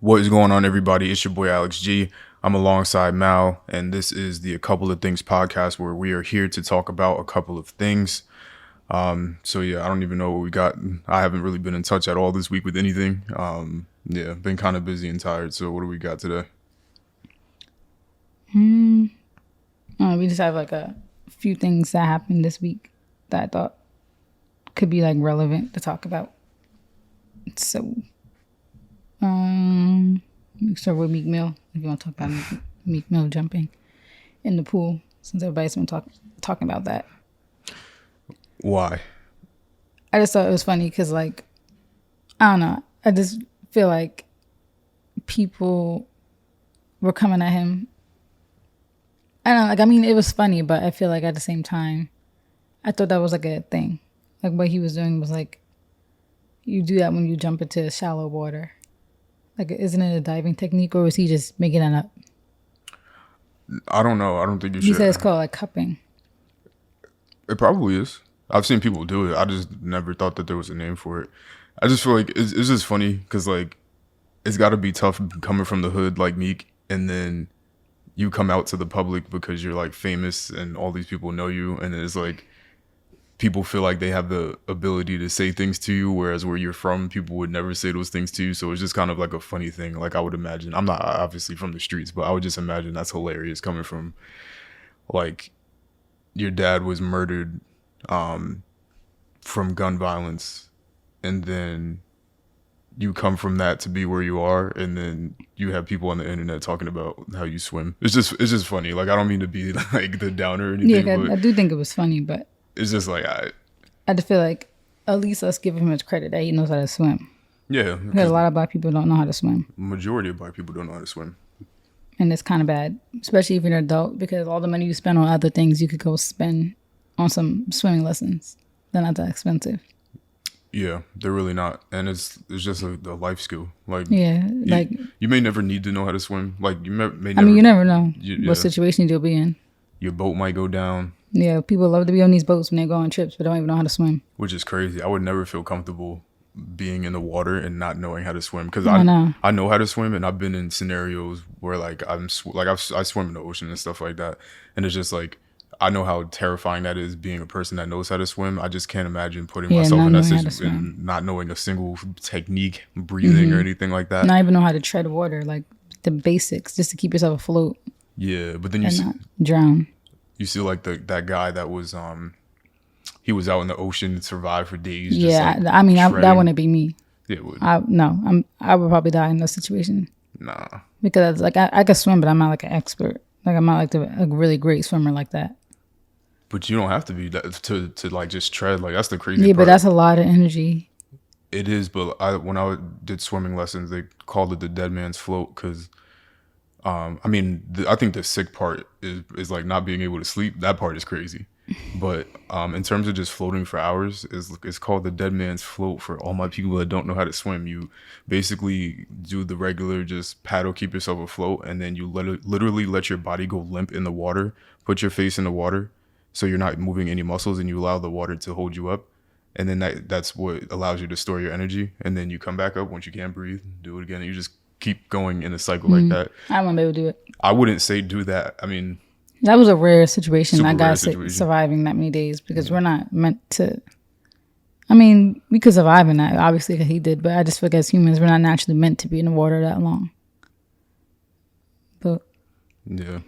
What is going on, everybody? It's your boy Alex G. I'm alongside Mal, and this is the A Couple of Things podcast where we are here to talk about a couple of things. So yeah, I don't even know what we got. I haven't really been in touch at all this week with anything. Been kind of busy and tired. So what do we got today? We just have like a few things that happened this week that I thought could be like relevant to talk about. So, we start with Meek Mill. If you want to talk about Meek Mill jumping in the pool, since everybody's been talking about that. Why? I just thought it was funny because, like, I don't know. I just feel like people were coming at him. I don't know. Like, I mean, it was funny, but I feel like at the same time, I thought that was like a thing. Like, what he was doing was like, you do that when you jump into shallow water. Like, isn't it a diving technique, or was he just making that up? I don't know. I don't think you should. He said it's called like cupping. It probably is. I've seen people do it. I just never thought that there was a name for it. I just feel like it's just funny because, like, it's got to be tough coming from the hood like Meek, and then you come out to the public because you're like famous and all these people know you, and it's like people feel like they have the ability to say things to you, whereas where you're from, people would never say those things to you. So it's just kind of like a funny thing. Like, I would imagine, I'm not obviously from the streets, but I would just imagine that's hilarious coming from, like, your dad was murdered from gun violence, and then you come from that to be where you are, and then you have people on the internet talking about how you swim. It's just funny. Like, I don't mean to be like the downer or anything. Yeah, but I do think it was funny, but it's just like I just feel like at least let's give him his credit that he knows how to swim. Yeah, because a lot of black people don't know how to swim. Majority of black people don't know how to swim, and it's kind of bad, especially if you're an adult, because all the money you spend on other things, you could go spend on some swimming lessons. They're not that expensive. Yeah, they're really not, and it's just a life skill. Like, you may never need to know how to swim. Like, you may never. I mean, you never know what situation you'll be in. Your boat might go down. Yeah, people love to be on these boats when they go on trips, but don't even know how to swim. Which is crazy. I would never feel comfortable being in the water and not knowing how to swim, because I know how to swim, and I've been in scenarios where like I swim in the ocean and stuff like that, and it's just like, I know how terrifying that is, being a person that knows how to swim. I just can't imagine putting myself in that situation and not knowing a single technique, breathing or anything like that. Not even know how to tread water, like the basics, just to keep yourself afloat. Yeah, but then you see, not drown. You see, like that guy that was he was out in the ocean and survived for days. Yeah, just, like, I mean, that wouldn't be me. It would. I would probably die in that situation. Nah, because like I could swim, but I'm not like an expert. Like, I'm not like a really great swimmer like that. But you don't have to be to like just tread. Like, that's the crazy part. Yeah, but that's a lot of energy. It is, but when I did swimming lessons, they called it the dead man's float, because I think the sick part is like not being able to sleep. That part is crazy. But in terms of just floating for hours, it's called the dead man's float for all my people that don't know how to swim. You basically do the regular just paddle, keep yourself afloat, and then you literally let your body go limp in the water, put your face in the water, so you're not moving any muscles, and you allow the water to hold you up. And then that's what allows you to store your energy. And then you come back up once you can't breathe, do it again, and you just keep going in a cycle like that. I won't be able to do it. I wouldn't say do that. I mean, that was a rare situation. I got surviving that many days, because we're not meant to. I mean, we could survive in that, obviously, because he did. But I just feel like as humans, we're not naturally meant to be in the water that long. But yeah,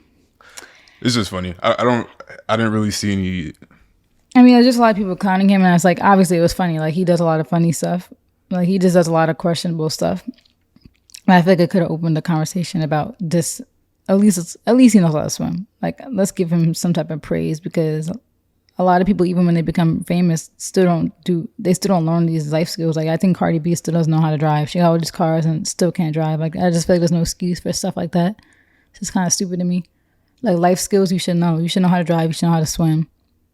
it's just funny. I didn't really see any. I mean, there's just a lot of people clowning him, and it's like, obviously it was funny. Like, he does a lot of funny stuff. Like, he just does a lot of questionable stuff. But I feel like it could have opened the conversation about this. At least he knows how to swim. Like, let's give him some type of praise, because a lot of people, even when they become famous, still don't learn these life skills. Like, I think Cardi B still doesn't know how to drive. She got all these cars and still can't drive. Like, I just feel like there's no excuse for stuff like that. It's just kind of stupid to me. Like, life skills, you should know. You should know how to drive. You should know how to swim,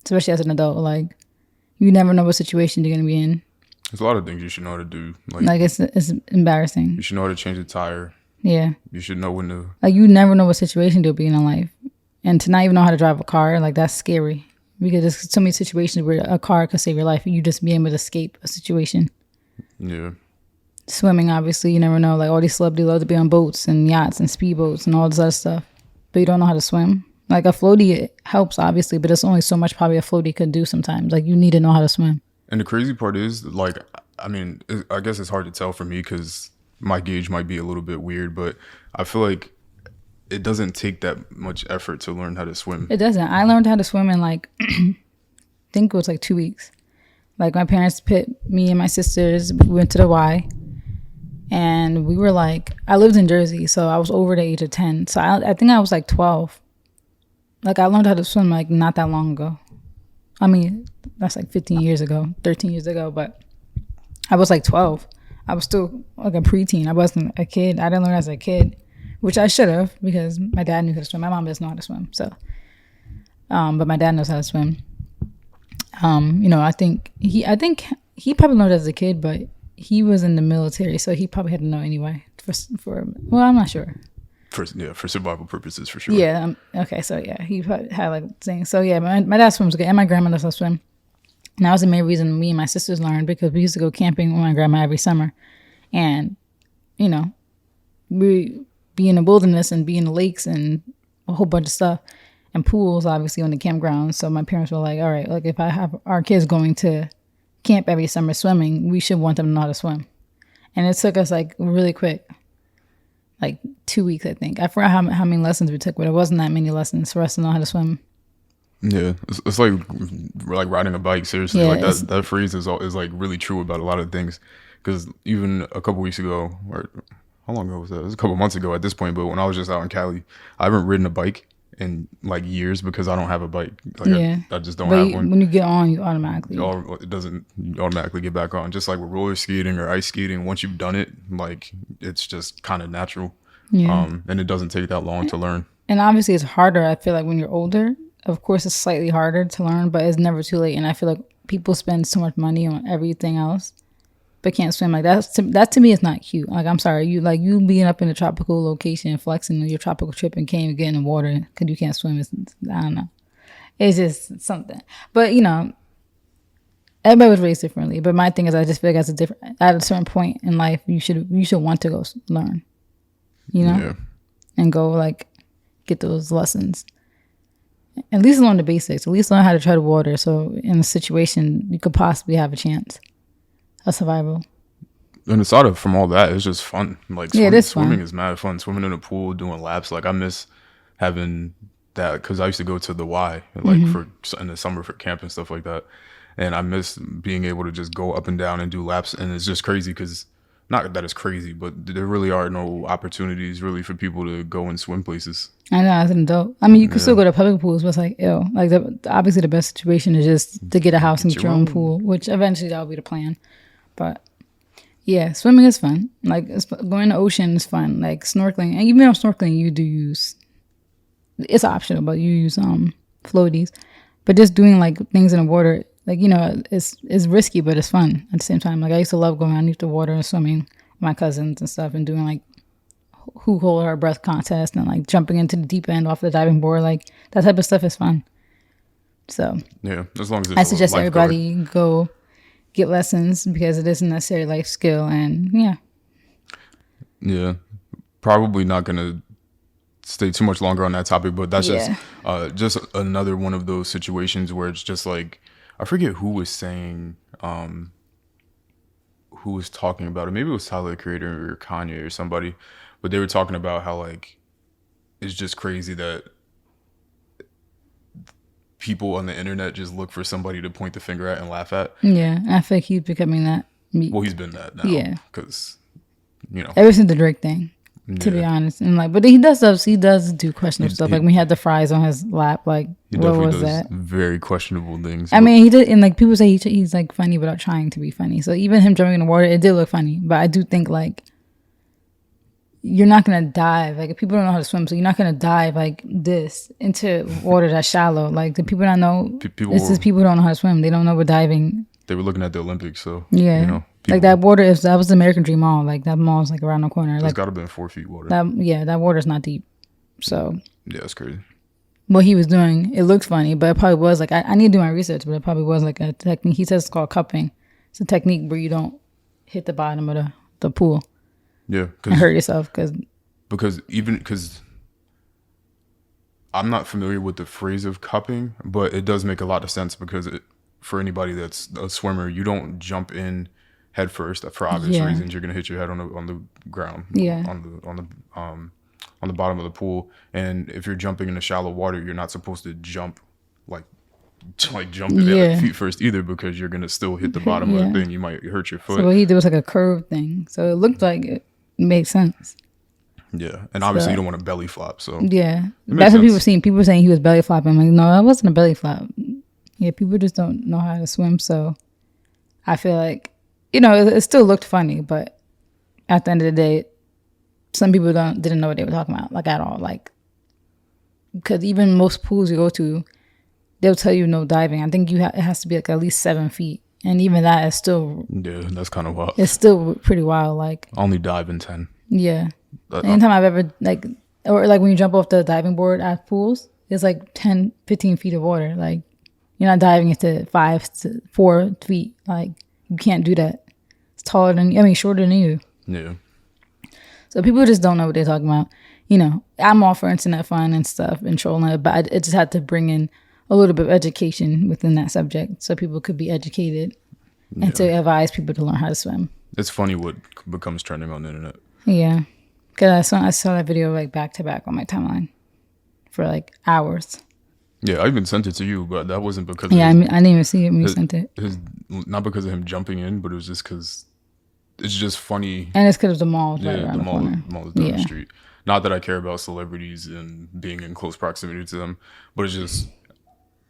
especially as an adult. Like, you never know what situation you're gonna be in. There's a lot of things you should know how to do. Like it's embarrassing. You should know how to change a tire. Yeah. You should know when to. Like, you never know what situation you'll be in life, and to not even know how to drive a car, like, that's scary. Because there's so many situations where a car could save your life, and you just be able to escape a situation. Yeah. Swimming, obviously, you never know. Like all these celebrities love to be on boats and yachts and speedboats and all this other stuff, but you don't know how to swim. Like a floaty helps, obviously, but it's only so much probably a floaty could do sometimes. Like you need to know how to swim. And the crazy part is, like, I mean, I guess it's hard to tell for me because my gauge might be a little bit weird, but I feel like it doesn't take that much effort to learn how to swim. It doesn't. I learned how to swim in like, I think it was like 2 weeks. Like my parents put me and my sisters, we went to the Y. And we were like, I lived in Jersey, so I was over the age of 10. So I think I was like 12. Like I learned how to swim like not that long ago. I mean, that's like 15 years ago, 13 years ago, but I was like 12. I was still like a preteen. I wasn't a kid. I didn't learn as a kid, which I should have because my dad knew how to swim. My mom doesn't know how to swim, so. But my dad knows how to swim. I think he probably learned as a kid, but he was in the military, so he probably had to know anyway. Well, I'm not sure. For survival purposes, for sure. Yeah. Okay. So yeah, he had like things. So yeah, my dad swims good, and my grandma knows how to swim. And that was the main reason me and my sisters learned because we used to go camping with my grandma every summer, and we be in the wilderness and be in the lakes and a whole bunch of stuff and pools, obviously on the campground. So my parents were like, all right, like if I have our kids going to camp every summer swimming, we should want them to know how to swim. And it took us like really quick, like 2 weeks, I think. I forgot how many lessons we took, but it wasn't that many lessons for us to know how to swim. Yeah, it's like riding a bike. Seriously, Yeah, like that phrase is like really true about a lot of things. Because even a couple weeks ago, or how long ago was that? It was a couple months ago at this point. But when I was just out in Cali, I haven't ridden a bike in like years because I don't have a bike. Like Yeah. I just don't have one. When you get on, you automatically. It doesn't automatically get back on. Just like with roller skating or ice skating, once you've done it, like it's just kind of natural. Yeah. And it doesn't take that long to learn. And obviously it's harder, I feel like, when you're older. Of course, it's slightly harder to learn, but it's never too late. And I feel like people spend so much money on everything else, but can't swim. Like that to me is not cute. Like I'm sorry, you being up in a tropical location, flexing on your tropical trip, and can't even get in the water because you can't swim. I don't know. It's just something. But everybody was raised differently. But my thing is, I just feel like at a certain point in life, you should want to go learn. Yeah. And go like get those lessons. At least learn the basics. At least learn how to tread water. So in a situation, you could possibly have a chance of survival. And aside from all that, it's just fun. Like swimming is mad fun. Swimming in a pool, doing laps. Like I miss having that because I used to go to the Y like in the summer for camp and stuff like that. And I miss being able to just go up and down and do laps. And it's just crazy because not that it's crazy, but there really are no opportunities really for people to go and swim places. I know, that's an adult. I mean, you can still go to public pools, but it's like, ew. Like, obviously the best situation is just to get a house and get your own pool, which eventually that'll be the plan. But, yeah, swimming is fun. Like, going in the ocean is fun. Like, snorkeling. And even though snorkeling, you do use... It's optional, but you use floaties. But just doing, like, things in the water, like, it's risky, but it's fun at the same time. Like, I used to love going underneath the water and swimming with my cousins and stuff and doing, like, who hold her breath contest and like jumping into the deep end off the diving board, like that type of stuff is fun. So yeah, as long as I suggest everybody go get lessons because it is a necessary life skill. And yeah, probably not gonna stay too much longer on that topic, but that's just another one of those situations where it's just like I forget who was saying who was talking about it. Maybe it was Tyler the Creator or Kanye or somebody. But they were talking about how, like, it's just crazy that people on the internet just look for somebody to point the finger at and laugh at. Yeah, I feel like he's becoming that. Well, he's been that now. Yeah. Because, ever since the Drake thing, to be honest. And, like, but he does do questionable stuff. Like, when he had the fries on his lap, like, what was that? Very questionable things. I mean, he did, and, like, people say he's, like, funny without trying to be funny. So even him jumping in the water, it did look funny. But I do think, like, you're not going to dive. Like, if people don't know how to swim, so you're not going to dive like this into water that's shallow. Like, the people not know, it's just people who don't know how to swim. They don't know we're diving. They were looking at the Olympics, so, yeah. Like, that water, that was the American Dream Mall. Like, that mall's, like, around the corner. It's like, got to have been 4 feet water. That water's not deep. So. Yeah, it's crazy. What he was doing, it looked funny, but it probably was, like, I need to do my research, but it probably was, like, a technique. He says it's called cupping. It's a technique where you don't hit the bottom of the pool Yeah, and hurt yourself because I'm not familiar with the phrase of cupping, but it does make a lot of sense because for anybody that's a swimmer, you don't jump in head first for obvious reasons. You're gonna hit your head on the ground, on the bottom of the pool. And if you're jumping in the shallow water, you're not supposed to jump like jump in there feet first either, because you're gonna still hit the bottom of the thing. You might hurt your foot. So what he did was like a curve thing, so it looked like it made sense. Yeah, and obviously you don't want to belly flop. So that's what people were saying. People were saying he was belly flopping. I'm like, no, that wasn't a belly flop. Yeah, people just don't know how to swim. So I feel like, it still looked funny, but at the end of the day, some people didn't know what they were talking about, like at all. Like, because even most pools you go to, they'll tell you no diving. I think it has to be like at least 7 feet, and even that is still that's kind of wild. It's still pretty wild. Like, I only dive in 10. Yeah. Anytime I've ever or when you jump off the diving board at pools, it's like 10, 15 feet of water. Like, you're not diving into 5 to 4 feet. Like, you can't do that. It's shorter than you. Yeah. So people just don't know what they're talking about. I'm all for internet fun and stuff and trolling it, but it just had to bring in a little bit of education within that subject so people could be educated and to advise people to learn how to swim. It's funny what becomes trending on the internet. Yeah. Because I saw that video like back to back on my timeline for like hours. Yeah, I even sent it to you, but that wasn't because I didn't even see it when you sent it. Not because of him jumping in, but it was just because it's just funny. And it's because of the mall. The mall is down the street. Not that I care about celebrities and being in close proximity to them, but it's just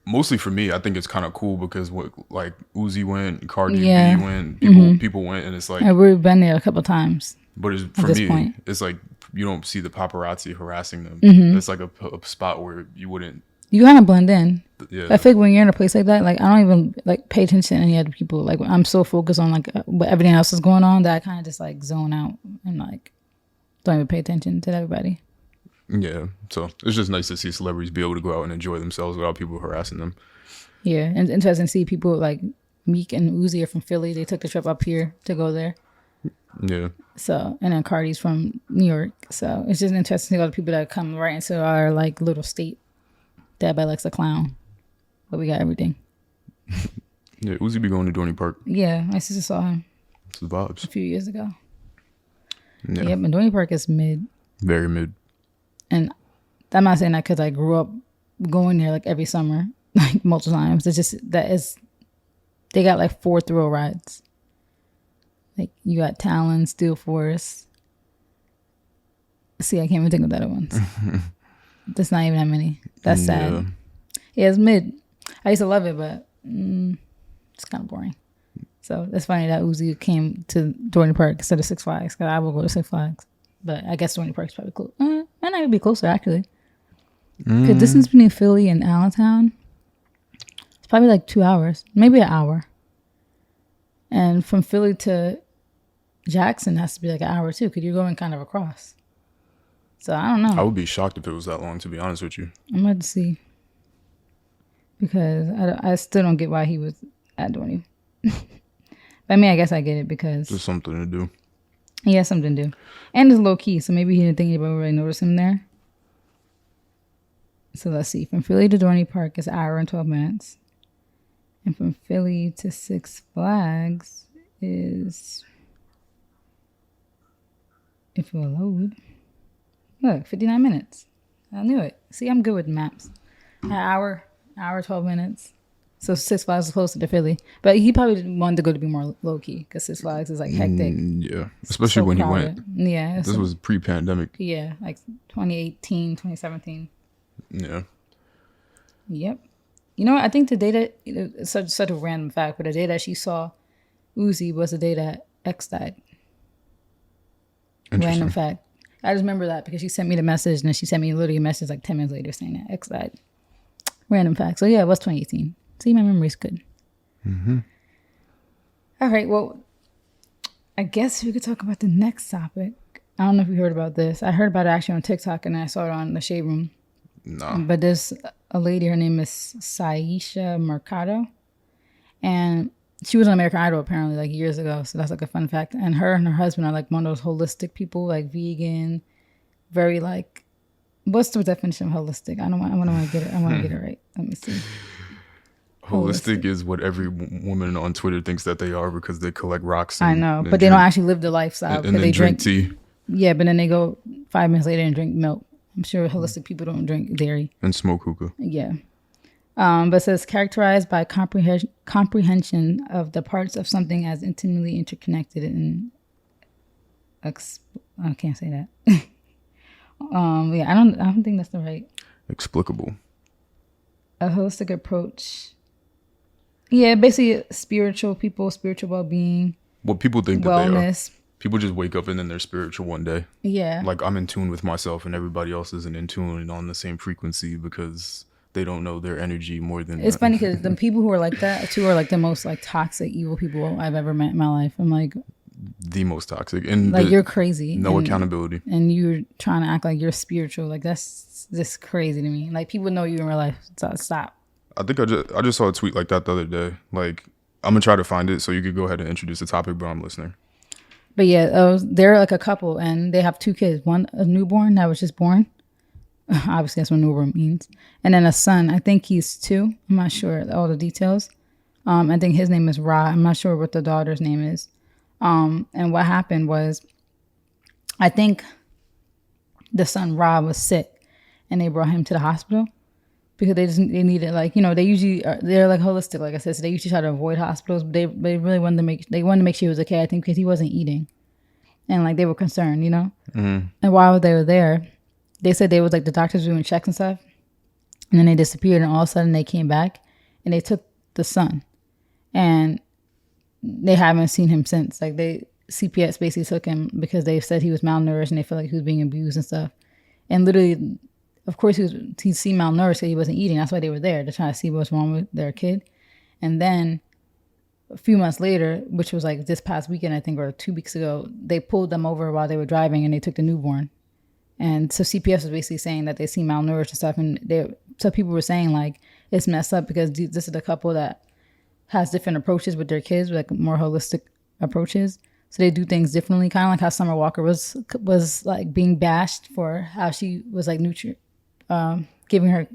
mostly for me. I think it's kind of cool because like Uzi went, Cardi B went, people went, and it's like we've been there a couple times. But for me, it's like you don't see the paparazzi harassing them. It's like a spot where you wouldn't. You kind of blend in. Yeah. I think when you're in a place like that, like I don't even like pay attention to any other people. Like I'm so focused on like what everything else is going on that I kind of just like zone out and like don't even pay attention to everybody. Yeah, so it's just nice to see celebrities be able to go out and enjoy themselves without people harassing them. Yeah, and it's interesting to see people like Meek and Uzi are from Philly. They took the trip up here to go there. Yeah. So, and then Cardi's from New York. So it's just interesting to see all the people that come right into our like little state. Dad by likes a clown, but we got everything. Yeah, Uzi be going to Dorney Park. Yeah, my sister saw him. It's the vibes. A few years ago. Yeah, but Dorney Park is mid. Very mid. And I'm not saying that because I grew up going there like every summer, like multiple times. It's just they got like 4 thrill rides. Like you got Talon, Steel Force. See, I can't even think of the other ones. That's not even that many. That's sad. Yeah, it's mid. I used to love it, but it's kind of boring. So it's funny that Uzi came to Dorney Park instead of Six Flags, because I will go to Six Flags. But I guess Dorney Park's probably close. Might not even be closer, actually. The distance between Philly and Allentown, it's probably like 2 hours, maybe an hour. And from Philly to Jackson has to be like an hour too, because you're going kind of across. So I don't know. I would be shocked if it was that long, to be honest with you. I'm about to see. Because I still don't get why he was at Dorney. But I mean, I guess I get it because... There's something to do. He has something to do. And it's low key, so maybe he didn't think anybody would really notice him there. So let's see. From Philly to Dorney Park is an hour and 12 minutes. And from Philly to Six Flags is... If it will load... Look, 59 minutes. I knew it. See, I'm good with maps. An hour, 12 minutes. So Six Flags is closer to Philly. But he probably wanted to go to be more low-key because Six Flags is like hectic. Yeah, especially when crowded. He went. Yeah. This was pre-pandemic. Yeah, like 2018, 2017. Yeah. Yep. You know what? I think the day that, it's such a random fact, but the day that she saw Uzi was the day that X died. Random fact. I just remember that because she sent me the message, and then she sent me literally a message like 10 minutes later saying that X died. Random fact. So yeah, it was 2018. See, my memory's good. Mm-hmm. All right, well, I guess we could talk about the next topic. I don't know if you heard about this. I heard about it actually on TikTok, and I saw it on the Shade Room. No. But there's a lady, her name is Syesha Mercado. And She was on American Idol apparently like years ago, so that's like a fun fact. And her husband are like one of those holistic people, like vegan, very like. What's the definition of holistic? I want to get it. I want to get it right. Let me see. Holistic is what every woman on Twitter thinks that they are because they collect rocks. I know, but they don't actually live the lifestyle. And then they drink tea. Yeah, but then they go 5 minutes later and drink milk. I'm sure holistic people don't drink dairy. And smoke hookah. Yeah. But it says characterized by comprehension of the parts of something as intimately interconnected and I can't say that. Yeah, I don't think that's the right. Explicable. A holistic approach. Yeah, basically spiritual people, spiritual well-being. What people think that wellness. They are. People just wake up and then they're spiritual one day. Yeah. Like I'm in tune with myself and everybody else isn't in tune and on the same frequency because they don't know their energy more than. It's funny because the people who are like that too are like the most like toxic, evil people I've ever met in my life. I'm like the most toxic and like you're crazy. No accountability. And you're trying to act like you're spiritual. Like that's just crazy to me. Like people know you in real life. So stop. I think I just saw a tweet like that the other day. Like I'm gonna try to find it so you could go ahead and introduce the topic, but I'm listening. But yeah, they're like a couple and they have 2 kids. One a newborn that was just born. Obviously that's what newborn means. And then a son. I think he's 2. I'm not sure all the details. I think his name is Ra. I'm not sure what the daughter's name is. And what happened was, I think the son Ra was sick, and they brought him to the hospital because they needed like they usually they're like holistic, like I said, so they usually try to avoid hospitals. But they really wanted to make sure he was okay. I think because he wasn't eating, and like they were concerned, Mm-hmm. And while they were there, they said they was like the doctors were doing checks and stuff, and then they disappeared, and all of a sudden they came back, and they took the son, and they haven't seen him since. Like CPS basically took him because they said he was malnourished and they felt like he was being abused and stuff. And literally, of course, he seemed malnourished because he wasn't eating. That's why they were there to try to see what's wrong with their kid. And then a few months later, which was like this past weekend, I think, or 2 weeks ago, they pulled them over while they were driving and they took the newborn. And so CPS was basically saying that they seem malnourished and stuff. And so people were saying like it's messed up because this is the couple that has different approaches with their kids, like more holistic approaches. So they do things differently, kind of like how Summer Walker was like being bashed for how she was like giving her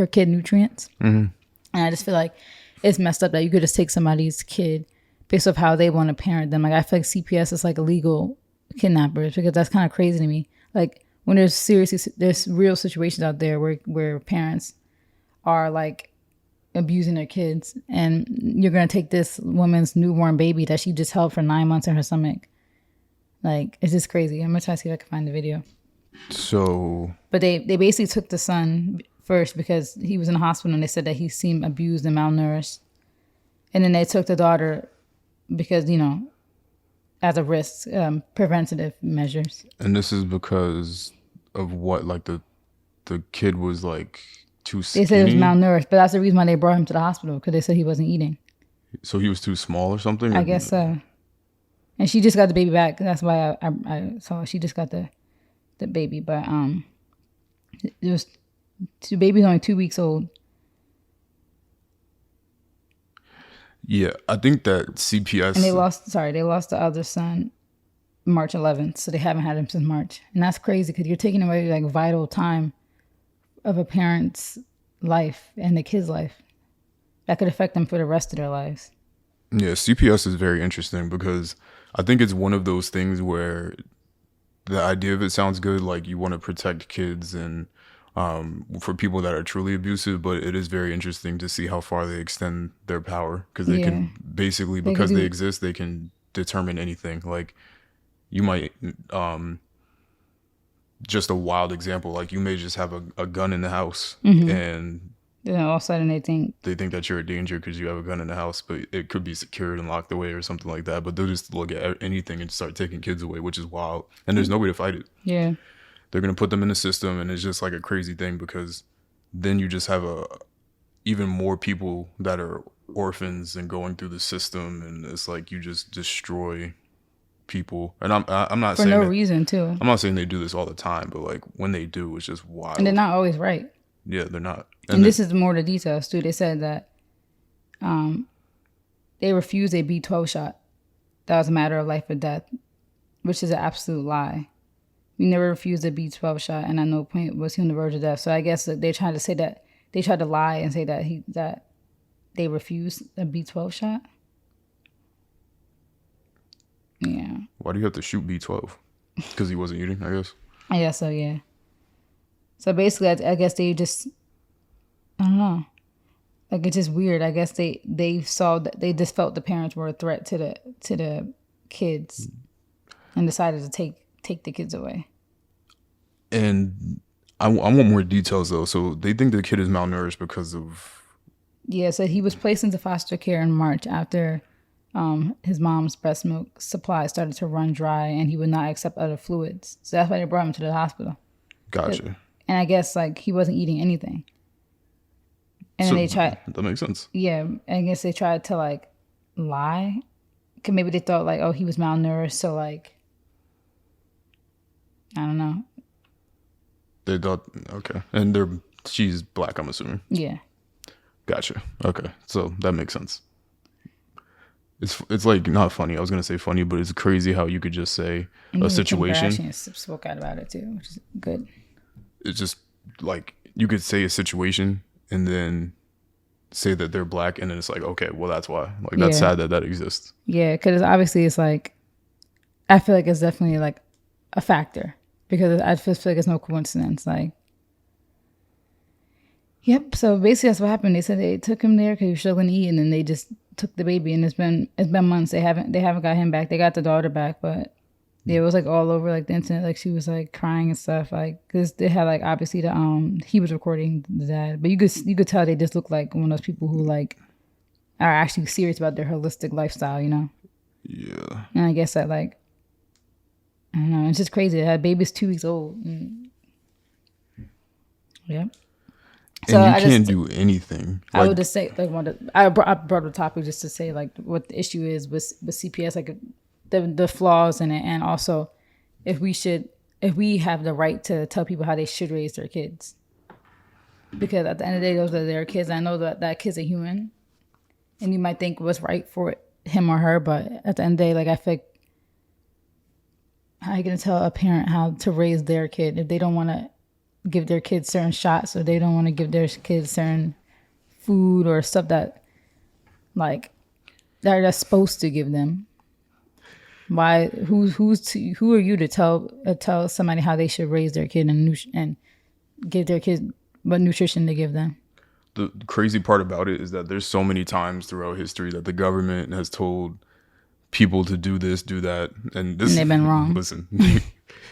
kid nutrients. Mm-hmm. And I just feel like it's messed up that you could just take somebody's kid based off how they want to parent them. Like I feel like CPS is like illegal kidnappers because that's kind of crazy to me. Like when there's real situations out there where parents are like abusing their kids, and you're gonna take this woman's newborn baby that she just held for 9 months in her stomach. Like it's just crazy. I'm gonna try to see if I can find the video. So, but they basically took the son first because he was in the hospital and they said that he seemed abused and malnourished, and then they took the daughter because as a risk, preventative measures. And this is because of what? Like the kid was like too skinny? They said he was malnourished, but that's the reason why they brought him to the hospital because they said he wasn't eating. So he was too small or something? I guess so. And she just got the baby back. That's why I saw she just got the baby. But the baby's only 2 weeks old. Yeah, I think that CPS... And they lost the other son March 11th. So they haven't had him since March. And that's crazy because you're taking away like vital time of a parent's life and the kid's life that could affect them for the rest of their lives. Yeah, CPS is very interesting because I think it's one of those things where the idea of it sounds good, like you want to protect kids and for people that are truly abusive, but it is very interesting to see how far they extend their power because they can basically, because they exist, they can determine anything. Like you might just a wild example, like you may just have a gun in the house and all of a sudden they think that you're a danger because you have a gun in the house, but it could be secured and locked away or something like that. But they'll just look at anything and start taking kids away, which is wild. And there's no way to fight it. Yeah. They're going to put them in the system, and it's just like a crazy thing because then you just have even more people that are orphans and going through the system, and it's like you just destroy people. And I'm not for saying no reason too. I'm not saying they do this all the time, but like when they do, it's just wild. And they're not always right. Yeah, they're not. And this is more the details too. They said that they refused a B12 shot. That was a matter of life or death, which is an absolute lie. We never refused a B12 shot, and at no point was he on the verge of death. So I guess they tried to say that they tried to lie and say that they refused a B12 shot. Yeah. Why do you have to shoot B12? Because he wasn't eating, I guess. I guess so, yeah. So basically, I guess they just, I don't know. Like, it's just weird. I guess they saw that they just felt the parents were a threat to the kids, and decided to take the kids away. And I want more details though. So they think the kid is malnourished because of. Yeah, so he was placed into foster care in March after his mom's breast milk supply started to run dry, and he would not accept other fluids. So that's why they brought him to the hospital. Gotcha. And I guess like he wasn't eating anything. And so then they tried. That makes sense. Yeah, I guess they tried to like lie. Cause maybe they thought like, oh, he was malnourished, so like, I don't know. They thought, okay, and she's black, I'm assuming. Yeah. Gotcha. Okay, so that makes sense. It's like not funny. I was gonna say funny, but it's crazy how you could just say a situation. Kim Kardashian spoke out about it too, which is good. It's just like you could say a situation and then say that they're black, and then it's like, okay, well that's why. Like that's sad that exists. Yeah, because obviously it's like, I feel like it's definitely like a factor, because I just feel like it's no coincidence. Like, yep. So basically that's what happened. They said they took him there because he was struggling to eat, and then they just took the baby, and it's been months. They haven't got him back. They got the daughter back, but yeah, it was like all over like the internet. Like she was like crying and stuff. Like because they had like obviously he was recording the dad, but you could tell they just look like one of those people who like are actually serious about their holistic lifestyle, you know? Yeah. And I guess that like, I don't know. It's just crazy. That baby's 2 weeks old. Yeah. So and you can't do anything. I would just say like I brought the topic just to say like what the issue is with CPS, like the flaws in it, and also if we have the right to tell people how they should raise their kids, because at the end of the day those are their kids. I know that kid's a human, and you might think what's right for him or her, but at the end of the day, like I feel like, how are you gonna tell a parent how to raise their kid if they don't want to give their kids certain shots, or they don't want to give their kids certain food or stuff that like they're supposed to give them? Why? Who are you to tell somebody how they should raise their kid and give their kid what nutrition to give them? The crazy part about it is that there's so many times throughout history that the government has told people to do this, do that, and they've been wrong. Listen,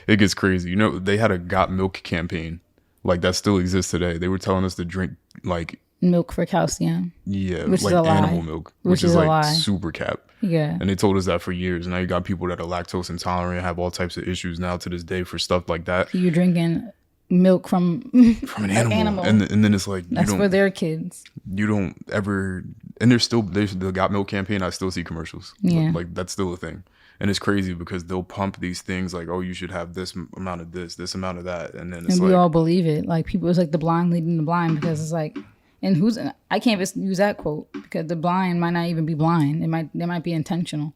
it gets crazy. You know, they had a Got Milk campaign, like that still exists today. They were telling us to drink like milk for calcium. Yeah, which like animal milk, which is like super cap. Yeah. And they told us that for years. And now you got people that are lactose intolerant, have all types of issues now to this day for stuff like that. You're drinking milk from an animal. And then it's like, that's for their kids. You don't ever, and there's the Got Milk campaign. I still see commercials. Yeah. Like that's still a thing. And it's crazy because they'll pump these things like, oh, you should have this amount of this amount of that. And then it's we all believe it. Like people, it's like the blind leading the blind, because it's like, and I can't just use that quote because the blind might not even be blind. They might be intentional.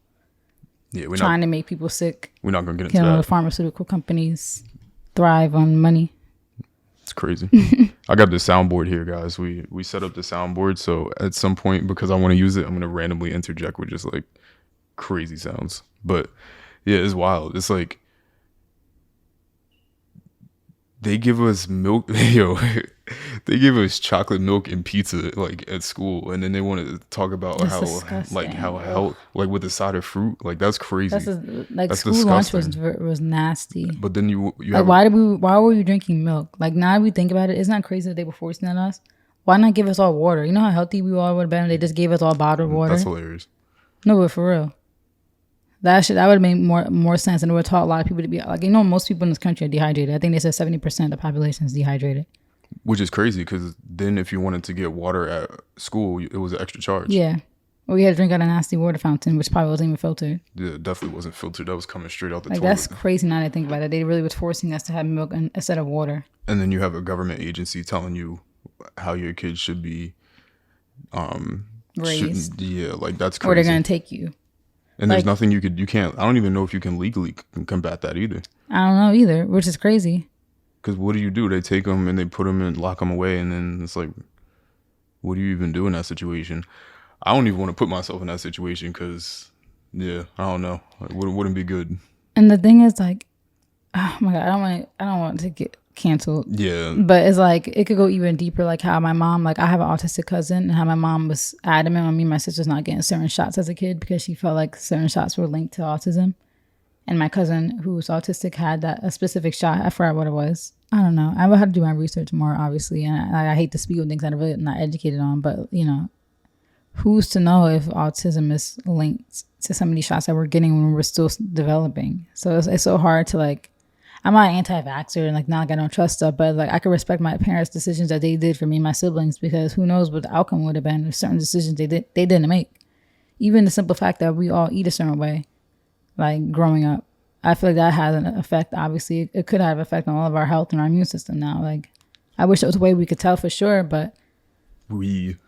Yeah, we're trying to make people sick. We're not gonna get into that. The pharmaceutical companies thrive on money. It's crazy. I got the soundboard here, guys. We set up the soundboard, so at some point, because I want to use it, I'm gonna randomly interject with just like crazy sounds. But yeah, it's wild. It's like they give us milk, they give us chocolate milk and pizza like at school, and then they want to talk about that's how disgusting. Like with a side of fruit, like that's crazy. That's school disgusting. Lunch was nasty. But then you like, why were you drinking milk? Like now we think about it, isn't that crazy that they were forcing it on us? Why not give us all water? You know how healthy we all would have been if they just gave us all bottled water? That's hilarious. No, but for real. That would have made more sense, and it would have taught a lot of people to be like, most people in this country are dehydrated. I think they said 70% of the population is dehydrated. Which is crazy because then if you wanted to get water at school, it was an extra charge. Yeah. Well, we had to drink out of a nasty water fountain, which probably wasn't even filtered. Yeah, it definitely wasn't filtered. That was coming straight out the toilet. That's crazy now that I think about it. They really was forcing us to have milk instead of water. And then you have a government agency telling you how your kids should be raised, Yeah, like that's or they're crazy. gonna take you. And there's Like, nothing you can't. I don't even know if you can legally combat that either. I don't know either, which is crazy. Because what do? They take them and they put them and lock them away, and then it's like, what do you even do in that situation? I don't even want to put myself in that situation because, yeah, I don't know. It wouldn't be good. And the thing is, like, oh my god, I don't want to get canceled. Yeah, But it's like it could go even deeper. Like how my mom, like I have an autistic cousin, and how my mom was adamant on me and my sister's not getting certain shots as a kid because she felt like certain shots were linked to autism. And my cousin, who was autistic, had a specific shot. I forgot what it was. I don't know. I would have to do my research more, obviously. And I hate to speak on things that I'm really not educated on. But, you know, who's to know if autism is linked to some of these shots that we're getting when we're still developing? So it's so hard to, like, I'm not anti-vaxxer and, like, not like I don't trust stuff. But, like, I can respect my parents' decisions that they did for me and my siblings because who knows what the outcome would have been if certain decisions they didn't make. Even the simple fact that we all eat a certain way. Like growing up, I feel like that has an effect. Obviously, it could have an effect on all of our health and our immune system now. Like, I wish there was a way we could tell for sure, but in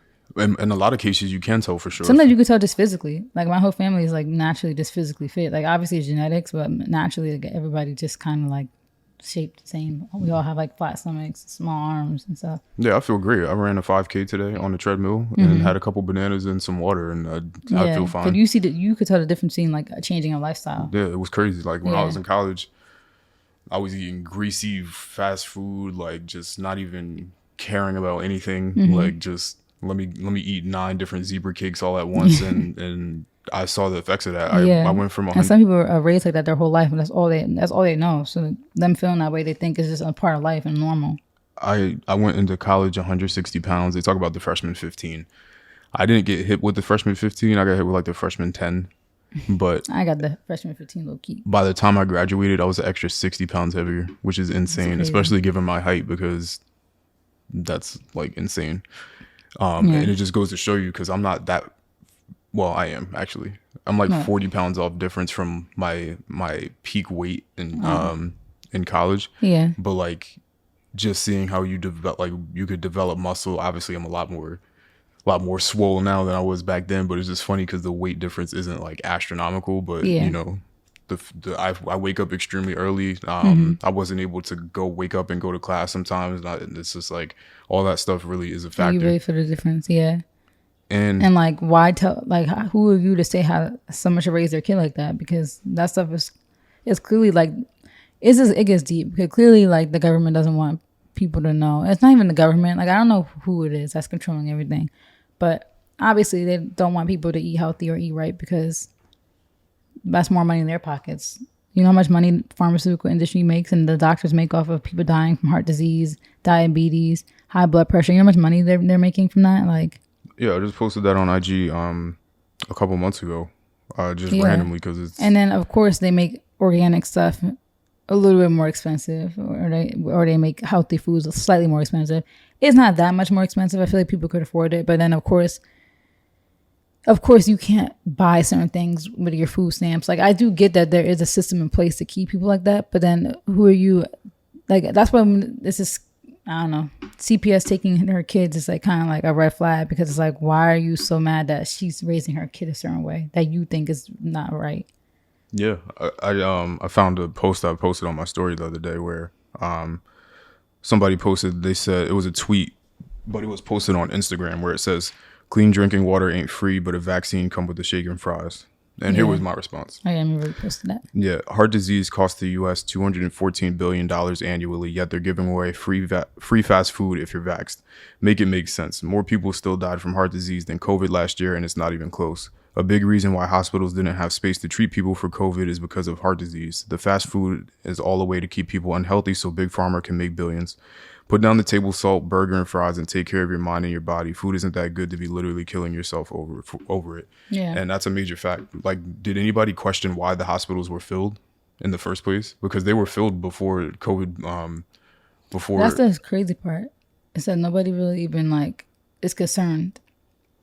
a lot of cases you can tell for sure. sometimes you could tell just physically. Like my whole family is like naturally just physically fit. Like obviously it's genetics, but naturally like, everybody just kind of like shaped the same. We all have like flat stomachs, small arms and stuff. Yeah, I feel great. I ran a 5K today on the treadmill and had a couple bananas and some water, and I feel fine. But you could tell the difference between like changing a lifestyle. Yeah, it was crazy. Like when I was in college, I was eating greasy fast food, like just not even caring about anything. Like just let me eat 9 different zebra cakes all at once, and I saw the effects of that. I went from and some people are raised like that their whole life, and that's all they know. So them feeling that way, they think is just a part of life and normal. I went into college 160 pounds. They talk about the freshman 15. I didn't get hit with the freshman 15. I got hit with like the freshman 10. But I got the freshman 15 low key. By the time I graduated, I was an extra 60 pounds heavier, which is insane, especially given my height, because that's like insane. And it just goes to show you, because I'm not that, well, I am actually. I'm like 40 pounds off difference from my peak weight in college. Yeah. But like just seeing how you develop, like you could develop muscle. Obviously, I'm a lot more swole now than I was back then. But it's just funny because the weight difference isn't like astronomical. But you know, I wake up extremely early. I wasn't able to wake up and go to class sometimes. And it's just like all that stuff really is a factor. You really feel the difference, yeah. And like, why tell? Like, who are you to say how someone should raise their kid like that? Because that stuff is clearly like it gets deep. Because clearly, like the government doesn't want people to know. It's not even the government. Like I don't know who it is that's controlling everything, but obviously they don't want people to eat healthy or eat right because that's more money in their pockets. You know how much money the pharmaceutical industry makes and the doctors make off of people dying from heart disease, diabetes, high blood pressure. You know how much money they're making from that? Like, yeah, I just posted that on IG a couple months ago, just randomly because it's. And then of course they make organic stuff a little bit more expensive, or they make healthy foods slightly more expensive. It's not that much more expensive. I feel like people could afford it, but then of course you can't buy certain things with your food stamps. Like I do get that there is a system in place to keep people like that, but then who are you? Like that's why this is, I don't know, CPS taking her kids is like kind of like a red flag, because it's like, why are you so mad that she's raising her kid a certain way that you think is not right? Yeah, I found a post I posted on my story the other day where somebody posted, they said, it was a tweet, but it was posted on Instagram where it says, "Clean drinking water ain't free, but a vaccine come with the shaking fries." And here was my response. I remember you posted that. Yeah, heart disease costs the U.S. $214 billion annually, yet they're giving away free fast food if you're vaxxed. Make it make sense. More people still died from heart disease than COVID last year, and it's not even close. A big reason why hospitals didn't have space to treat people for COVID is because of heart disease. The fast food is all a way to keep people unhealthy so Big Pharma can make billions. Put down the table salt, burger, and fries and take care of your mind and your body. Food isn't that good to be literally killing yourself over it. Yeah. And that's a major fact. Like, did anybody question why the hospitals were filled in the first place? Because they were filled before COVID, That's the crazy part. Is that nobody really even like is concerned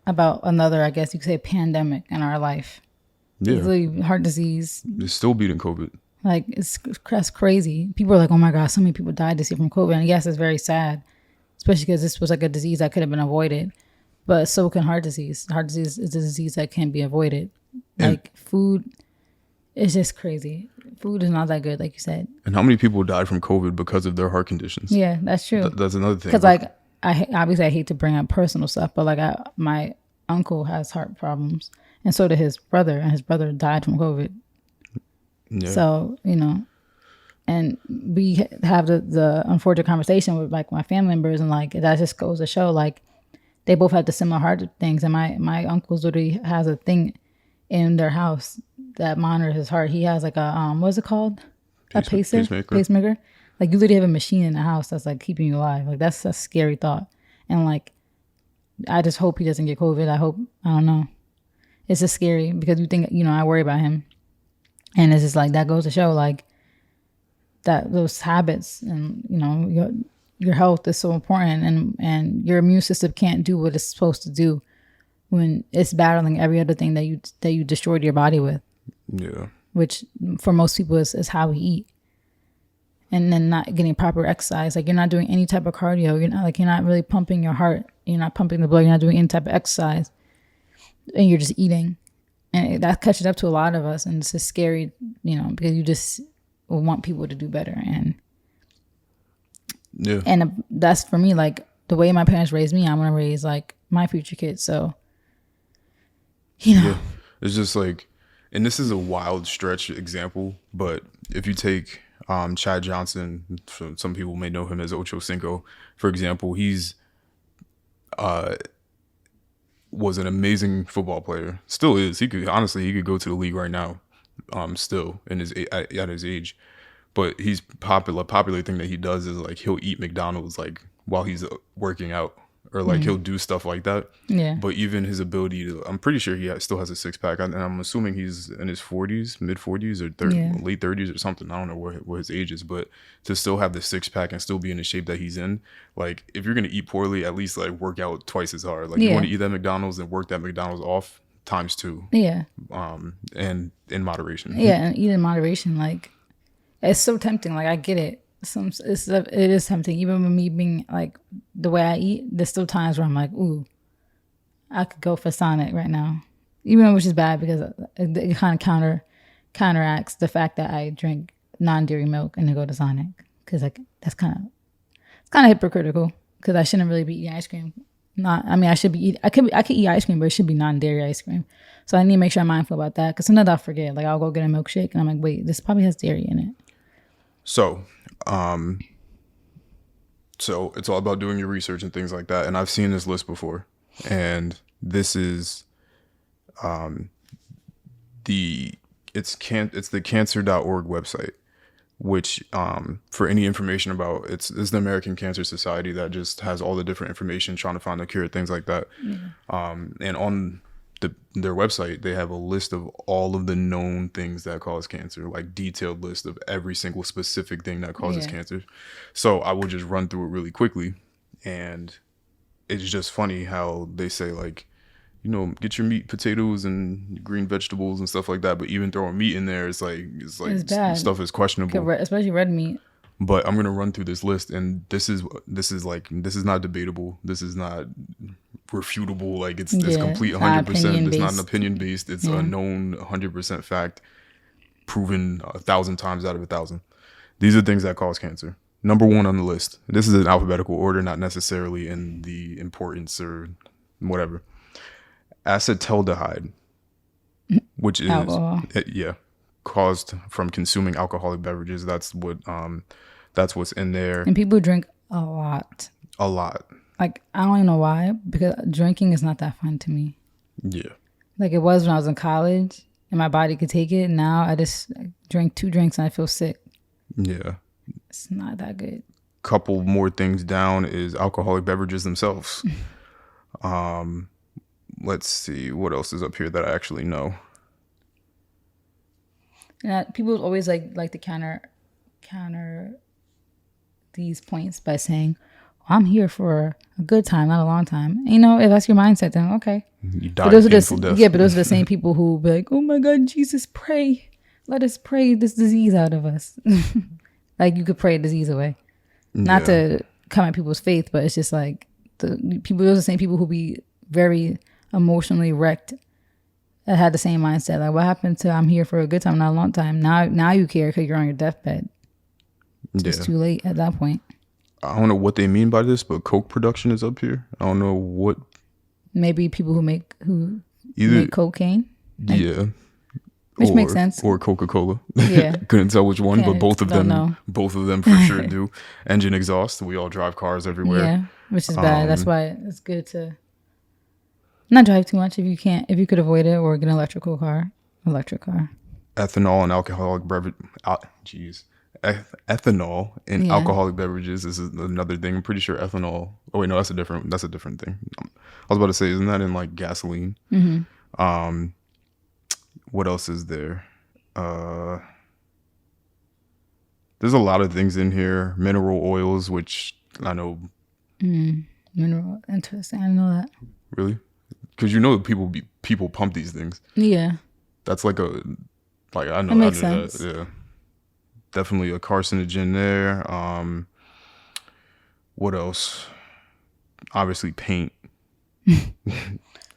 about another, I guess you could say, pandemic in our life. Yeah. Literally heart disease. It's still beating COVID. Like, that's crazy. People are like, oh my God, so many people died this year from COVID. And yes, it's very sad, especially because this was like a disease that could have been avoided. But so can heart disease. Heart disease is a disease that can't be avoided. And, Like food is just crazy. Food is not that good, like you said. and how many people died from COVID because of their heart conditions? Yeah, that's true. That's another thing. Because like obviously I hate to bring up personal stuff, but like my uncle has heart problems, and so did his brother, and his brother died from COVID. Yeah. So and we have the unfortunate conversation with like my family members, and like that just goes to show like they both have the similar heart things. And my uncle's literally has a thing in their house that monitors his heart. He has like a what's it called? A pacemaker. Like you literally have a machine in the house that's like keeping you alive. Like that's a scary thought. And like I just hope he doesn't get COVID. I don't know. It's just scary because you think, I worry about him. And it's just like that goes to show like that those habits and your health is so important, and your immune system can't do what it's supposed to do when it's battling every other thing that you destroyed your body with. Yeah. Which for most people is how we eat. And then not getting proper exercise. Like you're not doing any type of cardio. You're not really pumping your heart. You're not pumping the blood. You're not doing any type of exercise. And you're just eating. And that catches up to a lot of us. And it's just scary, because you just want people to do better. And yeah. And that's for me, like the way my parents raised me, I'm going to raise like my future kids. So, Yeah. It's just like, and this is a wild stretch example, but if you take Chad Johnson, some people may know him as Ocho Cinco, for example, he's was an amazing football player. Still is. He could go to the league right now, still at his age. But he's popular thing that he does is like he'll eat McDonald's like while he's working out, or like he'll do stuff like that. Yeah. But even his ability to, I'm pretty sure he still has a six pack, and I'm assuming he's in his 40s, mid 40s, or late 30s or something. I don't know what his age is, but to still have the six pack and still be in the shape that he's in, like if you're gonna eat poorly, at least like work out twice as hard. Like you want to eat that McDonald's and work that McDonald's off times 2. Yeah. And in moderation. Yeah, and eat in moderation. Like it's so tempting. Like I get it. It is tempting. Even with me being like the way I eat, there's still times where I'm like, ooh, I could go for Sonic right now. Even which is bad because it kind of counteracts the fact that I drink non-dairy milk and then go to Sonic, because like it's kind of hypocritical, because I shouldn't really be eating ice cream. I should be I could eat ice cream, but it should be non-dairy ice cream. So I need to make sure I'm mindful about that, because sometimes I'll forget. Like I'll go get a milkshake and I'm like, wait, this probably has dairy in it. So it's all about doing your research and things like that. And I've seen this list before, and this is it's the cancer.org website, which for any information about it's the American Cancer Society that just has all the different information trying to find a cure, things like that. And on their website, they have a list of all of the known things that cause cancer, like detailed list of every single specific thing that causes cancer. So I will just run through it really quickly. And it's just funny how they say like, get your meat, potatoes, and green vegetables and stuff like that. But even throwing meat in there, it's bad. Stuff is questionable, especially red meat. But I'm gonna run through this list, and this is not debatable. This is not refutable. Like it's complete 100%. It's not an opinion based. It's a known 100% fact, proven 1,000 times out of 1,000. These are things that cause cancer. Number 1 on the list. This is in alphabetical order, not necessarily in the importance or whatever. Acetaldehyde, which is alcohol. Caused from consuming alcoholic beverages. That's what's in there. And people drink a lot. Like I don't even know why, because drinking is not that fun to me. Yeah. Like it was when I was in college and my body could take it. Now I just drink 2 drinks and I feel sick. Yeah. It's not that good. Couple more things down is alcoholic beverages themselves. Let's see what else is up here that I actually know. And people always like to counter these points by saying, I'm here for a good time, not a long time. If that's your mindset, then okay. You die a painful death. Yeah, but those are the same people who be like, oh my God, Jesus, pray. Let us pray this disease out of us. Like you could pray a disease away. Not to come at people's faith, but it's just like those are the same people who be very emotionally wrecked that had the same mindset. Like, what happened to I'm here for a good time, not a long time. Now you care because you're on your deathbed. It's too late at that point. I don't know what they mean by this, but coke production is up here. I don't know what. Maybe people who make cocaine. Yeah. Which makes sense. Or Coca-Cola. Yeah. Couldn't tell which one, but both of them for sure do. Engine exhaust. We all drive cars everywhere. Yeah, which is bad. That's why it's good to not drive too much if you could avoid it, or get an electric car. Ethanol and alcoholic beverage. Ethanol in alcoholic beverages is another thing. I'm pretty sure ethanol. Oh wait, no, that's a different thing. I was about to say, isn't that in like gasoline? Mm-hmm. What else is there? There's a lot of things in here. Mineral oils, which I know. Mineral, interesting. I didn't know that. Really? Because people pump these things. Yeah. That's like I know. That makes sense. Yeah. Definitely a carcinogen there. What else? Obviously paint.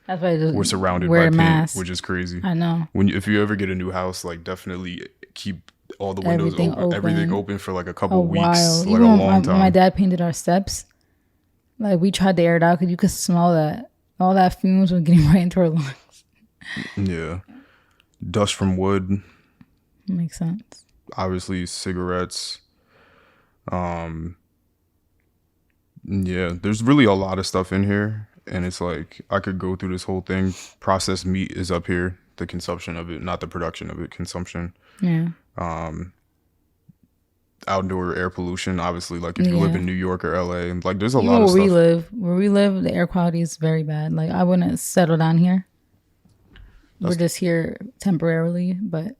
That's why we're surrounded by paint, mask. Which is crazy. I know. If you ever get a new house, like definitely keep all the windows everything open for like a couple weeks, while. like even a long time. When my dad painted our steps, like we tried to air it out because you could smell that all that fumes was getting right into our lungs. Yeah, dust from wood. Makes sense. Obviously, cigarettes. Yeah, there's really a lot of stuff in here. And it's like, I could go through this whole thing. Processed meat is up here. The consumption of it, not the production of it, consumption. Yeah. Outdoor air pollution, obviously, like if you live in New York or LA, and like there's a lot of stuff. Where we live, the air quality is very bad. Like I wouldn't settle down here. We're just here temporarily, but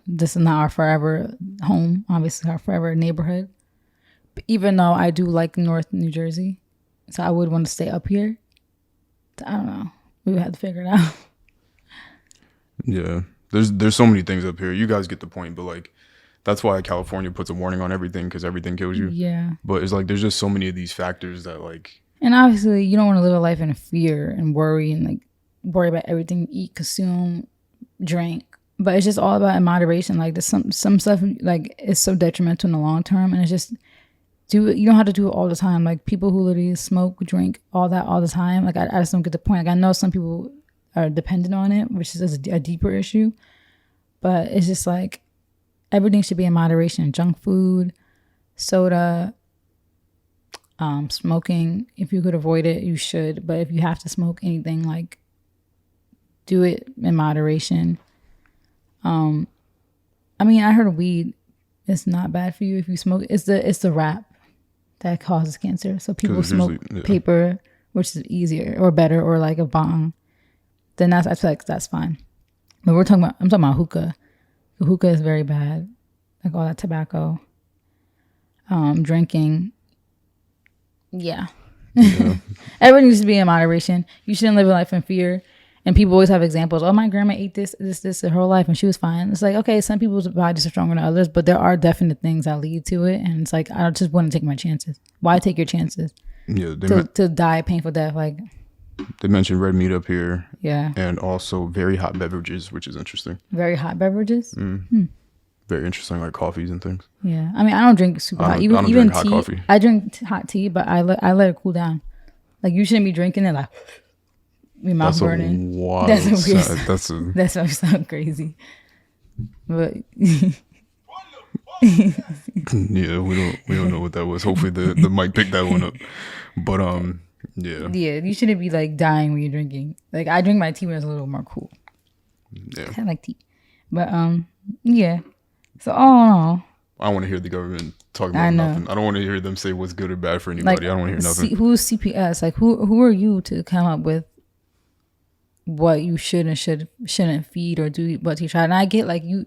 this is not our forever home. Obviously, our forever neighborhood. But even though I do like North New Jersey, so I would want to stay up here. I don't know. We would have to figure it out. Yeah. There's so many things up here. You guys get the point, but like that's why California puts a warning on everything, because everything kills you. Yeah. But it's like there's just so many of these factors that like. And obviously you don't want to live a life in fear and worry and like worry about everything you eat, consume, drink. But it's just all about in moderation. Like there's some stuff like it's so detrimental in the long term, and it's just you don't have to do it all the time. Like people who literally smoke, drink, all that all the time. Like I just don't get the point. Like I know some people are dependent on it, which is a deeper issue. But it's just like everything should be in moderation. Junk food, soda, smoking. If you could avoid it, you should. But if you have to smoke anything, like do it in moderation. I mean, I heard weed is not bad for you if you smoke. It's the wrap that causes cancer. So people smoke paper, which is easier or better, or like a bong. Then I feel like that's fine. But I'm talking about hookah. The hookah is very bad. Like all that tobacco. Drinking. Yeah. Everything needs to be in moderation. You shouldn't live a life in fear. And people always have examples. Oh, my grandma ate this her whole life and she was fine. It's like, okay, some people's bodies are stronger than others, but there are definite things that lead to it. And it's like, I just wouldn't take my chances. Why take your chances? Yeah, to die a painful death. Like they mentioned red meat up here. Yeah. And also very hot beverages, which is interesting. Very hot beverages? Very interesting, like coffees and things. Yeah. I mean, I don't drink super hot. Even drink tea. Hot coffee. I drink hot tea, but I let it cool down. Like you shouldn't be drinking it like your mouth burning. That's weird. That's what sound crazy. But yeah, we don't know what that was. Hopefully the mic picked that one up. But yeah. Yeah, you shouldn't be like dying when you're drinking. Like I drink my tea when it's a little more cool. Yeah. I like tea. But yeah. So all in all, I don't want to hear the government talking about nothing. I don't want to hear them say what's good or bad for anybody. Like, I don't want to hear nothing. Who's CPS? Like who are you to come up with what you should and shouldn't feed or do what you try? And I get like you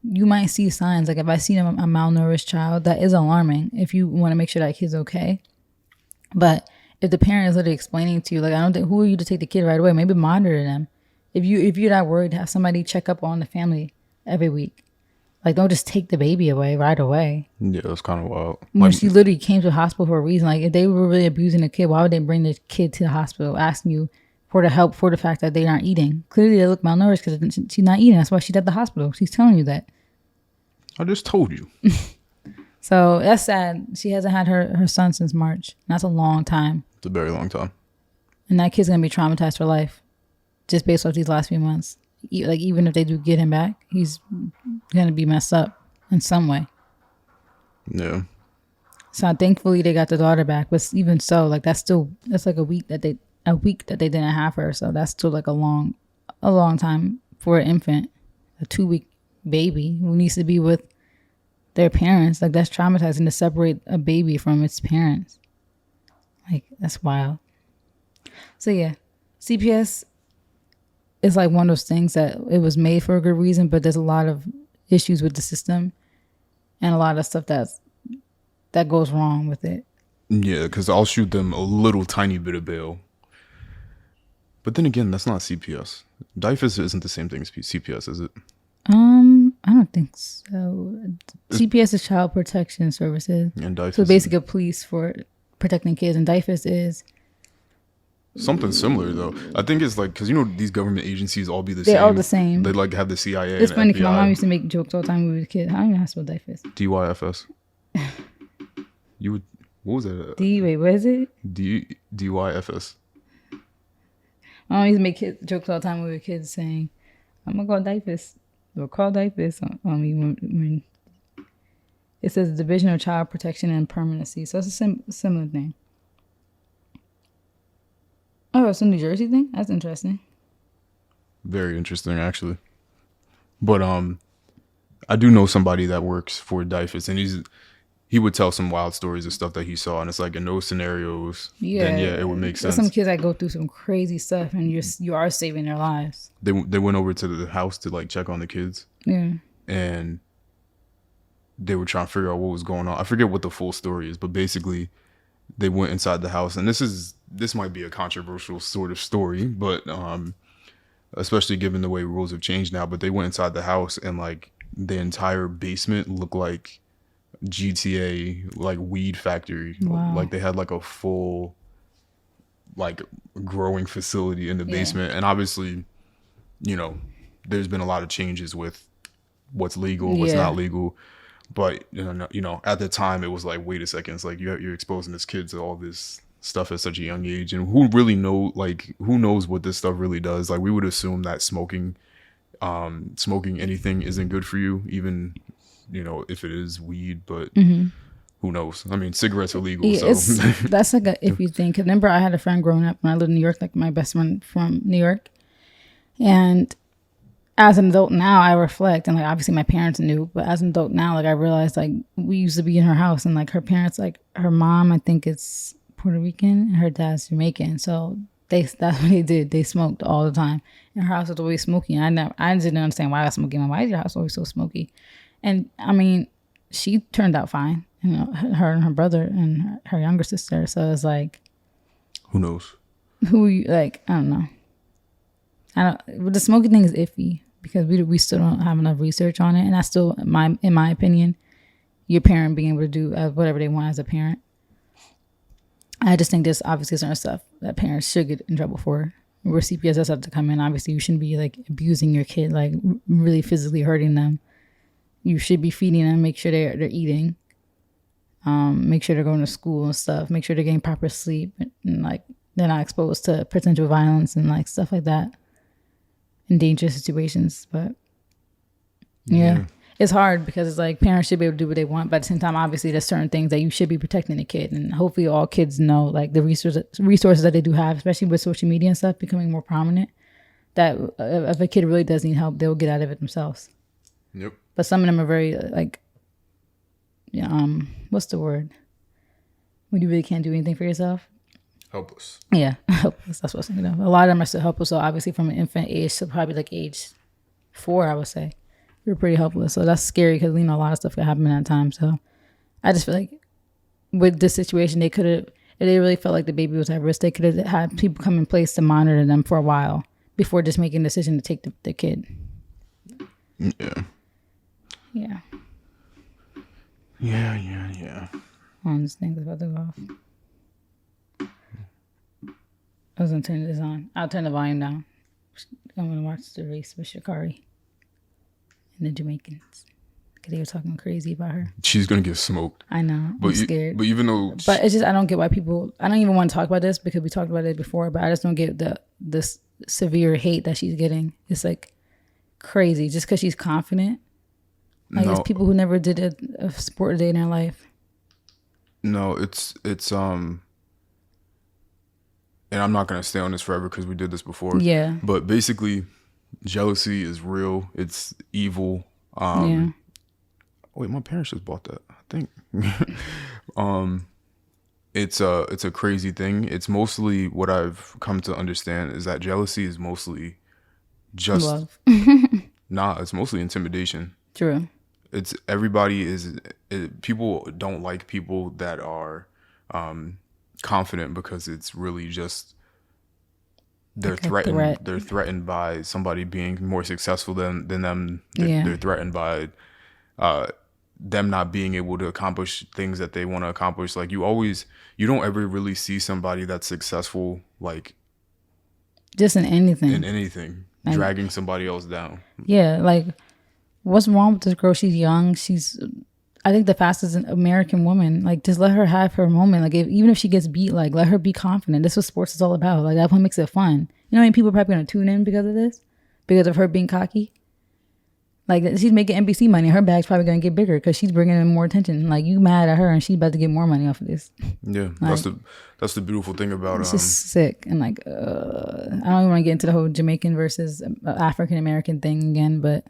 might see signs. Like if I see a malnourished child, that is alarming if you want to make sure that kid's okay. But if the parent is literally explaining to you, like I don't think, who are you to take the kid right away? Maybe monitor them. If you're not worried, have somebody check up on the family every week. Like don't just take the baby away right away. Yeah, that's kind of wild. When she literally came to the hospital for a reason. Like if they were really abusing the kid, why would they bring the kid to the hospital asking you for the help for the fact that they aren't eating. Clearly, they look malnourished because she's not eating. That's why she's at the hospital. She's telling you that. I just told you. So that's sad. She hasn't had her son since March. That's a long time. It's a very long time. And that kid's going to be traumatized for life just based off these last few months. Like, even if they do get him back, he's going to be messed up in some way. Yeah. So thankfully they got the daughter back. But even so, like, that's like a week that they didn't have her. So that's still like a long time for an infant, a 2-week baby who needs to be with their parents. Like, that's traumatizing to separate a baby from its parents. Like, that's wild. So yeah, CPS is like one of those things that it was made for a good reason, but there's a lot of issues with the system and a lot of stuff that goes wrong with it. Yeah, because I'll shoot them a little tiny bit of bail. But then again, that's not CPS. DIFUS isn't the same thing as CPS, is it? I don't think so. CPS is Child Protection Services. And DIFUS so basically a police for protecting kids, and DIFUS is something similar though. I think it's like, because these government agencies all be the same. They're all the same. They like have the CIA. It's funny because FBI. my mom used to make jokes all the time when we were kids. I don't even know how to spell DIFUS. DYFS. You would. What was that? Wait, what is it? DYFS. My mom used to make jokes all the time when we were kids, saying, "I'm gonna call DIFUS." Or call DIFUS on me when it says Division of Child Protection and Permanency. So it's a similar thing. Oh, it's a New Jersey thing? That's interesting. Very interesting, actually. But I do know somebody that works for DIFUS, and he would tell some wild stories of stuff that he saw, and it's like in those scenarios, then it would make sense. Some kids that go through some crazy stuff, and you are saving their lives. They went over to the house to like check on the kids. Yeah. And they were trying to figure out what was going on. I forget what the full story is, but basically they went inside the house, and this might be a controversial sort of story, but especially given the way rules have changed now, but they went inside the house and like the entire basement looked like GTA, like weed factory. Wow. Like they had like a full like growing facility in the basement. And obviously, there's been a lot of changes with what's legal, what's not legal. But at the time it was like, wait a second, it's like you're exposing this kid to all this stuff at such a young age, and who knows what this stuff really does. Like, we would assume that smoking anything isn't good for you, even if it is weed, but who knows? I mean, cigarettes are legal. Yeah, so that's like a iffy thing. Cause remember, I had a friend growing up when I lived in New York, like my best friend from New York. And as an adult now, I reflect, and like obviously my parents knew, but as an adult now, like I realized like we used to be in her house, and like her parents, like her mom, I think it's Puerto Rican, and her dad's Jamaican. So that's what they did. They smoked all the time, and her house was always smoky. I didn't understand why I was smoking. Why is your house always so smoky? And I mean, she turned out fine, her and her brother and her younger sister. So it's like, who knows? I don't know. But the smoking thing is iffy because we still don't have enough research on it, and that's still, in my opinion, your parent being able to do whatever they want as a parent. I just think there's obviously certain stuff that parents should get in trouble for, where CPS does have to come in. Obviously, you shouldn't be like abusing your kid, like really physically hurting them. You should be feeding them, make sure they're eating, make sure they're going to school and stuff, make sure they're getting proper sleep, and like they're not exposed to potential violence and like stuff like that in dangerous situations. But yeah. It's hard because it's like parents should be able to do what they want, but at the same time, obviously, there's certain things that you should be protecting the kid, and hopefully, all kids know like the resources that they do have, especially with social media and stuff becoming more prominent. That if a kid really does need help, they'll get out of it themselves. Yep. But some of them are very like, what's the word? When you really can't do anything for yourself. Helpless. Yeah, helpless. That's what I'm saying. A lot of them are still helpless. So obviously, from an infant age to probably like age 4, I would say. You're pretty helpless. So that's scary because, a lot of stuff could happen at that time. So I just feel like with this situation, they could have, if they really felt like the baby was at risk, they could have had people come in place to monitor them for a while before just making a decision to take the kid. Yeah. Yeah. Yeah. Oh, this thing is about to go off. I was gonna turn this on. I'll turn the volume down. I'm gonna watch the race with Sha'Carri and the Jamaicans because they were talking crazy about her. She's gonna get smoked. I know. I'm scared. But even though, but it's just I don't get why people. I don't even want to talk about this because we talked about it before. But I just don't get this severe hate that she's getting. It's like crazy just because she's confident. Like it's people who never did a sport a day in their life. No, it's and I'm not going to stay on this forever because we did this before. Yeah. But basically, jealousy is real. It's evil. Yeah. Wait, my parents just bought that, I think. It's a crazy thing. It's mostly what I've come to understand is that jealousy is mostly just love. It's mostly intimidation. True. It's people don't like people that are confident because it's really just they're threatened by somebody being more successful than them. They're threatened by them not being able to accomplish things that they want to accomplish. Like you don't ever really see somebody that's successful like just in anything like, dragging somebody else down. Yeah, like what's wrong with this girl? She's young. She's I think the fastest American woman. Like, just let her have her moment. Like, even if she gets beat, like, let her be confident. This is what sports is all about. Like, that's what makes it fun. You know what I mean? People are probably going to tune in because of this, because of her being cocky. Like, she's making NBC money. Her bag's probably going to get bigger because she's bringing in more attention. Like, you mad at her and she's about to get more money off of this. Yeah, like, that's the beautiful thing about it's just sick. And like, I don't even want to get into the whole Jamaican versus African American thing again, but.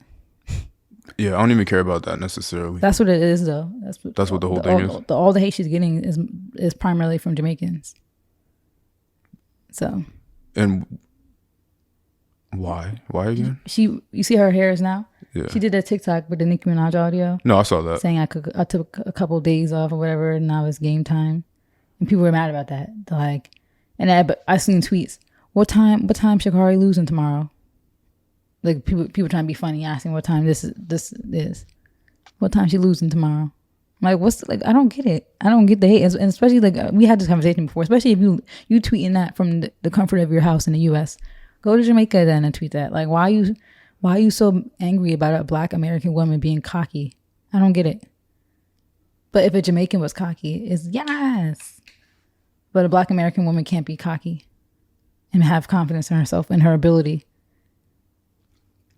Yeah, I don't even care about that necessarily. That's what it is, though. That's what the whole thing is. All the hate she's getting is primarily from Jamaicans. So. And why? Why again? You see her hairs now? Yeah. She did a TikTok with the Nicki Minaj audio. No, I saw that. Saying I took a couple of days off or whatever, and now it's game time. And people were mad about that. They're like, but I seen tweets. What time Sha'Carri losing tomorrow? Like people trying to be funny, asking what time this is. What time she losing tomorrow? I'm like, I don't get it. I don't get the hate. And especially like we had this conversation before, especially if you tweeting that from the comfort of your house in the US. Go to Jamaica then and tweet that. Like, why are you so angry about a Black American woman being cocky? I don't get it. But if a Jamaican was cocky, it's yes. But a Black American woman can't be cocky and have confidence in herself and her ability.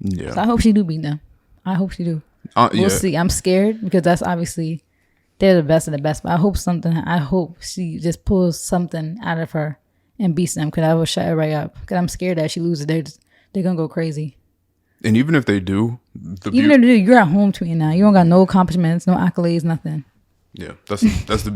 Yeah. So I hope she do beat them. I hope she do. We'll see. I'm scared because that's obviously they're the best of the best. But I hope she just pulls something out of her and beats them because I will shut her right up. Because I'm scared that she loses. They're gonna go crazy. And even if they do, you're at home tweeting now. You don't got no accomplishments, no accolades, nothing. Yeah, that's the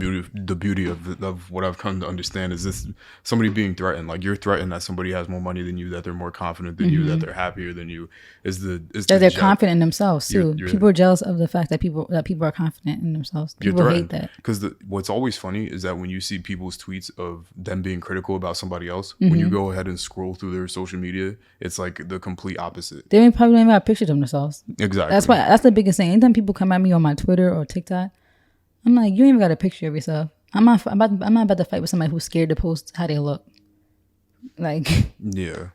beauty of what I've come to understand is this somebody being threatened. Like you're threatened that somebody has more money than you, that they're more confident than you, that they're happier than you. That they're confident in themselves too. People are jealous of the fact that people are confident in themselves. People hate that. Because what's always funny is that when you see people's tweets of them being critical about somebody else, when you go ahead and scroll through their social media, it's like the complete opposite. They probably don't even have pictures of themselves. Exactly. That's the biggest thing. Anytime people come at me on my Twitter or TikTok, I'm like, you ain't even got a picture of yourself. I'm not about to fight with somebody who's scared to post how they look. Like, yeah,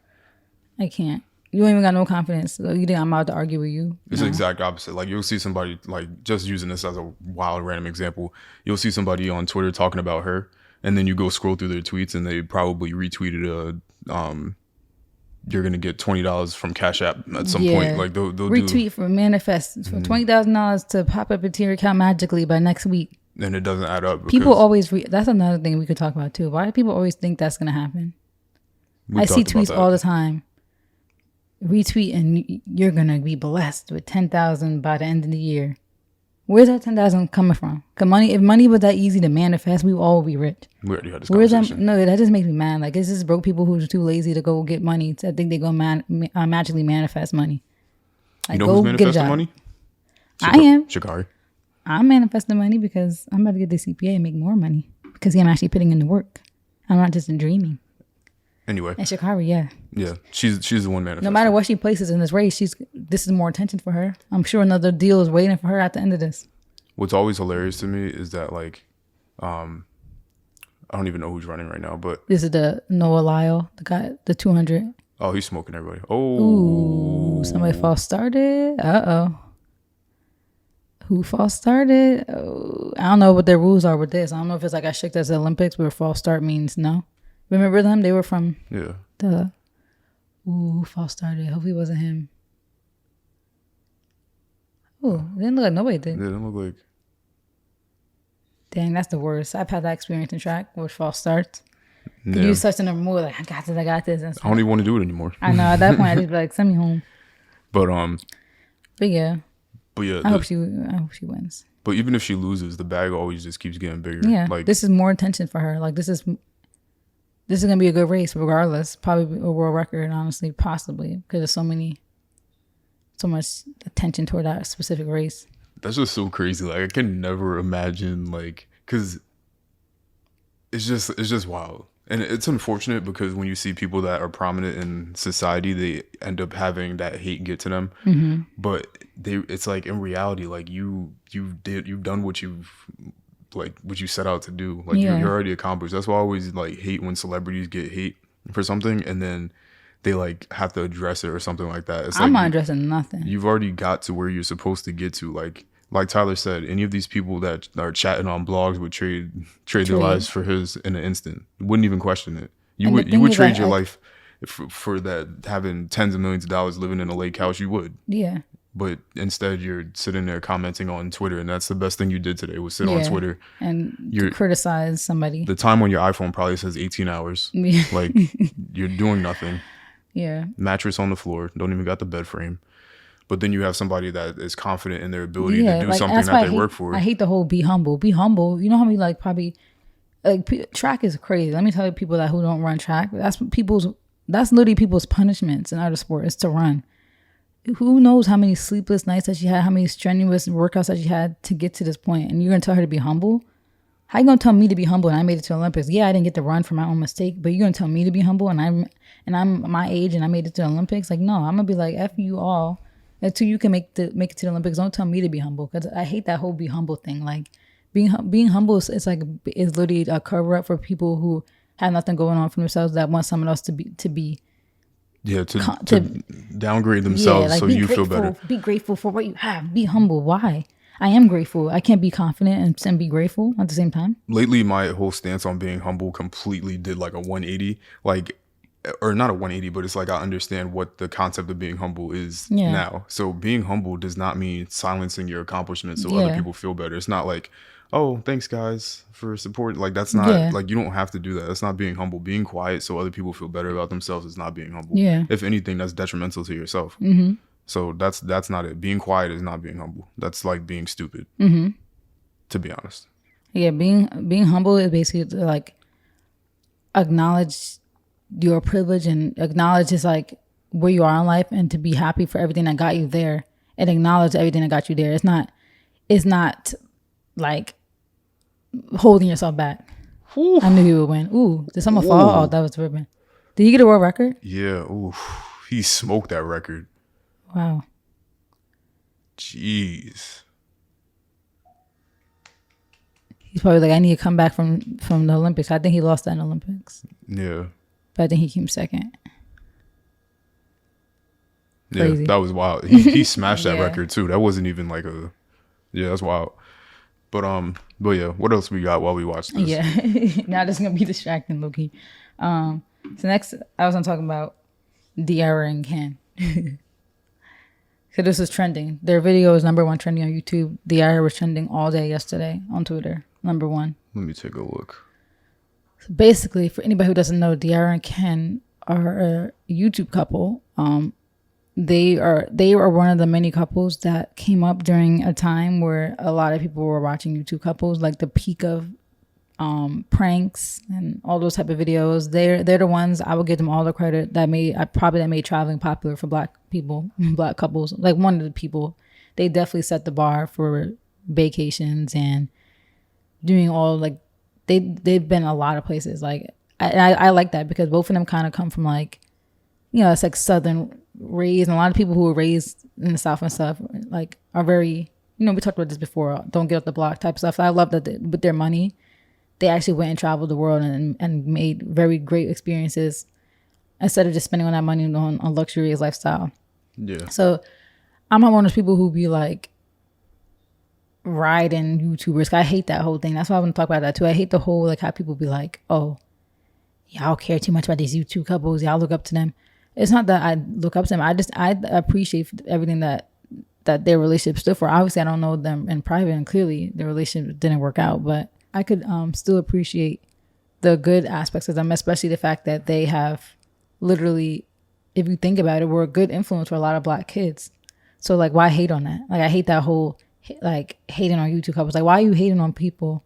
I can't. You ain't even got no confidence. So you think I'm about to argue with you? It's the exact opposite. Like you'll see somebody, like just using this as a wild random example, you'll see somebody on Twitter talking about her, and then you go scroll through their tweets, and they probably retweeted you're gonna get $20 from Cash App at some point. Like they'll retweet for manifest for $20,000 to pop up into your account magically by next week. And it doesn't add up. People always that's another thing we could talk about too. Why do people always think that's gonna happen? I see tweets all the time. Retweet and you're gonna be blessed with 10,000 by the end of the year. Where's that 10,000 coming from? If money was that easy to manifest, we all would be rich. We already had this conversation. No, that just makes me mad. Like, it's just broke people who are too lazy to go get money. I think they go magically manifest money. Like, you know who's manifesting money? I am. Sha'Carri. I'm manifesting money because I'm about to get the CPA and make more money because I'm actually putting in the work. I'm not just dreaming. Anyway. And Sha'Carri, yeah. Yeah, she's the one manifesting. No matter what she places in this race, this is more attention for her. I'm sure another deal is waiting for her at the end of this. What's always hilarious to me is that, like, I don't even know who's running right now, but This is the Noah Lyle, the guy, the 200. oh, he's smoking everybody. Oh, Ooh, somebody false started. Uh-oh. Who false started? Oh, I don't know what their rules are with this. I don't know if it's like as strict as the Olympics where false start means no. Remember them? They were from the... Ooh, false started. Hopefully it wasn't him. Oh, it didn't look like nobody did. It didn't look like... Dang, that's the worst. I've had that experience in track with false starts. Yeah. You such in a mood like, I got this. And I don't even want to do it anymore. I know, at that point, I just be like, send me home. But yeah. But yeah, I hope she wins. But even if she loses, the bag always just keeps getting bigger. Yeah, like this is more attention for her. Like this is gonna be a good race regardless. Probably a world record, honestly, possibly because there's so much attention toward that specific race. That's just so crazy. Like I can never imagine because it's just wild. And it's unfortunate because when you see people that are prominent in society, they end up having that hate get to them. Mm-hmm. But it's like in reality, like you've done what you set out to do. Like you're already accomplished. That's why I always like hate when celebrities get hate for something and then they like have to address it or something like that. It's I'm like not addressing nothing. You've already got to where you're supposed to get to. Like Tyler said, any of these people that are chatting on blogs would trade their lives for his in an instant. Wouldn't even question it. You would trade your life for that, having tens of millions of dollars living in a lake house. You would. Yeah. But instead, you're sitting there commenting on Twitter, and that's the best thing you did today was sit on Twitter and criticize somebody. The time on your iPhone probably says 18 hours. Yeah. Like you're doing nothing. Yeah. Mattress on the floor. Don't even got the bed frame. But then you have somebody that is confident in their ability to do something that they work for. I hate the whole be humble. Be humble. You know how many track is crazy. Let me tell you, people who don't run track, that's literally people's punishments in other sport is to run. Who knows how many sleepless nights that she had, how many strenuous workouts that she had to get to this point, and you're gonna tell her to be humble? How you gonna tell me to be humble and I made it to the Olympics? Yeah, I didn't get to run for my own mistake, but you're gonna tell me to be humble and I'm my age and I made it to the Olympics? Like, no, I'm gonna be like, F you all. Until you can make it to the Olympics, don't tell me to be humble, because I hate that whole be humble thing. Like being humble is literally a cover up for people who have nothing going on for themselves that want someone else to be. Yeah, to downgrade themselves so you feel better. Be grateful for what you have. Be humble. Why? I am grateful. I can't be confident and be grateful at the same time. Lately, my whole stance on being humble completely did like a 180. Or not a 180, but it's like I understand what the concept of being humble is now. So being humble does not mean silencing your accomplishments so other people feel better. It's not like, oh, thanks guys for support. Like that's not like, you don't have to do that. That's not being humble. Being quiet so other people feel better about themselves is not being humble. Yeah. If anything, that's detrimental to yourself. Mm-hmm. So that's not it. Being quiet is not being humble. That's like being stupid. Mm-hmm. To be honest. Yeah, being humble is basically like acknowledge your privilege and acknowledge just like where you are in life and to be happy for everything that got you there and acknowledge everything that got you there. It's not like holding yourself back. Ooh. I knew he would win. Ooh, did someone fall? Oh, that was ribbon. Did he get a world record? Yeah. Ooh, he smoked that record. Wow. Jeez. He's probably like, I need to come back from the Olympics. I think he lost that in the Olympics. Yeah. But I think he came second. Crazy. Yeah, that was wild. He smashed that record too. That wasn't even like that's wild. But yeah, what else we got while we watch this? Yeah. Now this is gonna be distracting, Loki. So next I was gonna talk about Diarra and Ken. So this is trending. Their video is number 1 trending on YouTube. Diarra was trending all day yesterday on Twitter. Number 1. Let me take a look. So basically, for anybody who doesn't know, Diarra and Ken are a YouTube couple. They are one of the many couples that came up during a time where a lot of people were watching YouTube couples, like the peak of pranks and all those type of videos. They're the ones, I would give them all the credit that made traveling popular for black people, black couples. Like one of the people, they definitely set the bar for vacations and doing all like they've been a lot of places. Like I like that because both of them kind of come from like, you know, it's like Southern raised, and a lot of people who were raised in the South and stuff like are very, you know, we talked about this before, don't get off the block type stuff. I love that with their money, they actually went and traveled the world and made very great experiences instead of just spending all that money on a luxurious lifestyle. Yeah. So I'm not one of those people who be like riding YouTubers. I hate that whole thing. That's why I want to talk about that too. I hate the whole like how people be like, oh, y'all care too much about these YouTube couples. Y'all look up to them. It's not that I look up to them. I appreciate everything that their relationship stood for. Obviously, I don't know them in private, and clearly their relationship didn't work out. But I could still appreciate the good aspects of them, especially the fact that they have literally, if you think about it, were a good influence for a lot of Black kids. So like, why hate on that? Like, I hate that whole like hating on YouTube couples. Like, why are you hating on people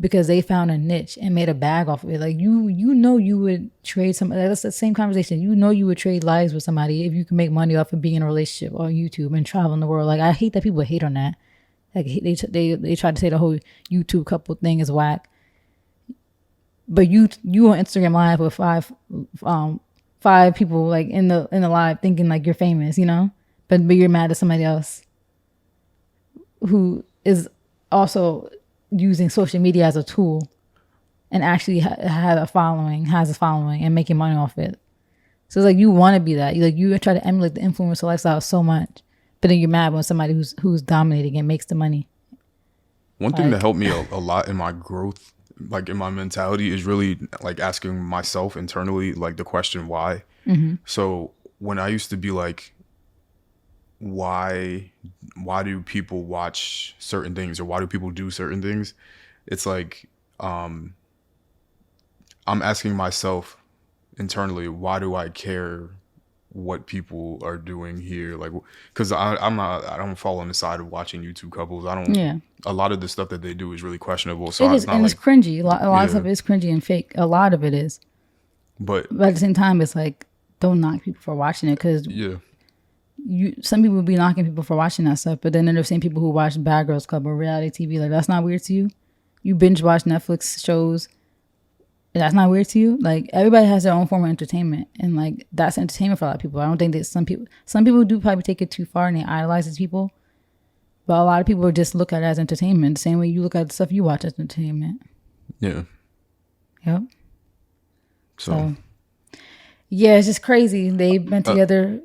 because they found a niche and made a bag off of it? Like, you know you would trade some. That's the same conversation. You know you would trade lives with somebody if you can make money off of being in a relationship on YouTube and traveling the world. Like, I hate that people hate on that. Like, they try to say the whole YouTube couple thing is whack. But you on Instagram Live with five people like in the live thinking like you're famous, you know, but you're mad at somebody else who is also using social media as a tool and actually has a following and making money off it. So it's like you want to be that. You try to emulate the influencer lifestyle so much, but then you're mad when somebody who's dominating and makes the money. One thing that helped me a lot in my growth, like in my mentality, is really like asking myself internally, like the question why. Mm-hmm. So when I used to be like, why do people watch certain things or why do people do certain things? It's like I'm asking myself internally, why do I care what people are doing here? Like, because I don't fall on the side of watching YouTube couples. A lot of the stuff that they do is really questionable. So it's cringy. A lot of stuff is cringy and fake. A lot of it is. But at the same time, it's like, don't knock people for watching it, because some people be knocking people for watching that stuff, but then there are the same people who watch Bad Girls Club or reality TV. Like, that's not weird to you? You binge watch Netflix shows. That's not weird to you? Like, everybody has their own form of entertainment, and like that's entertainment for a lot of people. I don't think that some people do probably take it too far and they idolize these people, but a lot of people just look at it as entertainment, the same way you look at the stuff you watch as entertainment. Yeah. Yep. So yeah, it's just crazy. They've been together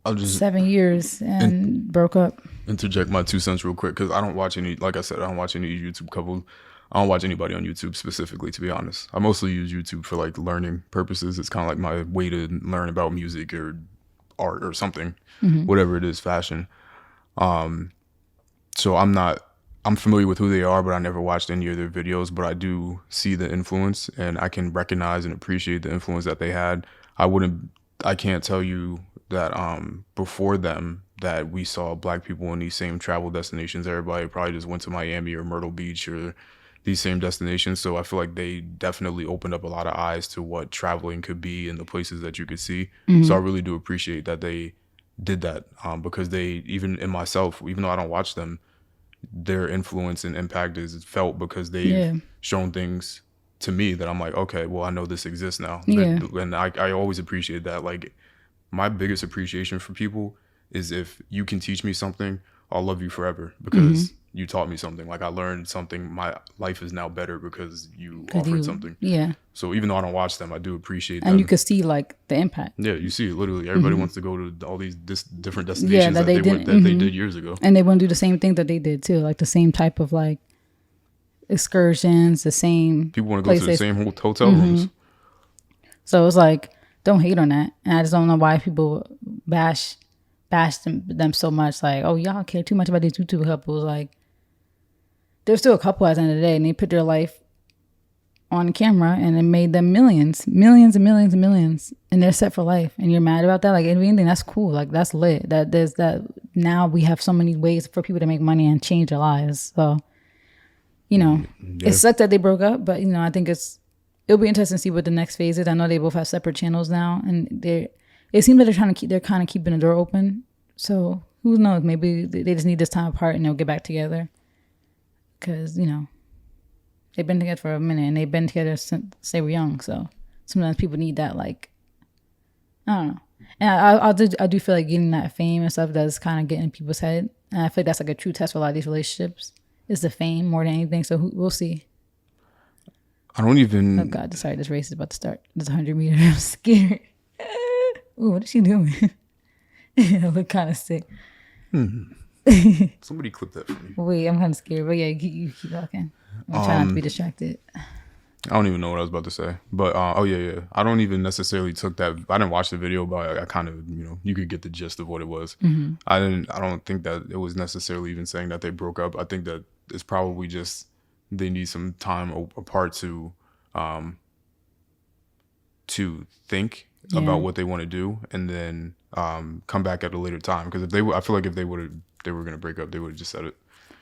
7 years and broke up. Interject my 2 cents real quick, because I don't watch any, like I said, I don't watch any YouTube couples. I don't watch anybody on YouTube specifically, to be honest. I mostly use YouTube for like learning purposes. It's kind of like my way to learn about music or art or something, whatever it is, fashion. So I'm familiar with who they are, but I never watched any of their videos, but I do see the influence and I can recognize and appreciate the influence that they had. I can't tell you that before them that we saw Black people in these same travel destinations. Everybody probably just went to Miami or Myrtle Beach or these same destinations. So I feel like they definitely opened up a lot of eyes to what traveling could be and the places that you could see. So I really do appreciate that they did that, because they, even in myself, even though I don't watch them, their influence and impact is felt because they've shown things to me that I'm like, okay, well, I know this exists now. And I always appreciate that. Like, my biggest appreciation for people is if you can teach me something, I'll love you forever because you taught me something. Like, I learned something. My life is now better because you offered something. Yeah. So even though I don't watch them, I do appreciate them. And you can see like the impact. Yeah, you see it literally. Everybody wants to go to all these different destinations that they did years ago. And they want to do the same thing that they did too, like the same type of like excursions, the same. People want to go to the same hotel rooms. So it's like, don't hate on that. And I just don't know why people bash them so much. Like, oh, y'all care too much about these YouTube couples. Like, they're still a couple at the end of the day, and they put their life on camera, and it made them millions and millions and millions, and they're set for life. And you're mad about that? Like, anything that's cool. Like, that's lit. That there's that. Now we have so many ways for people to make money and change their lives. So, you know, it sucked that they broke up, but you know, I think it'll be interesting to see what the next phase is. I know they both have separate channels now, and it seems like they're kind of keeping the door open. So who knows? Maybe they just need this time apart and they'll get back together. Because, you know, they've been together for a minute and they've been together since they were young. So sometimes people need that, like, I don't know. And I do feel like getting that fame and stuff does kind of get in people's head. And I feel like that's like a true test for a lot of these relationships. Is the fame more than anything. So we'll see. I don't even. Oh God, sorry, this race is about to start. This 100 meters. I'm scared. Ooh, what is she doing? I look kind of sick. Somebody clip that for me. Wait, I'm kind of scared. But yeah, you keep talking. I'm trying not to be distracted. I don't even know what I was about to say, but oh yeah. I don't even necessarily took that. I didn't watch the video, but I kind of, you could get the gist of what it was. I don't think that it was necessarily even saying that they broke up. I think that it's probably just they need some time apart to think about what they want to do, and then come back at a later time. Because I feel like if they were gonna break up, they would have just said it.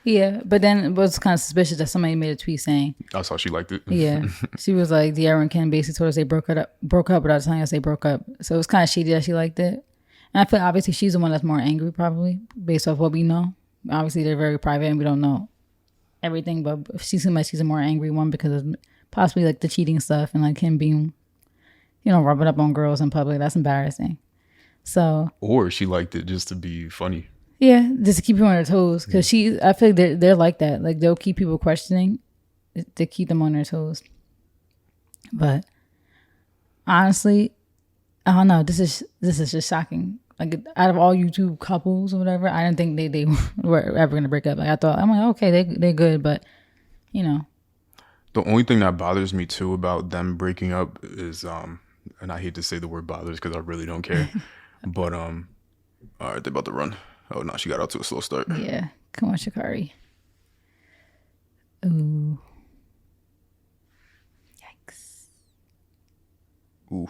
Yeah, but then it was kind of suspicious that somebody made a tweet saying That's how she liked it. Yeah, she was like, De'Ara and Ken basically told us they broke up without telling us they broke up. So it was kind of shady that she liked it. And I feel obviously she's the one that's more angry, probably based off what we know. Obviously they're very private and we don't know everything, but she seems like she's a more angry one because of possibly like the cheating stuff and like him being, rubbing up on girls in public. That's embarrassing. So, or she liked it just to be funny. Yeah, just to keep you on their toes. Because I feel like they're like that. Like they'll keep people questioning to keep them on their toes. But honestly, I don't know. This is just shocking. Like out of all YouTube couples or whatever, I didn't think they were ever gonna break up. Like I thought, I'm like, okay, they're good, but The only thing that bothers me too about them breaking up is and I hate to say the word bothers because I really don't care, but all right, they're about to run. Oh no, she got out to a slow start. Yeah, come on, Sha'Carri. Ooh, yikes. Ooh.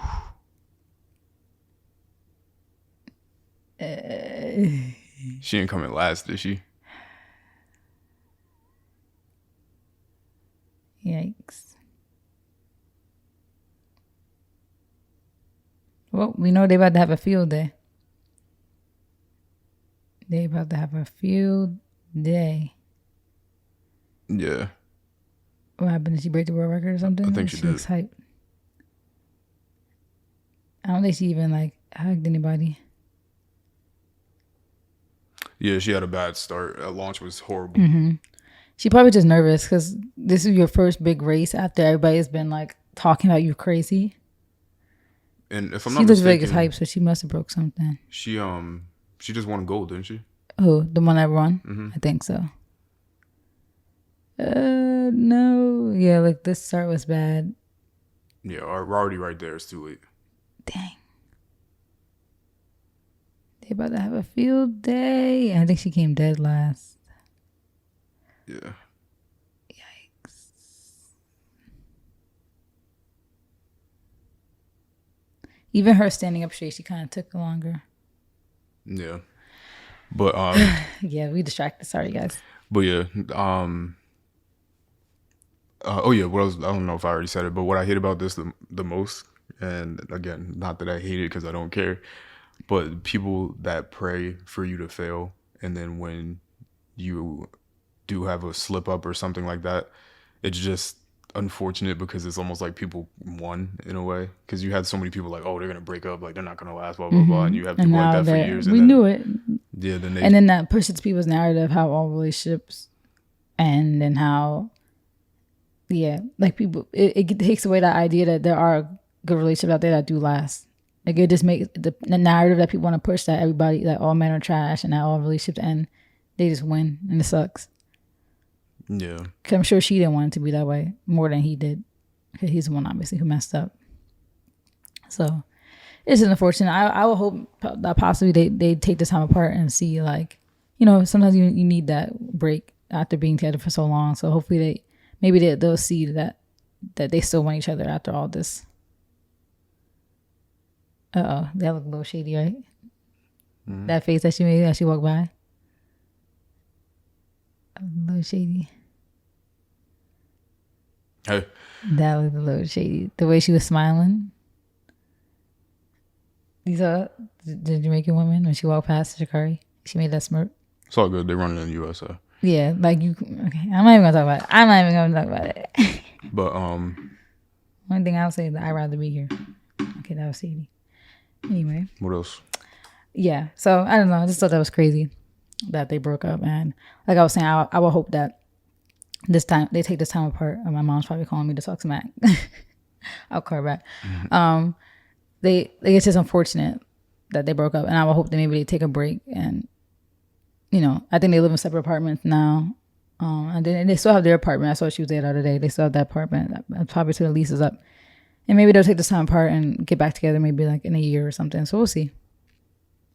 She didn't come in last, did she? Yikes. Well, we know they about to have a field day. They about to have a field day. Yeah. What happened? Did she break the world record or something? I think she did. Looks hype. I don't think she even like hugged anybody. Yeah, she had a bad start. That launch was horrible. She probably just nervous because this is your first big race after everybody's been like talking about you crazy. And if I'm She not looks mistaken, Vegas hype, so she must have broke something. She just won gold, didn't she? Oh, the one that won? I think so. No. Yeah, like this start was bad. Yeah, we're already right there. It's too late. Dang. They about to have a field day. I think she came dead last. Yeah. Yikes. Even her standing up straight, she kind of took longer. Yeah. But yeah, we distracted. Sorry, guys. But yeah, oh yeah, what else? I don't know if I already said it, but what I hate about this the most, and again, not that I hate it because I don't care, but people that pray for you to fail, and then when you do have a slip up or something like that, it's just unfortunate because it's almost like people won in a way, because you had so many people like, oh, they're gonna break up, like they're not gonna last, blah blah blah, and you have people like that for years. We knew it. Yeah, then that pushes people's narrative how all relationships end, and how like people, it takes away that idea that there are good relationships out there that do last. Like it just makes the narrative that people want to push that everybody, that all men are trash and that all relationships end, they just win, and it sucks. Yeah, because I'm sure she didn't want it to be that way more than he did, because he's the one obviously who messed up. So it's just unfortunate. I will hope that possibly they take this time apart and see, like, sometimes you need that break after being together for so long. So hopefully they'll see that they still want each other after all this. That looked a little shady, right? Mm-hmm. That face that she made as she walked by. A little shady. Hey. That looked a little shady. The way she was smiling. You saw the Jamaican woman when she walked past Sha'Carri? She made that smirk. It's all good. They're running in the USA. Yeah, like you. Okay, I'm not even gonna talk about it. But one thing I'll say is that I'd rather be here. Okay, that was shady. Anyway. What else? Yeah. So I don't know. I just thought that was crazy that they broke up, and like I was saying, I would hope that This time they take this time apart. My mom's probably calling me to talk smack. I'll call her back. It's just unfortunate that they broke up, and I would hope that maybe they take a break. And I think they live in separate apartments now. And then they still have their apartment. I saw she was there the other day. They still have that apartment. Probably till the lease is up, and maybe they'll take this time apart and get back together. Maybe like in a year or something. So we'll see.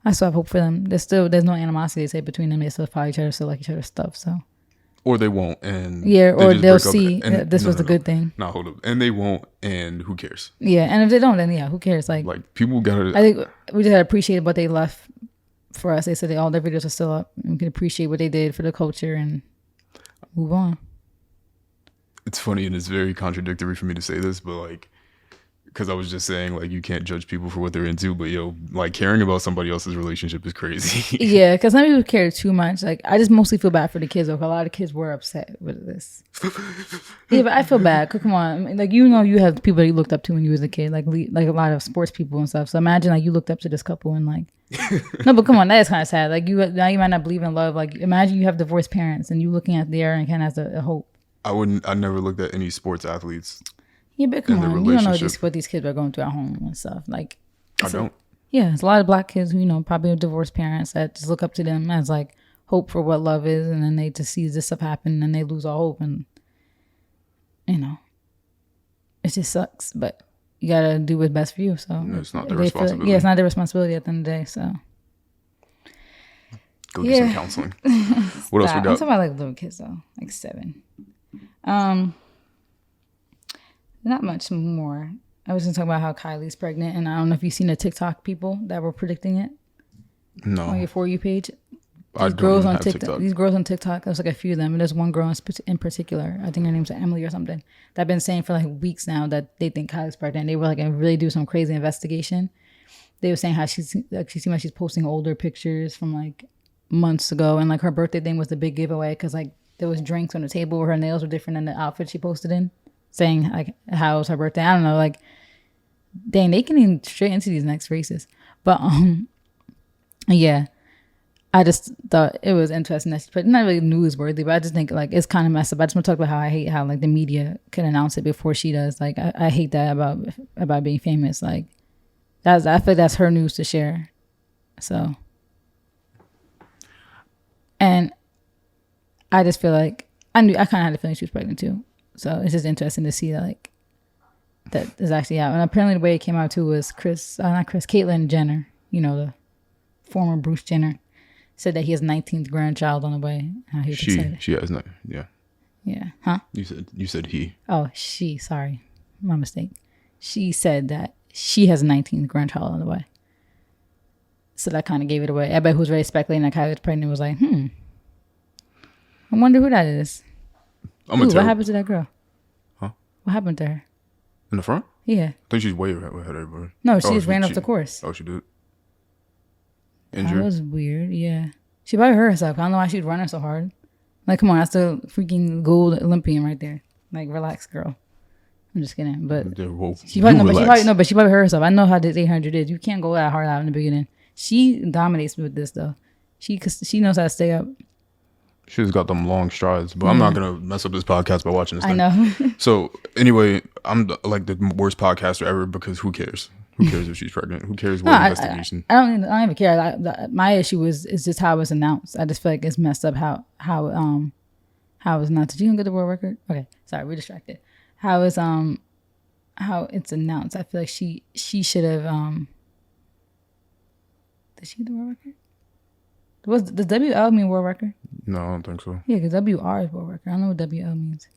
I still have hope for them. There's no animosity, they say, between them. They still follow each other, still like each other's stuff. So. Or they won't, and or they'll see that this was a good thing. No, hold up, and they won't, and who cares? Yeah, and if they don't, then who cares? Like people gotta. I think we just gotta appreciate what they left for us. They said all their videos are still up, and we can appreciate what they did for the culture and move on. It's funny and it's very contradictory for me to say this, but because I was just saying you can't judge people for what they're into, but caring about somebody else's relationship is crazy. Yeah, because some people care too much. I just mostly feel bad for the kids. Though, a lot of kids were upset with this. Yeah, but I feel bad. Come on, I mean, you have people that you looked up to when you was a kid, like a lot of sports people and stuff. So imagine you looked up to this couple and no, but come on, that is kind of sad. Now you might not believe in love. Imagine you have divorced parents and you looking at there and kind of as a hope. I never looked at any sports athletes. Yeah, but come on, you don't know what these kids are going through at home and stuff. I don't. Yeah, it's a lot of black kids who probably have divorced parents that just look up to them as hope for what love is, and then they just see this stuff happen and they lose all hope, and it just sucks. But you gotta do what's best for you. So it's not their responsibility. It's not their responsibility at the end of the day. So go get some counseling. What else we got? I'm talking about little kids though, 7. Not much more. I was going to talk about how Kylie's pregnant, and I don't know if you've seen the TikTok people that were predicting it. No. On your For You page. These girls on TikTok. These girls on TikTok, there's a few of them, and there's one girl in particular, I think her name's Emily or something, that I've been saying for weeks now that they think Kylie's pregnant. They were really do some crazy investigation. They were saying how she seemed like she's posting older pictures from months ago, and her birthday thing was the big giveaway because there was drinks on the table, her nails were different than the outfit she posted in. Saying how it was her birthday. I don't know, dang, they can even straight into these next races. But yeah, I just thought it was interesting that but not really newsworthy, but I just think it's kind of messed up. I just want to talk about how I hate how the media can announce it before she does. I hate that about being famous. I feel that's her news to share. So, and I just feel I kind of had a feeling she was pregnant too. So it's just interesting to see that is actually out. And apparently the way it came out too was Caitlyn Jenner, the former Bruce Jenner, said that he has 19th grandchild on the way. She has no, yeah. Yeah. Huh? You said he. Oh, she. Sorry, my mistake. She said that she has a 19th grandchild on the way. So that kind of gave it away. Everybody who's really speculating that Kylie was pregnant was like, I wonder who that is. What happened to that girl? Huh? What happened to her? In the front? Yeah. I think she's way ahead of everybody. No, she just ran off the course. Oh, she did? Injured? That was weird, yeah. She probably hurt herself. I don't know why she's running so hard. Come on, that's the freaking gold Olympian right there. Relax, girl. I'm just kidding. But she probably hurt herself. I know how this 800 is. You can't go that hard out in the beginning. She dominates with this, though. She knows how to stay up. She's got them long strides, but I'm not gonna mess up this podcast by watching this thing. I know. So anyway, I'm the worst podcaster ever because who cares? Who cares if she's pregnant? Who cares what investigation? I don't even care. My issue is just how it was announced. I just feel it's messed up how it was announced. Did you get the world record? Okay, sorry, we're distracted. How it's announced. I feel like she should have did she get the world record? Does WL mean world record? No, I don't think so. Yeah, because WR is world record. I don't know what WL means.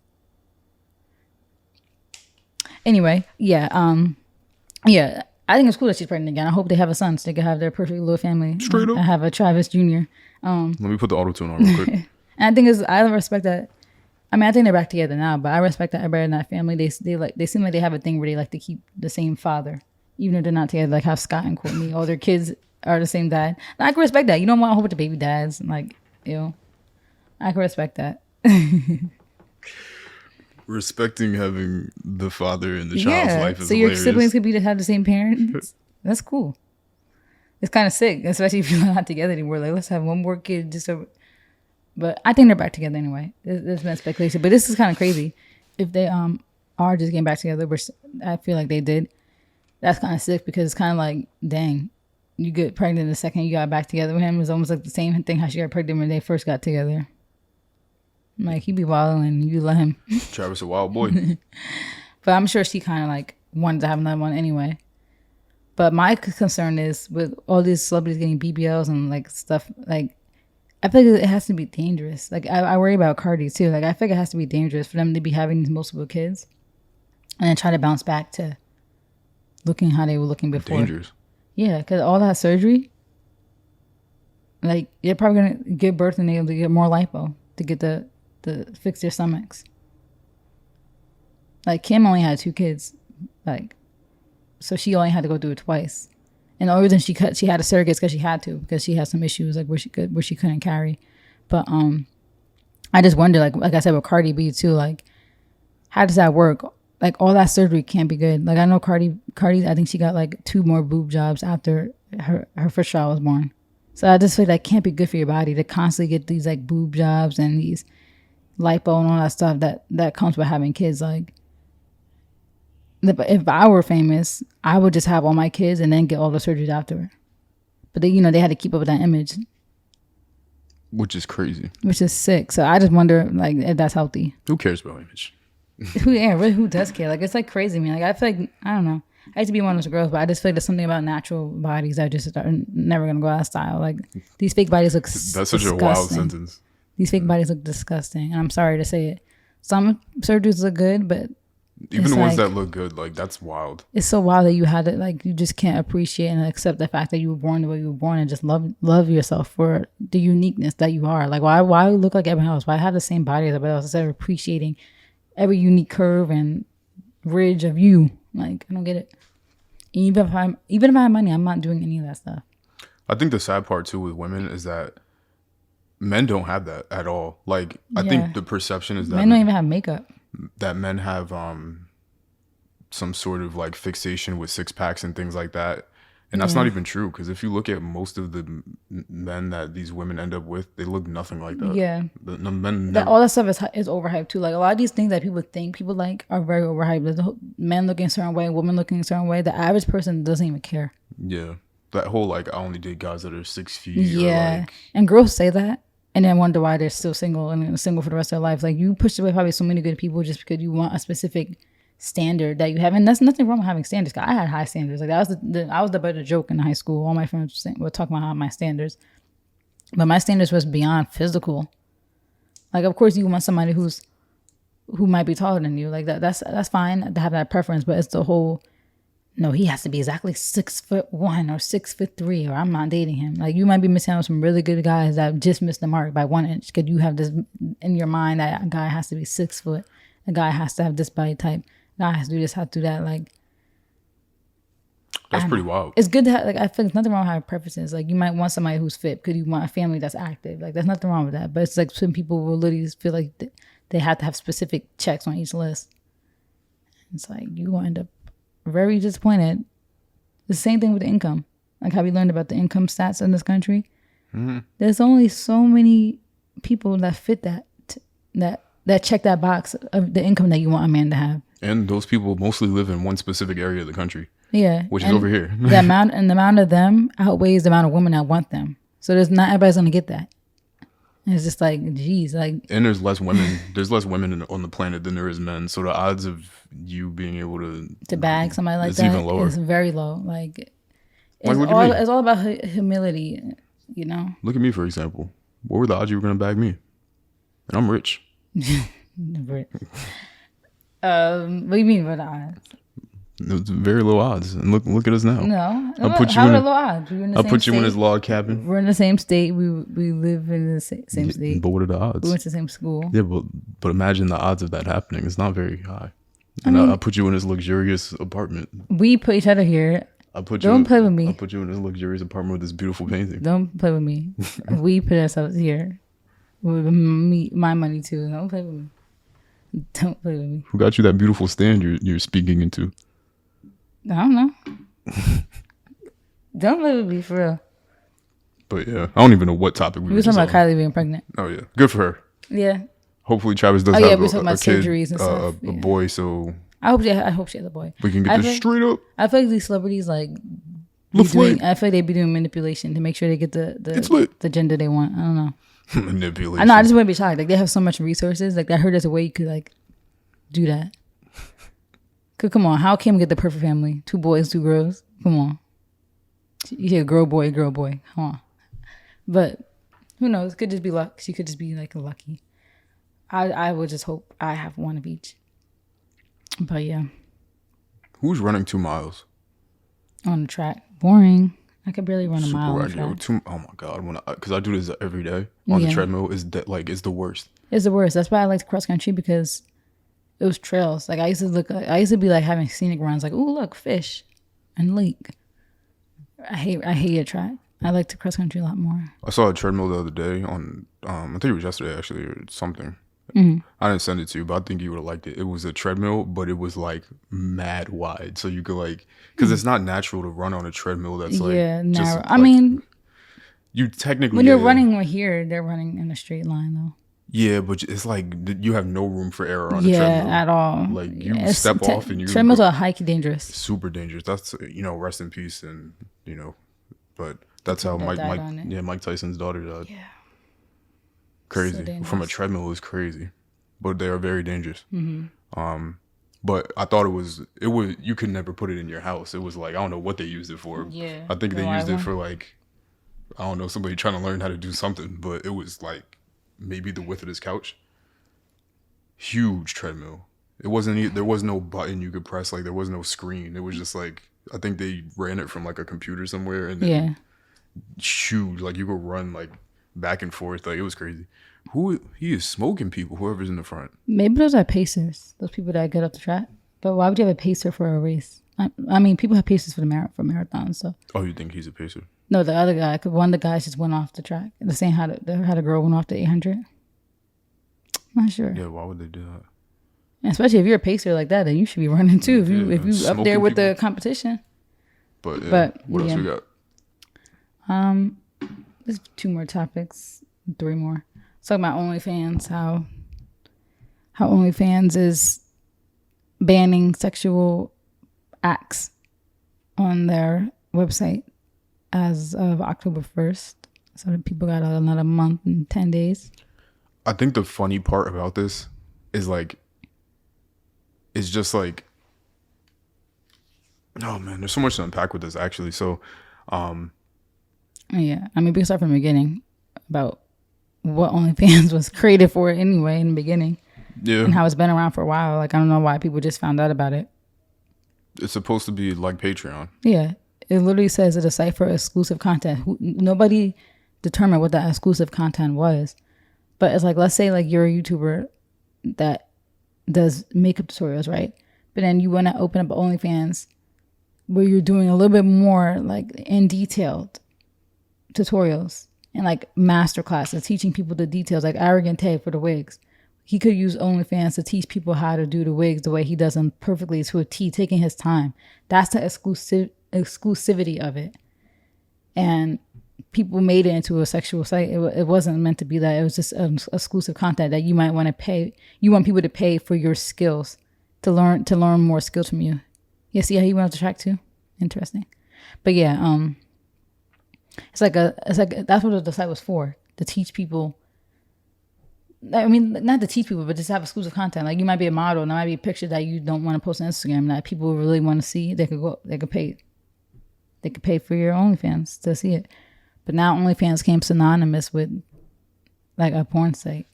Anyway, yeah, I think it's cool that she's pregnant again. I hope they have a son so they can have their perfect little family. Straight up. I have a Travis Jr. Let me put the auto-tune on real quick. And I think I respect that. I mean, I think they're back together now, but I respect that everybody in that family, they seem like they have a thing where they like to keep the same father, even if they're not together. Like how Scott and Courtney, all their kids are the same dad. And I can respect that. You don't want a whole bunch of baby dads, I can respect that. Respecting having the father in the child's life is so hilarious. Your siblings could be to have the same parents. That's cool. It's kind of sick, especially if you're not together anymore. Let's have one more kid just so But I think they're back together anyway. There's been speculation, but this is kind of crazy. If they are just getting back together, which I feel like they did, that's kind of sick because it's kind of like, dang, you get pregnant the second you got back together with him. It's almost like the same thing how she got pregnant when they first got together. Like, he be wilding and you let him. Travis a wild boy. But I'm sure she kind of like wanted to have another one anyway. But my concern is with all these celebrities getting BBLs and like stuff, like, I feel like it has to be dangerous. Like, I worry about Cardi too. Like, I feel like it has to be dangerous for them to be having these multiple kids and then try to bounce back to looking how they were looking before. Dangerous. Yeah, because all that surgery, like, you're probably going to give birth and they'll get more lipo to get to fix their stomachs. Like, Kim only had 2 kids. Like, so she only had to go through it twice. And the only reason she had a surrogate because she had to, because she had some issues like where she couldn't carry. But I just wonder, like I said with Cardi B too, like, how does that work? Like, all that surgery can't be good. Like, I know Cardi, I think she got like 2 more boob jobs after her first child was born. So I just feel like that can't be good for your body to constantly get these like boob jobs and these lipo and all that stuff that comes with having kids. Like, if I were famous, I would just have all my kids and then get all the surgeries after. But they had to keep up with that image, which is crazy. Which is sick. So I just wonder, like, if that's healthy. Who cares about image? Who does care? Like, it's like crazy, man. Like, I feel like, I don't know. I used to be one of those girls, but I just feel like there's something about natural bodies that just are never gonna go out of style. Like, these fake bodies look That's such a wild sentence. These fake bodies look disgusting, and I'm sorry to say it. Some surgeries look good, but even the ones that look good, like, that's wild. It's so wild that you had it. Like, you just can't appreciate and accept the fact that you were born the way you were born and just love yourself for the uniqueness that you are. Like, why look like everyone else? Why have the same body as everybody else instead of appreciating every unique curve and ridge of you? Like, I don't get it. Even if I have money, I'm not doing any of that stuff. I think the sad part too with women is that men don't have that at all. Like, I think the perception is that men don't even have makeup. That men have some sort of like fixation with 6-packs and things like that, and that's not even true, because if you look at most of the men that these women end up with, they look nothing like that. Yeah, the men all that stuff is overhyped too. Like, a lot of these things that people think people like are very overhyped. Like, men looking a certain way, women looking a certain way. The average person doesn't even care. Yeah, that whole like, I only date guys that are 6 feet. Yeah, like, and girls say that and then wonder why they're still single and single for the rest of their life. Like, you pushed away probably so many good people just because you want a specific standard that you have, and that's nothing wrong with having standards. I had high standards. Like, that was I was the better joke in high school. All my friends were talking about my standards, but my standards was beyond physical. Like, of course, you want somebody who might be taller than you. Like, that's fine to have that preference, but it's the whole, no, he has to be exactly 6'1" or 6'3", or I'm not dating him. Like, you might be missing out on some really good guys that just missed the mark by 1 inch because you have this in your mind that a guy has to be 6 foot, a guy has to have this body type, a guy has to do this, has to do that. Like, that's pretty wild. It's good to have, like, I feel there's nothing wrong with having preferences. Like, you might want somebody who's fit because you want a family that's active. Like, there's nothing wrong with that. But it's like some people will literally feel like they have to have specific checks on each list. It's like, you will end up very disappointed. The same thing with the income. Like, how we learned about the income stats in this country. Mm-hmm. There's only so many people that fit that check that box of the income that you want a man to have. And those people mostly live in one specific area of the country. Yeah. Which is over here. the amount of them outweighs the amount of women that want them. So not everybody's gonna get that. And it's just like, geez, like. And there's less women. There's less women on the planet than there is men. So the odds of you being able to bag somebody like that even lower. Is very low. Like, it's all about humility, you know. Look at me, for example. What were the odds you were gonna bag me? And I'm rich. Rich. What do you mean by the odds? It's very low odds, and look at us now. No, how are the low odds? I'll put you in his log cabin. We're in the same state. We live in the same state. But what are the odds? We went to the same school. Yeah, but imagine the odds of that happening. It's not very high. And I'll put you in his luxurious apartment. We put each other here. Don't play with me. I'll put you in his luxurious apartment with this beautiful painting. Don't play with me. We put ourselves here with my money too. Don't play with me. Don't play with me. Who got you that beautiful stand you're speaking into? I don't know. Don't play with me for real. But yeah, I don't even know what topic We were talking about Kylie being pregnant. Oh yeah, good for her. Yeah. Hopefully Travis does we have were talking about kid, surgeries and stuff. a boy, so I hope she has a boy. we can get this straight up. I feel like these celebrities I feel like they be doing manipulation to make sure they get the gender they want. I don't know. Manipulation. I know. I just wouldn't be shocked. Like they have so much resources. Like I heard there's a way you could like do that. Cause come on, how Kim get the perfect family? 2 boys, 2 girls. Come on. You hear girl, boy. Come on. But who knows? It could just be luck. She could just be like lucky. I would just hope I have one of each. But yeah. Who's running 2 miles? On the track. Boring. I could barely run a mile on the track. Oh my God. Because I do this every day on the treadmill. It's the worst. It's the worst. That's why I like cross country, because it was trails. Like I used to be like having scenic runs. Like, ooh, look, fish and lake. I hate a track. I like to cross country a lot more. I saw a treadmill the other day on, I think it was yesterday actually, or something. Mm-hmm. I didn't send it to you, but I think you would have liked it. It was a treadmill, but it was like mad wide. So you could like, because it's not natural to run on a treadmill that's like, narrow. Just, I mean, you technically, when you're running here, they're running in a straight line though. Yeah, but it's like you have no room for error on the treadmill. Yeah, at all. Like you step off and you treadmills are highly dangerous. Super dangerous. That's rest in peace, and but that's how Mike Tyson's daughter died. Yeah. Crazy. So from a treadmill is crazy, but they are very dangerous. Mm-hmm. But I thought it was you could never put it in your house. It was like I don't know what they used it for. Yeah. I think they used it for like I don't know, somebody trying to learn how to do something, but it was like maybe the width of this couch. Huge treadmill. There was no button you could press. Like there was no screen. It was just like I think they ran it from like a computer somewhere, and then huge. Like you could run like back and forth. Like it was crazy. He is smoking people. Whoever's in the front. Maybe those are pacers. Those people that get up the track. But why would you have a pacer for a race? I mean, people have pacers for marathons. So. Oh, you think he's a pacer? No, the other guy. Cause one of the guys just went off the track. The same how the girl went off the 800. Not sure. Yeah, why would they do that? And especially if you're a pacer like that, then you should be running too. If you up there with the competition. But what else we got? There's 2 more topics, 3 more. Let's talk about OnlyFans. How OnlyFans is banning sexual acts on their website as of October 1st. So people got another month and 10 days. I think the funny part about this is like, it's just like, oh man, there's so much to unpack with this actually. So, yeah, I mean, we can start from the beginning about what OnlyFans was created for anyway in the beginning. Yeah. And how it's been around for a while. Like, I don't know why people just found out about it. It's supposed to be like Patreon. Yeah. It literally says it's a site for exclusive content. Nobody determined what that exclusive content was. But it's like, let's say like you're a YouTuber that does makeup tutorials, right? But then you want to open up OnlyFans where you're doing a little bit more like in detailed tutorials and like master classes, teaching people the details, like Arrogant Tay for the wigs. He could use OnlyFans to teach people how to do the wigs the way he does them perfectly to a T, taking his time. That's the exclusivity of it. And people made it into a sexual site. It wasn't meant to be that. It was just exclusive content that you might want to pay. You want people to pay for your skills, to learn more skills from you. Yeah, see how he went off the track too? Interesting. But yeah, it's like that's what the site was for, to teach people. I mean, not to teach people, but just have exclusive content. Like you might be a model, and there might be a picture that you don't want to post on Instagram that people really want to see. They could pay for your OnlyFans to see it. But now OnlyFans came synonymous with like a porn site.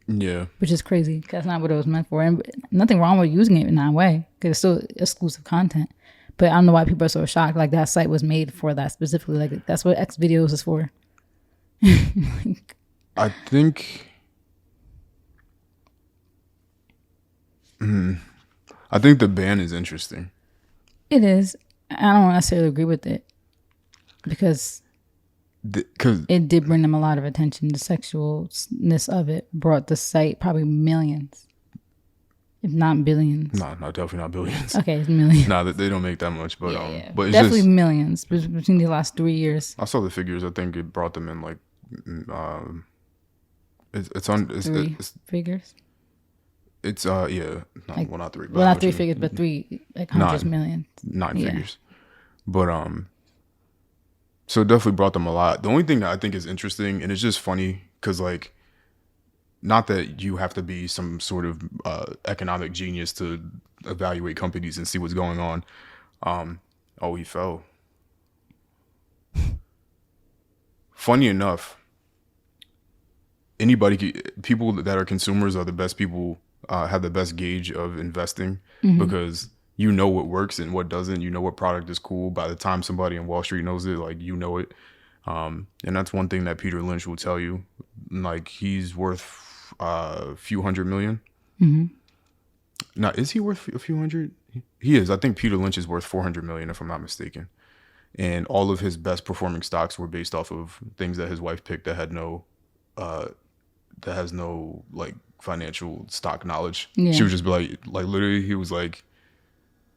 Yeah. Which is crazy. That's not what it was meant for. And nothing wrong with using it in that way, because it's still exclusive content. But I don't know why people are so shocked. Like that site was made for that specifically. Like that's what X videos is for. I think. I think the ban is interesting. It is. I don't necessarily agree with it because it did bring them a lot of attention. The sexualness of it brought the site probably millions. if not billions. No, definitely not billions. Okay, it's millions. Nah, they don't make that much, but but it's definitely just millions between the last 3 years. I saw the figures. I think it brought them in like it's on Three figures. It's yeah, no, Like, well not three, but well, not three figures, but three like hundreds millions. 9 figures. But so it definitely brought them a lot. The only thing that I think is interesting, and it's just funny because like, not that you have to be some sort of economic genius to evaluate companies and see what's going on. Oh, he fell. Funny enough, people that are consumers are the best people, have the best gauge of investing because you know what works and what doesn't. You know what product is cool. By the time somebody on Wall Street knows it, like you know it. And that's one thing that Peter Lynch will tell you. Like he's worth a few $100 million. Now, is he worth a few hundred? He is. I think Peter Lynch is worth 400 million, if I'm not mistaken. And all of his best performing stocks were based off of things that his wife picked that had no, that has no like financial stock knowledge. Yeah. She would just be like literally, he was like,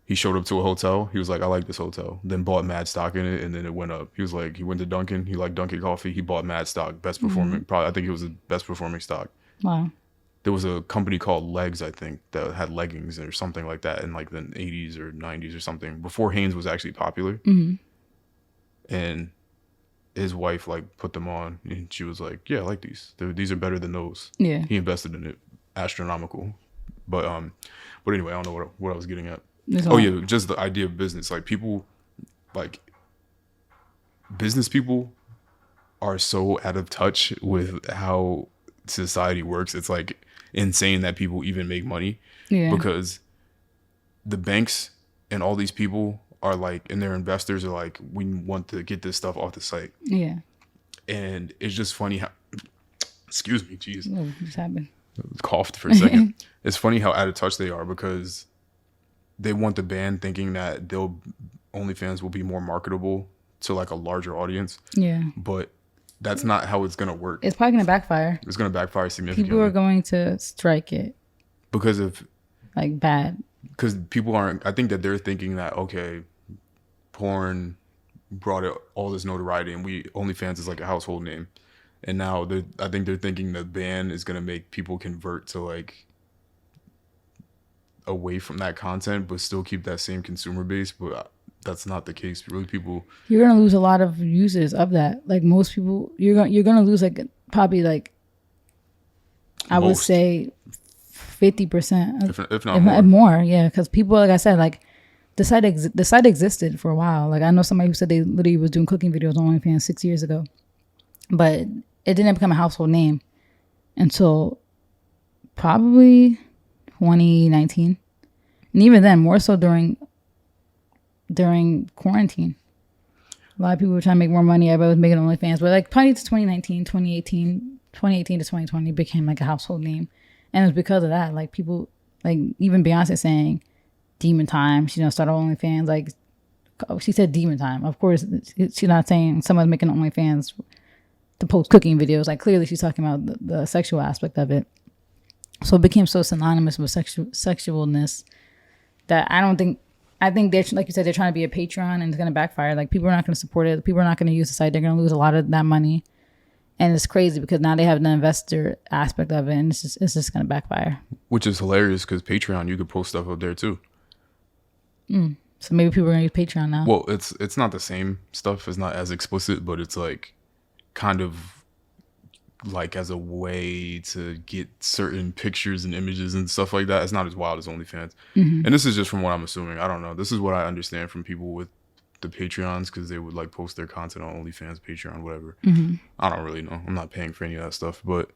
he showed up to a hotel. He was like, I like this hotel. Then bought mad stock in it, and then it went up. He was like, he went to Dunkin'. He liked Dunkin' coffee. He bought mad stock. Best performing, probably. I think it was the best performing stock. Wow. There was a company called Legs, I think, that had leggings or something like that in like the 80s or 90s or something before Hanes was actually popular. And his wife like put them on, and she was like, "Yeah, I like these. These are better than those." Yeah. He invested in it, astronomical. But anyway, I don't know what I was getting at. Yeah, just the idea of business. Like people, like business people, are so out of touch with how society works. It's like insane that people even make money. Yeah. Because the banks and all these people are like, and their investors are like, we want to get this stuff off the site. Yeah. And it's just funny how, excuse me, jeez. What just happened? Coughed for a second. It's funny how out of touch they are because they want the band thinking that OnlyFans will be more marketable to like a larger audience. Yeah. But that's not how it's going to work. It's probably going to backfire. It's going to backfire significantly. People are going to strike it. Because of... Like bad. Because people aren't... I think that they're thinking that, okay, porn brought it all this notoriety and OnlyFans is like a household name. And now I think they're thinking the ban is going to make people convert to like away from that content, but still keep that same consumer base. But that's not the case. Really, people... You're going to lose a lot of users of that. Like most people, you're going to lose like probably like, I would say 50%. If not more. Yeah. Because people, like I said, like the site existed for a while. Like I know somebody who said they literally was doing cooking videos on OnlyFans 6 years ago. But it didn't become a household name until probably 2019. And even then, more so during quarantine. A lot of people were trying to make more money. Everybody was making OnlyFans. But like probably to 2019, 2018 to 2020 became like a household name. And it was because of that. Like people, like even Beyonce saying Demon Time. She started OnlyFans. Like she said Demon Time. Of course, she's not saying someone's making OnlyFans to post cooking videos. Like clearly she's talking about the sexual aspect of it. So it became so synonymous with sexualness that I think they're, like you said, they're trying to be a Patreon and it's going to backfire. Like people are not going to support it. People are not going to use the site. They're going to lose a lot of that money. And it's crazy because now they have the investor aspect of it and it's just going to backfire. Which is hilarious because Patreon, you could post stuff up there too. So maybe people are going to use Patreon now. Well, it's not the same stuff. It's not as explicit, but it's like kind of like as a way to get certain pictures and images and stuff like that. It's not as wild as OnlyFans. And this is just from what I'm assuming. I don't know. This is what I understand from people with the Patreons because they would like post their content on OnlyFans, Patreon, whatever. I don't really know. I'm not paying for any of that stuff, but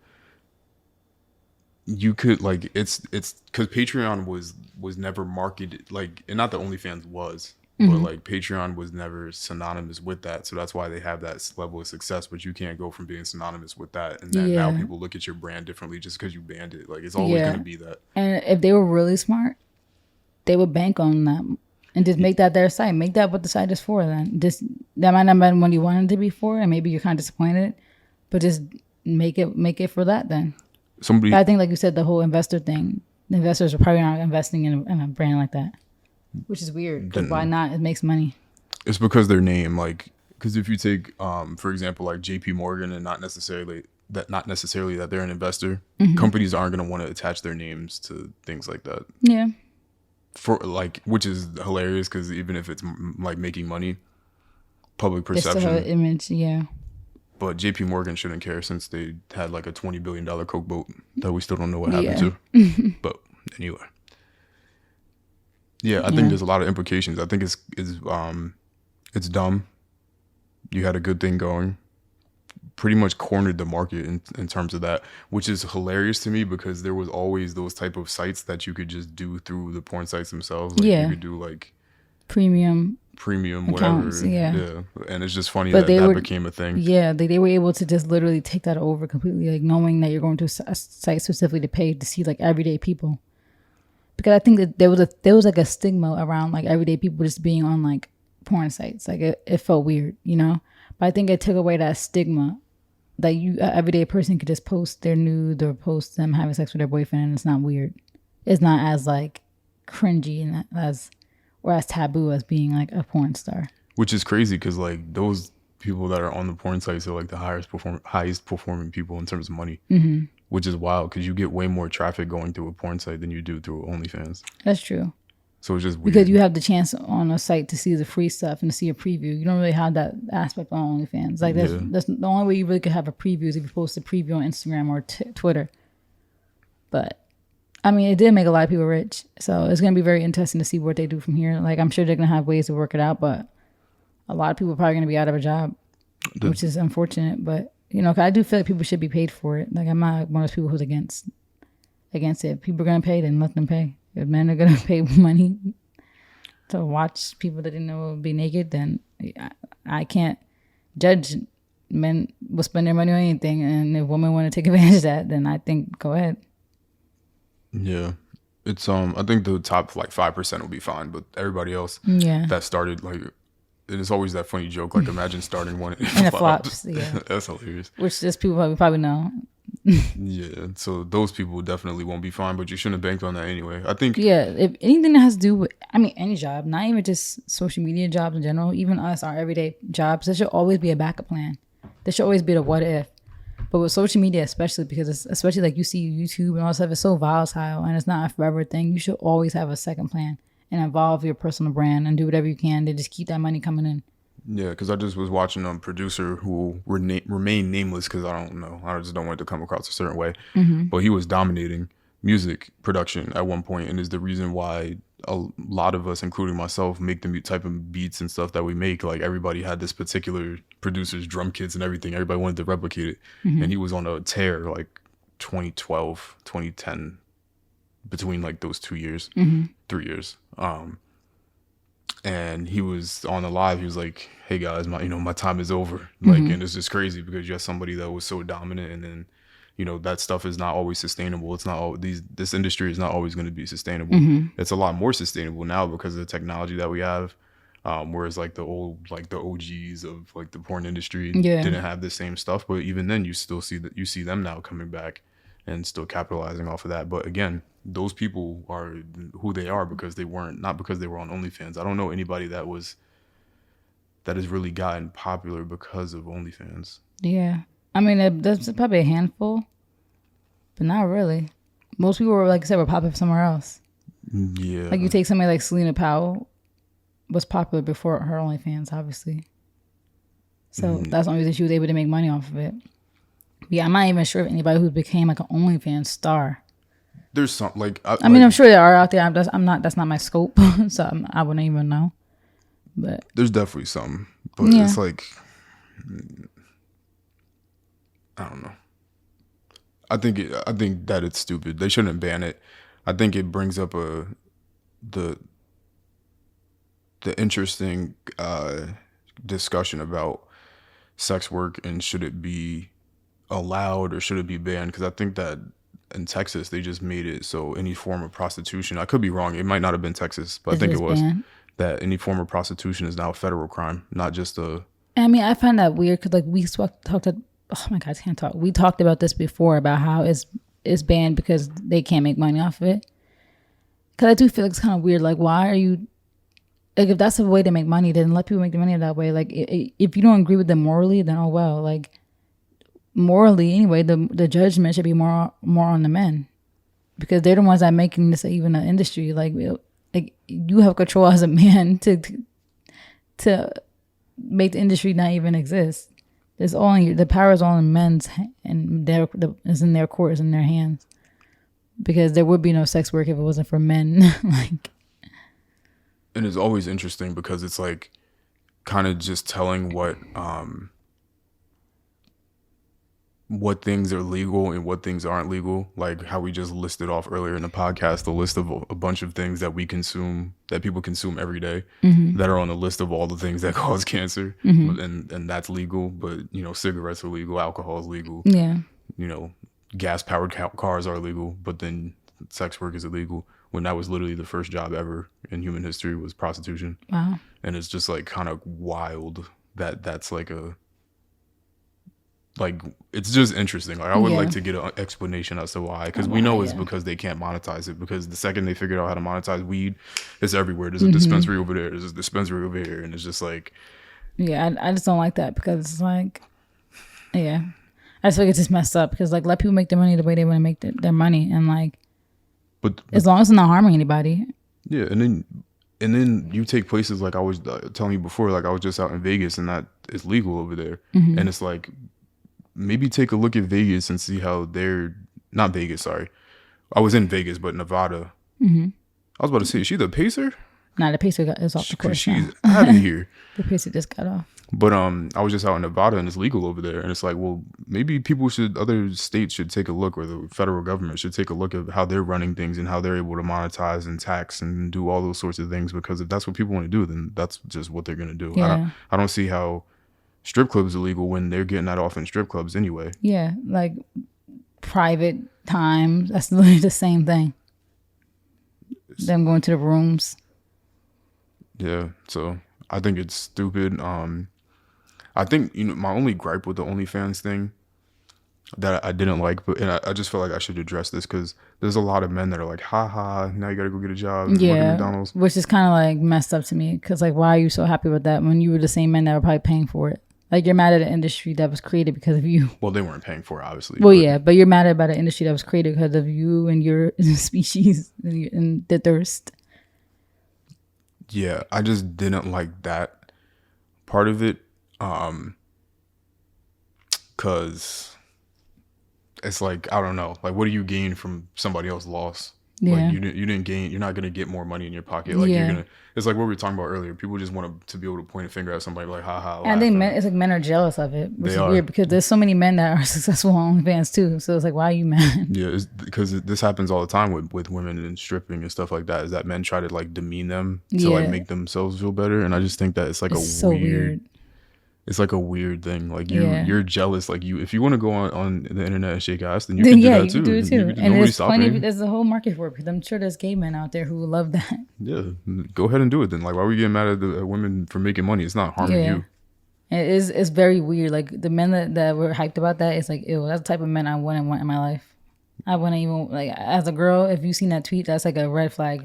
you could like it's because Patreon was never marketed like, and not that OnlyFans was. But like Patreon was never synonymous with that. So that's why they have that level of success. But you can't go from being synonymous with that. And then now people look at your brand differently just because you banned it. Like it's always going to be that. And if they were really smart, they would bank on that and just make that their site. Make that what the site is for then. That might not be what you wanted it to be for. And maybe you're kind of disappointed. But just make it for that then. I think like you said, the whole investor thing The investors are probably not investing in a brand like that, which is weird. Because why not? It makes money. It's because their name, like, because if you take, for example, like J.P. Morgan, and not necessarily that they're an investor, companies aren't going to want to attach their names to things like that. Yeah. For like, which is hilarious because even if it's like making money, public They still have perception. an image. Yeah. But J.P. Morgan shouldn't care since they had like a $20 billion Coke boat that we still don't know what happened to. But anyway, yeah, I think there's a lot of implications. I think it's dumb. You had a good thing going. Pretty much cornered the market in terms of that, which is hilarious to me because there was always those type of sites that you could just do through the porn sites themselves. Like you could do like premium accounts, whatever. Yeah. And it's just funny but that became a thing. Yeah, they were able to just literally take that over completely, like knowing that you're going to a site specifically to pay to see like everyday people. Because I think that there was like a stigma around like everyday people just being on like porn sites. Like it felt weird, you know? But I think it took away that stigma that an everyday person could just post their nude or post them having sex with their boyfriend and it's not weird. It's not as like cringy and as taboo as being like a porn star. Which is crazy because like those people that are on the porn sites are like the highest performing people in terms of money. Mm-hmm. Which is wild because you get way more traffic going through a porn site than you do through OnlyFans. That's true. So it's just weird. Because you have the chance on a site to see the free stuff and to see a preview. You don't really have that aspect on OnlyFans. Like that's the only way you really could have a preview is if you post a preview on Instagram or Twitter. But I mean, it did make a lot of people rich. So it's going to be very interesting to see what they do from here. Like I'm sure they're going to have ways to work it out, but a lot of people are probably going to be out of a job, which is unfortunate. But you know, 'cause I do feel like people should be paid for it. Like I'm not one of those people who's against it. People are going to pay, then let them pay. If men are going to pay money to watch people that didn't know will be naked, then I can't judge men will spend their money on anything. And if women want to take advantage of that, then I think go ahead. Yeah. It's I think the top like 5% will be fine, but everybody else that started like it is always that funny joke. Like imagine starting one and it flops. Yeah. That's hilarious. Which just people probably know. Yeah, so those people definitely won't be fine, but you shouldn't have banked on that anyway. I think if anything that has to do with, I mean, any job, not even just social media jobs in general, even us, our everyday jobs, there should always be a backup plan. There should always be the what if. But with social media, especially because it's, especially like you see YouTube and all that stuff, it's so volatile and it's not a forever thing. You should always have a second plan and involve your personal brand and do whatever you can to just keep that money coming in. Yeah, because I just was watching a producer who will remain nameless because I don't know. I just don't want it to come across a certain way. Mm-hmm. But he was dominating music production at one point and is the reason why a lot of us, including myself, make the type of beats and stuff that we make. Like everybody had this particular producer's drum kits and everything. Everybody wanted to replicate it. Mm-hmm. And he was on a tear like 2012, 2010, between like those 2 years, 3 years. And he was on the live. He was like, "Hey guys, my time is over." Like, and it's just crazy because you have somebody that was so dominant, and then, that stuff is not always sustainable. It's not this industry is not always going to be sustainable. Mm-hmm. It's a lot more sustainable now because of the technology that we have. Whereas like the OGs of like the porn industry didn't have the same stuff. But even then, you still see them now coming back and still capitalizing off of that. But again, those people are who they are because not because they were on OnlyFans. I don't know anybody that has really gotten popular because of OnlyFans. Yeah. I mean, that's probably a handful, but not really. Most people were, like I said, were popular somewhere else. Yeah. Like you take somebody like Selena Powell was popular before her OnlyFans, obviously. So that's the only reason she was able to make money off of it. Yeah, I'm not even sure if anybody who became like an OnlyFans star. There's some like I mean, I'm sure there are out there. That's not my scope, so I wouldn't even know. But there's definitely some, but it's like I don't know. I think that it's stupid. They shouldn't ban it. I think it brings up the interesting discussion about sex work and should it be allowed or should it be banned? Because I think that in Texas they just made it so any form of prostitution, I could be wrong, it might not have been Texas, but I think it was banned. That any form of prostitution is now a federal crime, not just a. I mean, I find that weird because like we talked. Oh my God, I can't talk. We talked about this before about how it's banned because they can't make money off of it. Because I do feel like it's kind of weird. Like, why are you, like, if that's a way to make money, then let people make the money that way. Like, if you don't agree with them morally, then oh well. Like, morally anyway, the judgment should be more on the men, because they're the ones that are making this even an industry. Like you have control as a man to make the industry not even exist. It's all in the power is all in men's and is in their court, is in their hands. Because there would be no sex work if it wasn't for men. Like, and it's always interesting because it's like kind of just telling what things are legal and what things aren't legal. Like how we just listed off earlier in the podcast, the list of a bunch of things that we consume, that people consume every day, that are on the list of all the things that cause cancer. And that's legal. But, you know, cigarettes are legal, alcohol is legal. yeah. You know, gas-powered cars are legal, but then sex work is illegal, when that was literally the first job ever in human history was prostitution. Wow. And it's just like kind of wild that's like it's just interesting. Like I would like to get an explanation as to why, because we know it's because they can't monetize it, because the second they figured out how to monetize weed, it's everywhere. There's a dispensary over there, there's a dispensary over here, and it's just like, yeah, I just don't like that, because it's like, yeah, I just feel like it's just messed up, because like let people make their money the way they want to make their money, and like, but as long as it's not harming anybody. Yeah, and then you take places like I was telling you before, like I was just out in Vegas, and that is legal over there, and it's like, maybe take a look at Vegas and see how they're not Vegas. Sorry, I was in Vegas, but Nevada. I was about to say, is she the pacer? Nah, the pacer is off the course. She's out of here. The pacer just got off. But I was just out in Nevada, and it's legal over there, and it's like, well, maybe other states should take a look, or the federal government should take a look at how they're running things and how they're able to monetize and tax and do all those sorts of things. Because if that's what people want to do, then that's just what they're gonna do. Yeah. I don't see how strip clubs are illegal when they're getting that off in strip clubs anyway. Yeah, like private time, that's literally the same thing. Them going to the rooms. Yeah, so I think it's stupid. I think, you know, my only gripe with the OnlyFans thing that I didn't like, but I just feel like I should address this, because there's a lot of men that are like, ha, now you gotta go get a job and work at McDonald's. Which is kind of like messed up to me, because like, why are you so happy with that when you were the same men that were probably paying for it? Like, you're mad at an industry that was created because of you. Well, they weren't paying for it, obviously. Well, yeah, but you're mad about an industry that was created because of you and your species and the thirst. Yeah, I just didn't like that part of it, because it's like, I don't know, like, what do you gain from somebody else's loss? Yeah. Like, you didn't gain. You're not gonna get more money in your pocket. Like, you're gonna. It's like what we were talking about earlier. People just want to be able to point a finger at somebody, like, ha ha. And I think it's like men are jealous of it, which is weird, because there's so many men that are successful on OnlyFans too. So it's like, why are you mad? Yeah, it's because this happens all the time with women and stripping and stuff like that. Is that men try to like demean them to like make themselves feel better, and I just think that it's like so weird. It's like a weird thing. Like you're jealous. Like if you want to go on the internet and shake ass, then you can do that too. You can do it too. And nobody's stopping. There's a whole market for it, because I'm sure there's gay men out there who love that. Yeah, go ahead and do it then. Like, why are we getting mad at the women for making money? It's not harming you. It's very weird. Like, the men that were hyped about that, it's like, ew, that's the type of men I wouldn't want in my life. I wouldn't even, like, as a girl, if you seen that tweet, that's like a red flag.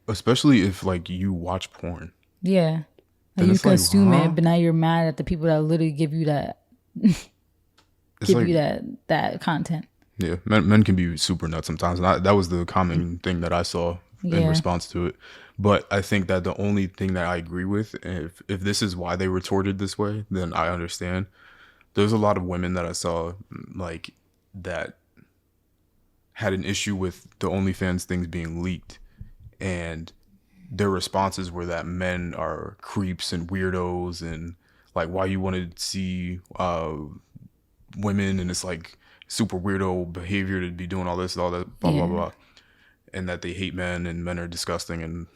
Especially if like you watch porn. Yeah. Like, you consume it, but now you're mad at the people that literally give you that that content. Yeah, men can be super nuts sometimes. And that was the common thing that I saw in response to it. But I think that the only thing that I agree with, if this is why they retorted this way, then I understand. There's a lot of women that I saw like that had an issue with the OnlyFans things being leaked, and their responses were that men are creeps and weirdos, and like, why you want to see women, and it's like super weirdo behavior to be doing all this and all that, blah blah blah, and that they hate men and men are disgusting and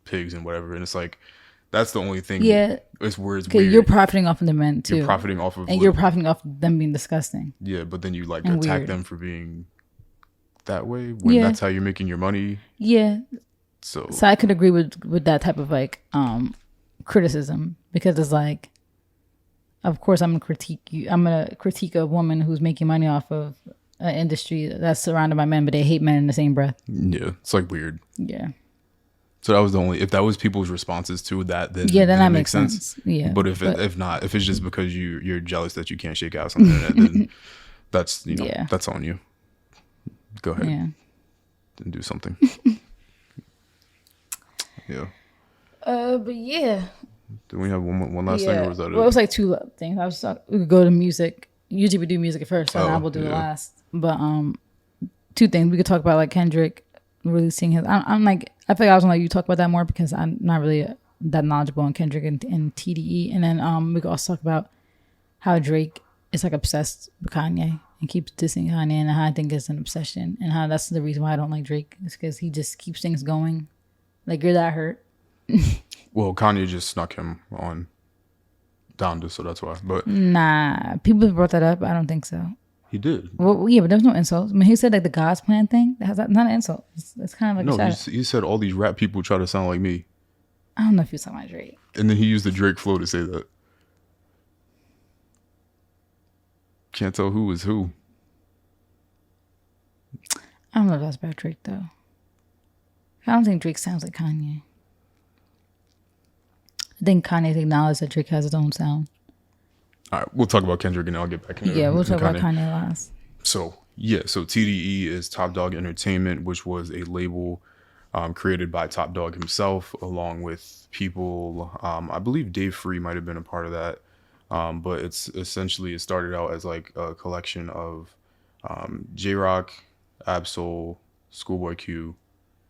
pigs and whatever. And it's like, that's the only thing. Yeah, it's where it's weird. You're profiting off of the men too. You're profiting off of, and you're profiting off of them being disgusting. Yeah, but then you like attack them for being that way when that's how you're making your money. Yeah. So I could agree with that type of like criticism, because it's like, of course I'm gonna critique you. I'm gonna critique a woman who's making money off of an industry that's surrounded by men, but they hate men in the same breath. Yeah, it's like weird. Yeah. So that was the only, if that was people's responses to that, then Yeah, then it that makes makes sense. Yeah. But if not, if it's just because you're jealous that you can't shake ass on the internet, then that's, you know, Yeah. that's on you. Go ahead Yeah. and do something. Yeah. But yeah. Do we have one last thing, or was that Well, it it? was like two things. I was we could go to music. Usually we do music first, so now Oh, we'll do the yeah. last. But two things we could talk about, like Kendrick releasing his. I'm like, I feel like I was gonna let you talk about that more because I'm not really that knowledgeable on Kendrick and TDE. And then we could also talk about how Drake is like obsessed with Kanye and keeps dissing Kanye, and how I think it's an obsession, and how that's the reason why I don't like Drake is because he just keeps things going. Like, you're that hurt. Well, Kanye just snuck him on Donda, so that's why. But Nah, people brought that up. I don't think so. he did. Well, yeah, but there was no insults. I mean, he said like the God's plan thing. That's not an insult. It's kind of like No, a shot. he said all these rap people try to sound like me, I don't know if you saw my Drake. and then he used the Drake flow to say that. Can't tell who is who. I don't know if that's about Drake though. I don't think Drake sounds like Kanye. I think Kanye's acknowledged that Drake has his own sound. All right, we'll talk about Kendrick and I'll get back into Yeah, we'll talk about Kanye. Kanye last. So TDE is Top Dog Entertainment, which was a label created by Top Dog himself, along with people. I believe Dave Free might have been a part of that, but it's essentially, it started out as like a collection of J Rock, Absol, Schoolboy Q,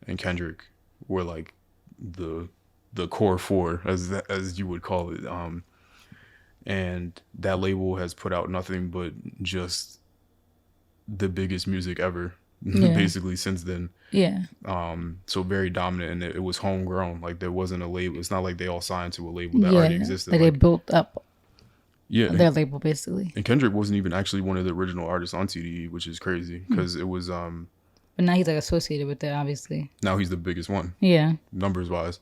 and Kendrick were like the core four, as you would call it. And that label has put out nothing but just the biggest music ever, Yeah. basically since then. Yeah, So very dominant, and it was homegrown. Like, there wasn't a label. It's not like they all signed to a label that already existed. like they built up yeah, their label basically. and Kendrick wasn't even actually one of the original artists on TDE, which is crazy because it was. But now he's like associated with it, obviously. Now he's the biggest one, Yeah, numbers wise,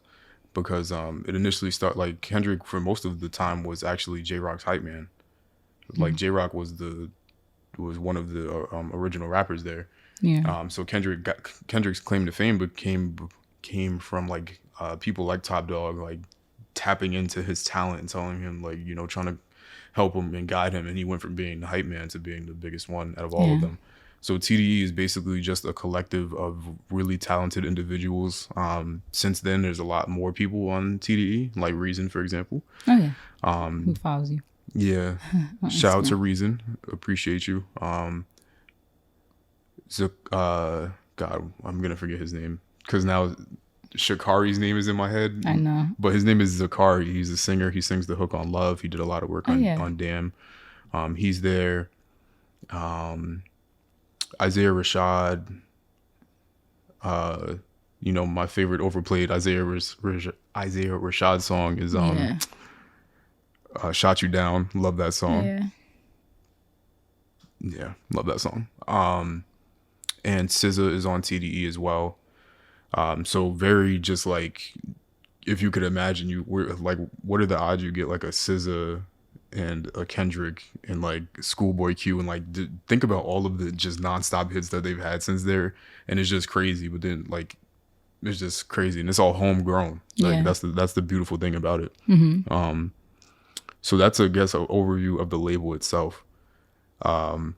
because it initially started, like, Kendrick for most of the time was actually J Rock's hype man. Like, J Rock was one of the original rappers there. yeah, So Kendrick's claim to fame came from like people like Top Dog, like tapping into his talent and telling him, like, you know, trying to help him and guide him, and he went from being the hype man to being the biggest one out of all of them. So TDE is basically just a collective of really talented individuals. Since then, there's a lot more people on TDE, like Reason, for example. Oh yeah. Who follows you? Yeah. Shout out to Reason. Appreciate you. God, I'm gonna forget his name because now Shakari's name is in my head. I know. But his name is Zakari. He's a singer. He sings the hook on Love. He did a lot of work on Damn. He's there. Isaiah Rashad. You know, my favorite overplayed Isaiah Rashad song is Shot You Down. Love that song. Yeah, love that song. And SZA is on TDE as well. So very just like, if you could imagine, you were like, what are the odds you get like a SZA and a Kendrick and like Schoolboy Q, and like think about all of the just nonstop hits that they've had since there, and it's just crazy. But then like, it's just crazy, and it's all homegrown. Like that's the beautiful thing about it. Mm-hmm. So that's, I guess, an overview of the label itself. And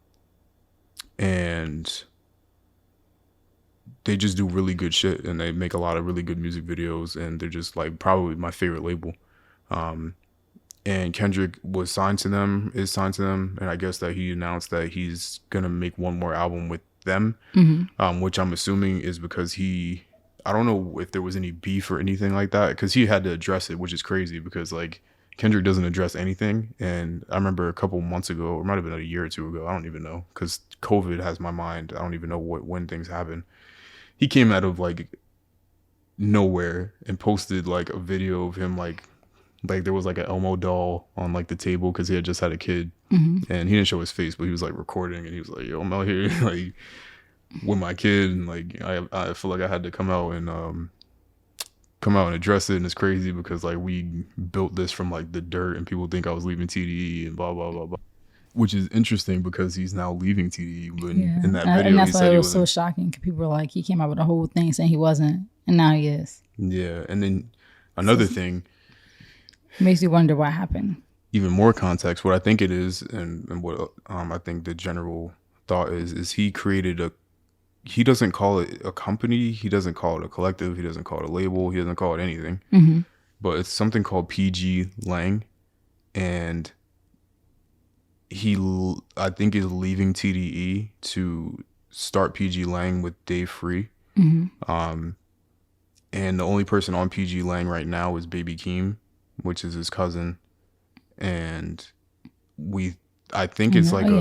they just do really good shit, and they make a lot of really good music videos, and they're just like probably my favorite label. And Kendrick is signed to them, and I guess that he announced that he's gonna make one more album with them, which I'm assuming is because I don't know if there was any beef or anything like that, because he had to address it, which is crazy because like Kendrick doesn't address anything. And I remember a couple months ago, or it might have been a year or two ago, I don't even know, because COVID has my mind. I don't even know when things happen. He came out of like nowhere and posted like a video of him like there was like an Elmo doll on like the table because he had just had a kid, and he didn't show his face, but he was like recording, and he was like, "Yo, I'm out here like with my kid, and like I feel like I had to come out and address it, and it's crazy because like we built this from like the dirt, and people think I was leaving TDE and blah blah blah blah." which is interesting because he's now leaving TDE. When Yeah, in that and video, he that's why said it he was so wasn't. shocking. Cause people were like, he came out with a whole thing saying he wasn't, and now he is. Yeah, and then another thing, Makes you wonder what happened. even more context. What I think it is, and what I think the general thought is he created a. He doesn't call it a company. He doesn't call it a collective. He doesn't call it a label. He doesn't call it anything. Mm-hmm. But it's something called PG Lang, and I think is leaving TDE to start PG Lang with Dave Free. Mm-hmm. And the only person on PG Lang right now is Baby Keem, which is his cousin. And I think it's like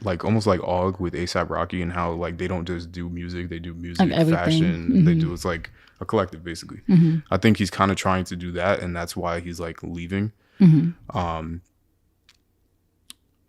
like almost like Og with ASAP Rocky, and how like they don't just do music, they do music, like fashion, mm-hmm. they do, it's like a collective basically. Mm-hmm. I think he's kind of trying to do that, and that's why he's like leaving. Mm-hmm.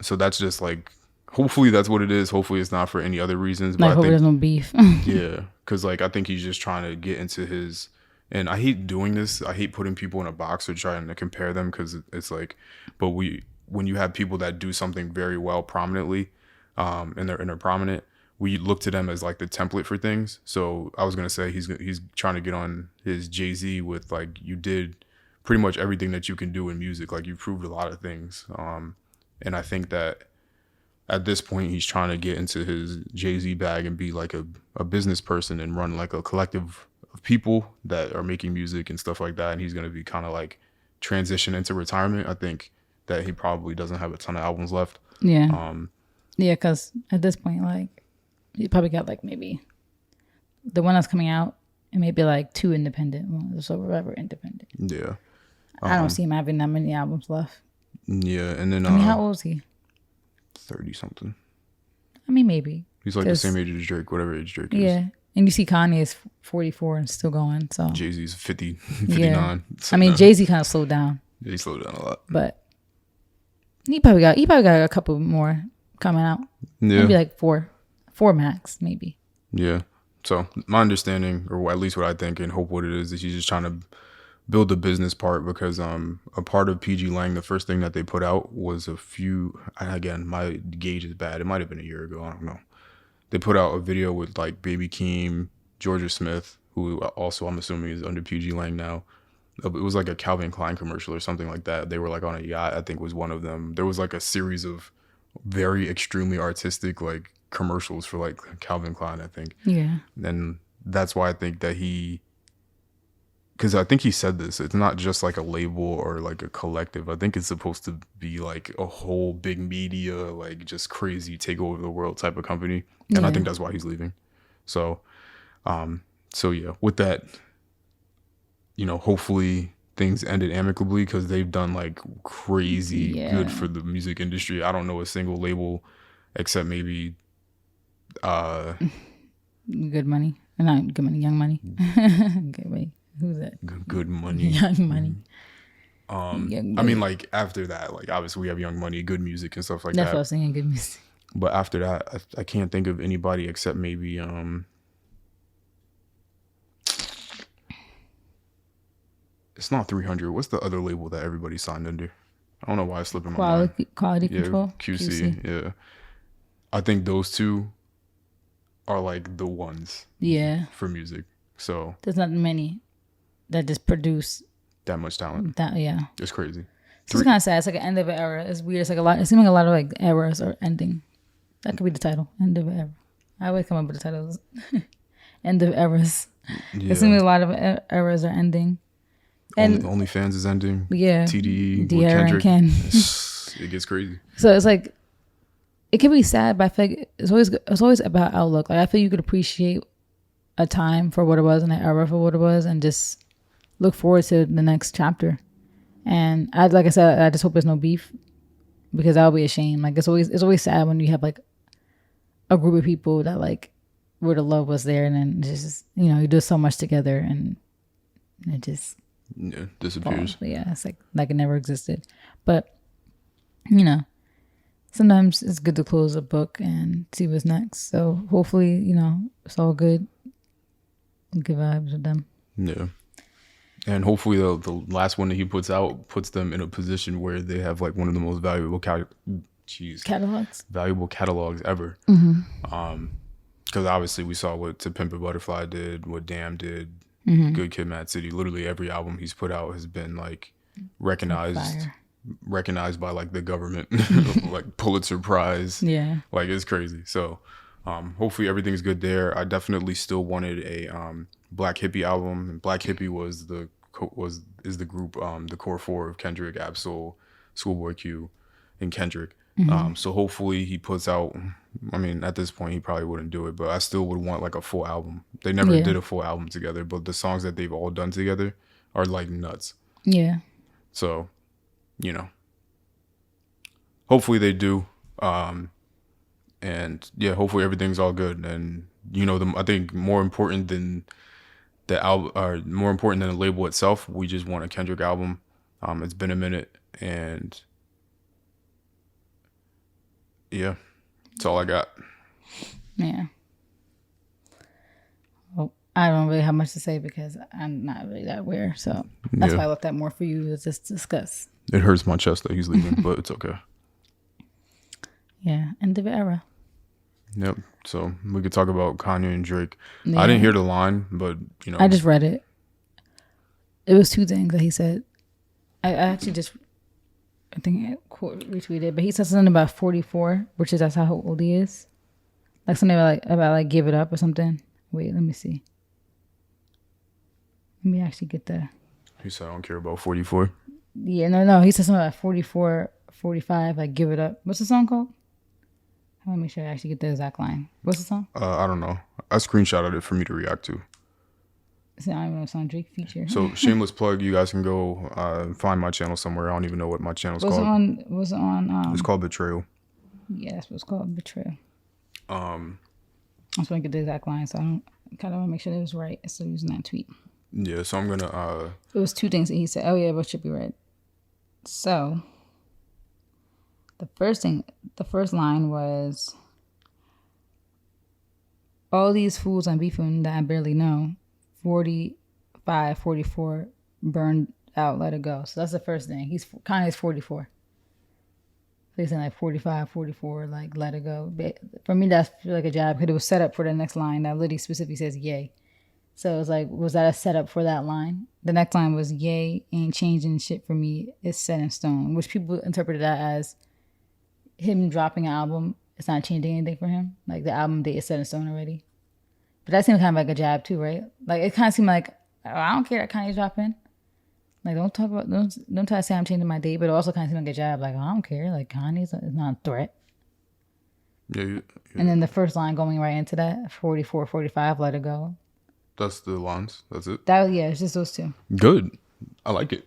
So that's just like, hopefully that's what it is. Hopefully it's not for any other reasons. But like, I hope think there's no beef. yeah, because like I think he's just trying to get into his. And I hate doing this. I hate putting people in a box or trying to compare them, because it's like, but when you have people that do something very well prominently, and they're prominent, we look to them as like the template for things. So I was gonna say he's trying to get on his Jay-Z with like, you did pretty much everything that you can do in music. Like, you proved a lot of things. And I think that at this point he's trying to get into his Jay-Z bag and be like a business person and run like a collective of people that are making music and stuff like that. And he's going to be kind of like transition into retirement. I think that he probably doesn't have a ton of albums left. Yeah. Yeah, because at this point, like, he probably got like maybe the one that's coming out and maybe like 2 independent ones, so whatever independent. Yeah. I don't see him having that many albums left. Yeah, and then I mean, how old is he? 30 something. I mean, maybe he's like the same age as Drake, whatever age Drake is. Yeah, and you see Kanye is 44 and still going. So Jay-Z's 59. Yeah. So I mean, Jay-Z kind of slowed down. Yeah, he slowed down a lot. But he probably got a couple more coming out. Yeah, maybe like four max, maybe. Yeah. So my understanding, or at least what I think and hope what it is he's just trying to build the business part, because a part of PG Lang, the first thing that they put out was again, my gauge is bad, it might have been a year ago, I don't know. They put out a video with like Baby Keem, Georgia Smith, who also I'm assuming is under PG Lang now. It was like a Calvin Klein commercial or something like that. They were like on a yacht, I think was one of them. There was like a series of very extremely artistic like commercials for like Calvin Klein, I think. Yeah. And that's why I think that because I think he said this, it's not just like a label or like a collective. I think it's supposed to be like a whole big media, like just crazy take over the world type of company. And I think that's why he's leaving. So yeah, with that, hopefully things ended amicably, because they've done like crazy good for the music industry. I don't know a single label except maybe Good Money. Not Good Money, Young Money. Okay, wait. Who's that? Good Money. Young Money. I mean, like after that, like obviously we have Young Money, Good Music and stuff like That's that. what I was saying, Good Music. But after that, I can't think of anybody except maybe it's not 300. What's the other label that everybody signed under? I don't know why it's slipping my mind. Quality Control. QC. Yeah. I think those two are like the ones. Yeah. For music. So there's not many that just produce that much talent. It's crazy. It's kind of sad. It's like an end of an era. It's weird. It's like it seems like a lot of like eras are ending. That could be the title. End of an era. I always come up with the titles. End of eras. Yeah. It seems like a lot of eras are ending. And OnlyFans is ending. Yeah. TDE. Kendrick. It gets crazy. So it's like, it can be sad, but I feel like it's always about outlook. Like I feel you could appreciate a time for what it was and an era for what it was, and just look forward to the next chapter. And like I said, I just hope there's no beef, because that'll be a shame. Like it's always sad when you have like a group of people that like where the love was there, and then just you do so much together and it just disappears. Yeah, it's like it never existed. But sometimes it's good to close a book and see what's next. So hopefully, it's all good. Good vibes with them. Yeah. And hopefully the last one that he puts out puts them in a position where they have like one of the most valuable catalogs ever. Because obviously we saw what To Pimp a Butterfly did, what Damn did, Good Kid, Mad City. Literally every album he's put out has been like recognized by like the government, like Pulitzer Prize. Yeah, like it's crazy. So hopefully everything's good there. I definitely still wanted a Black Hippie album. Black Hippie is the group, the core four of Kendrick, Absol, Schoolboy Q, and Kendrick. So hopefully he puts out. I mean, at this point he probably wouldn't do it, but I still would want like a full album. They never did a full album together, but the songs that they've all done together are like nuts. Yeah. So, hopefully they do. And yeah, hopefully everything's all good. And I think more important than the album, or more important than the label itself, we just want a Kendrick album. It's been a minute, and yeah, that's all I got. Yeah. Well, I don't really have much to say because I'm not really that aware. So that's why I left that more for you to just discuss. It hurts my chest that he's leaving, but it's okay. Yeah, end of the era. Yep. So we could talk about Kanye and Drake. Yeah. I didn't hear the line, but I just read it. It was two things that he said. I actually just, I think I retweeted, but he said something about 44, which is that's how old he is. Like something about give it up or something. Wait, let me see. Let me actually get the. He said I don't care about 44. Yeah, no. He said something about 44, 45, like give it up. What's the song called? Let me make sure I actually get the exact line. What's the song? I don't know. I screenshotted it for me to react to. See, I don't even know it's on Drake feature. So shameless plug. You guys can go find my channel somewhere. I don't even know what my channel's called. Was it on? It's called Betrayal. Yeah, that's what it's called, Betrayal. I just want to get the exact line, so I don't kind of want to make sure that it was right. Instead of using that tweet. Yeah, so I'm gonna. It was two things that he said. Oh yeah, but should be right. So. The first line was, all these fools I'm beefing that I barely know, 45, 44, burned out, let it go. So that's the first thing. Kanye's 44. So he's saying like 45, 44, like let it go. But for me, that's like a jab because it was set up for the next line that literally specifically says yay. So it was like, was that a setup for that line? The next line was yay, ain't changing shit for me. It's set in stone, which people interpreted that as him dropping an album. It's not changing anything for him. Like the album date is set in stone already. But that seemed kind of like a jab too, right? Like it kind of seemed like, oh, I don't care that Kanye's dropping. Like don't try to say I'm changing my date, but it also kind of seemed like a jab. Like, oh, I don't care. Like Kanye's not a threat. Yeah. And then the first line going right into that, 44, 45, let it go. That's the lines. That's it. It's just those two. Good. I like it.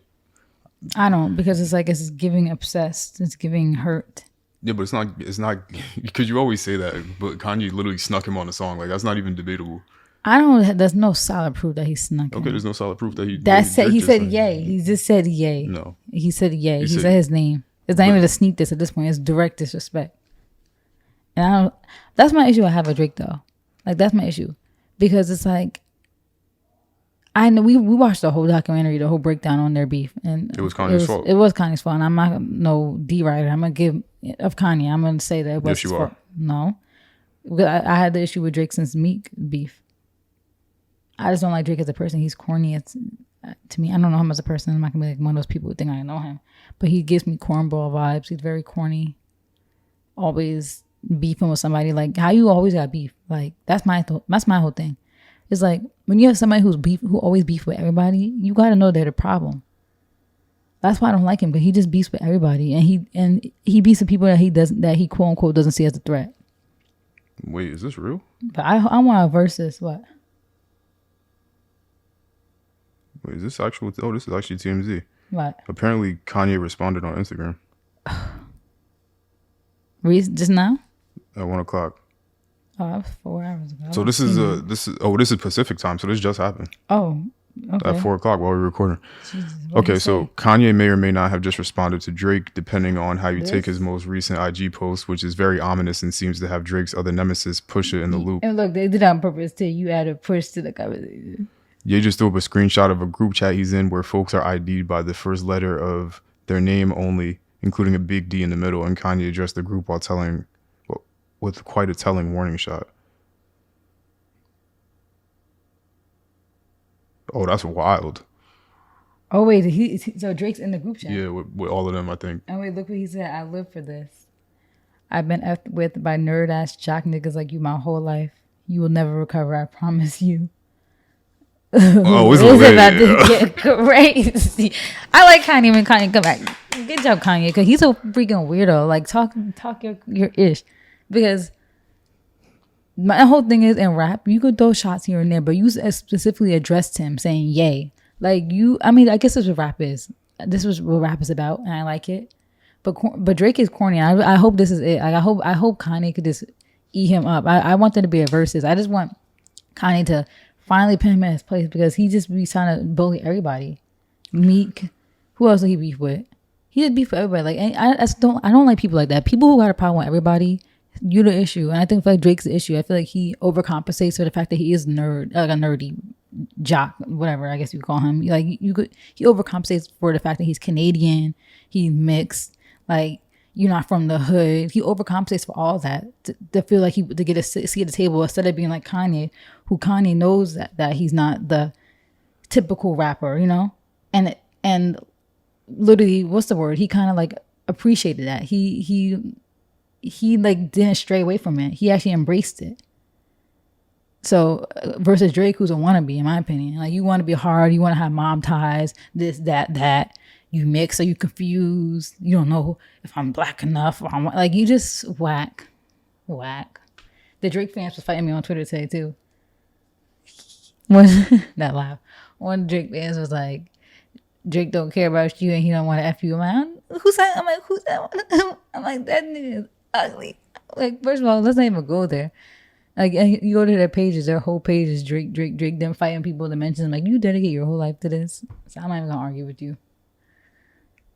I don't, because it's giving obsessed. It's giving hurt. Yeah, but it's not because you always say that, but Kanye literally snuck him on the song. Like that's not even debatable. I don't. There's no solid proof that he snuck him. Okay, there's no solid proof that he. He said yay. He just said yay. No. He said yay. He said his name. It's not even a sneak diss at this point. It's direct disrespect. And I don't. That's my issue I have with Drake though. Like that's my issue, because it's like, I know we watched the whole documentary, the whole breakdown on their beef, and it was Kanye's fault. It was Kanye's fault. And I'm not no D writer. I'm gonna give of Kanye. I'm gonna say that it was his fault. No, I had the issue with Drake since Meek beef. I just don't like Drake as a person. He's corny. To me, I don't know him as a person. I'm not gonna be like one of those people who think I know him, but he gives me cornball vibes. He's very corny. Always beefing with somebody. Like how you always got beef. Like that's my whole thing. It's like when you have somebody who always beef with everybody, you got to know they're the problem. That's why I don't like him, because he just beefs with everybody, and he beefs with people that he quote unquote doesn't see as a threat. Wait, is this real? But I want a versus what? Wait, is this actual? Oh, this is actually TMZ. What? Apparently, Kanye responded on Instagram. Just now? At 1:00. Oh, that was 4 hours ago. So this is Pacific time. So this just happened. Oh, okay. At 4:00 while we were recording. Jesus, okay, so Kanye may or may not have just responded to Drake, depending on how you take his most recent IG post, which is very ominous and seems to have Drake's other nemesis, Pusha, in the loop. And look, they did it on purpose too. You added Push to the conversation. Ye just threw up a screenshot of a group chat he's in where folks are ID'd by the first letter of their name only, including a big D in the middle, and Kanye addressed the group with quite a telling warning shot. Oh, that's wild. Oh wait, so Drake's in the group chat. Yeah, with all of them, I think. And wait, look what he said. I live for this. I've been effed with by nerd ass jock niggas like you my whole life. You will never recover, I promise you. Oh, it's about to get crazy. I like Kanye when Kanye come back. Good job, Kanye, because he's a freaking weirdo. Like talk your ish, because my whole thing is in rap, you could throw shots here and there, but you specifically addressed him saying yay. Like you, I mean, I guess that's what rap is. This was what rap is about, and I like it. But Drake is corny. I hope this is it. Like I hope Kanye could just eat him up. I want there to be a versus. I just want Kanye to finally put him in his place, because he just be trying to bully everybody. Meek, who else did he beef with? He did beef with everybody. Like I don't like people like that. People who got a problem with everybody, you're the issue. And I think like Drake's the issue. I feel like he overcompensates for the fact that he is like a nerdy jock, whatever I guess you call him. Like he overcompensates for the fact that he's Canadian, he's mixed, like you're not from the hood. He overcompensates for all that to feel like to get a seat at the table, instead of being like Kanye, who Kanye knows that he's not the typical rapper, you know? And literally, what's the word? He kind of like appreciated that. He like didn't stray away from it. He actually embraced it. So versus Drake, who's a wannabe, in my opinion. Like you want to be hard, you want to have mom ties, this, that. You mix, so you confused. You don't know if I'm black enough. Or I'm like, you just whack. The Drake fans was fighting me on Twitter today too. That laugh. One Drake fans was like, Drake don't care about you and he don't want to F you. I'm like, who's that? I'm like, that nigga is ugly. Like, first of all, let's not even go there. Like, you go to their pages, their whole page is Drake, them fighting people to mention. Like, you dedicate your whole life to this. So I'm not even gonna argue with you.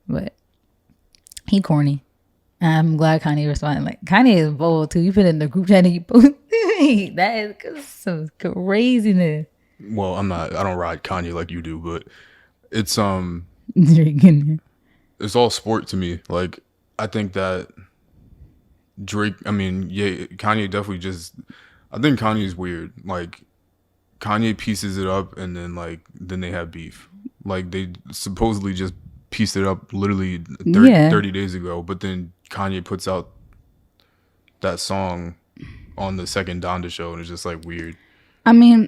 But he corny. And I'm glad Kanye responded. Like, Kanye is bold too. You put it in the group chat and you post that is some craziness. Well, I don't ride Kanye like you do, but it's it's all sport to me. Like, I think that Drake, I mean, yeah, Kanye definitely I think Kanye's weird. Like, Kanye pieces it up and then they have beef. Like, they supposedly just pieced it up literally 30 days ago, but then Kanye puts out that song on the second Donda show, and it's just like weird. I mean,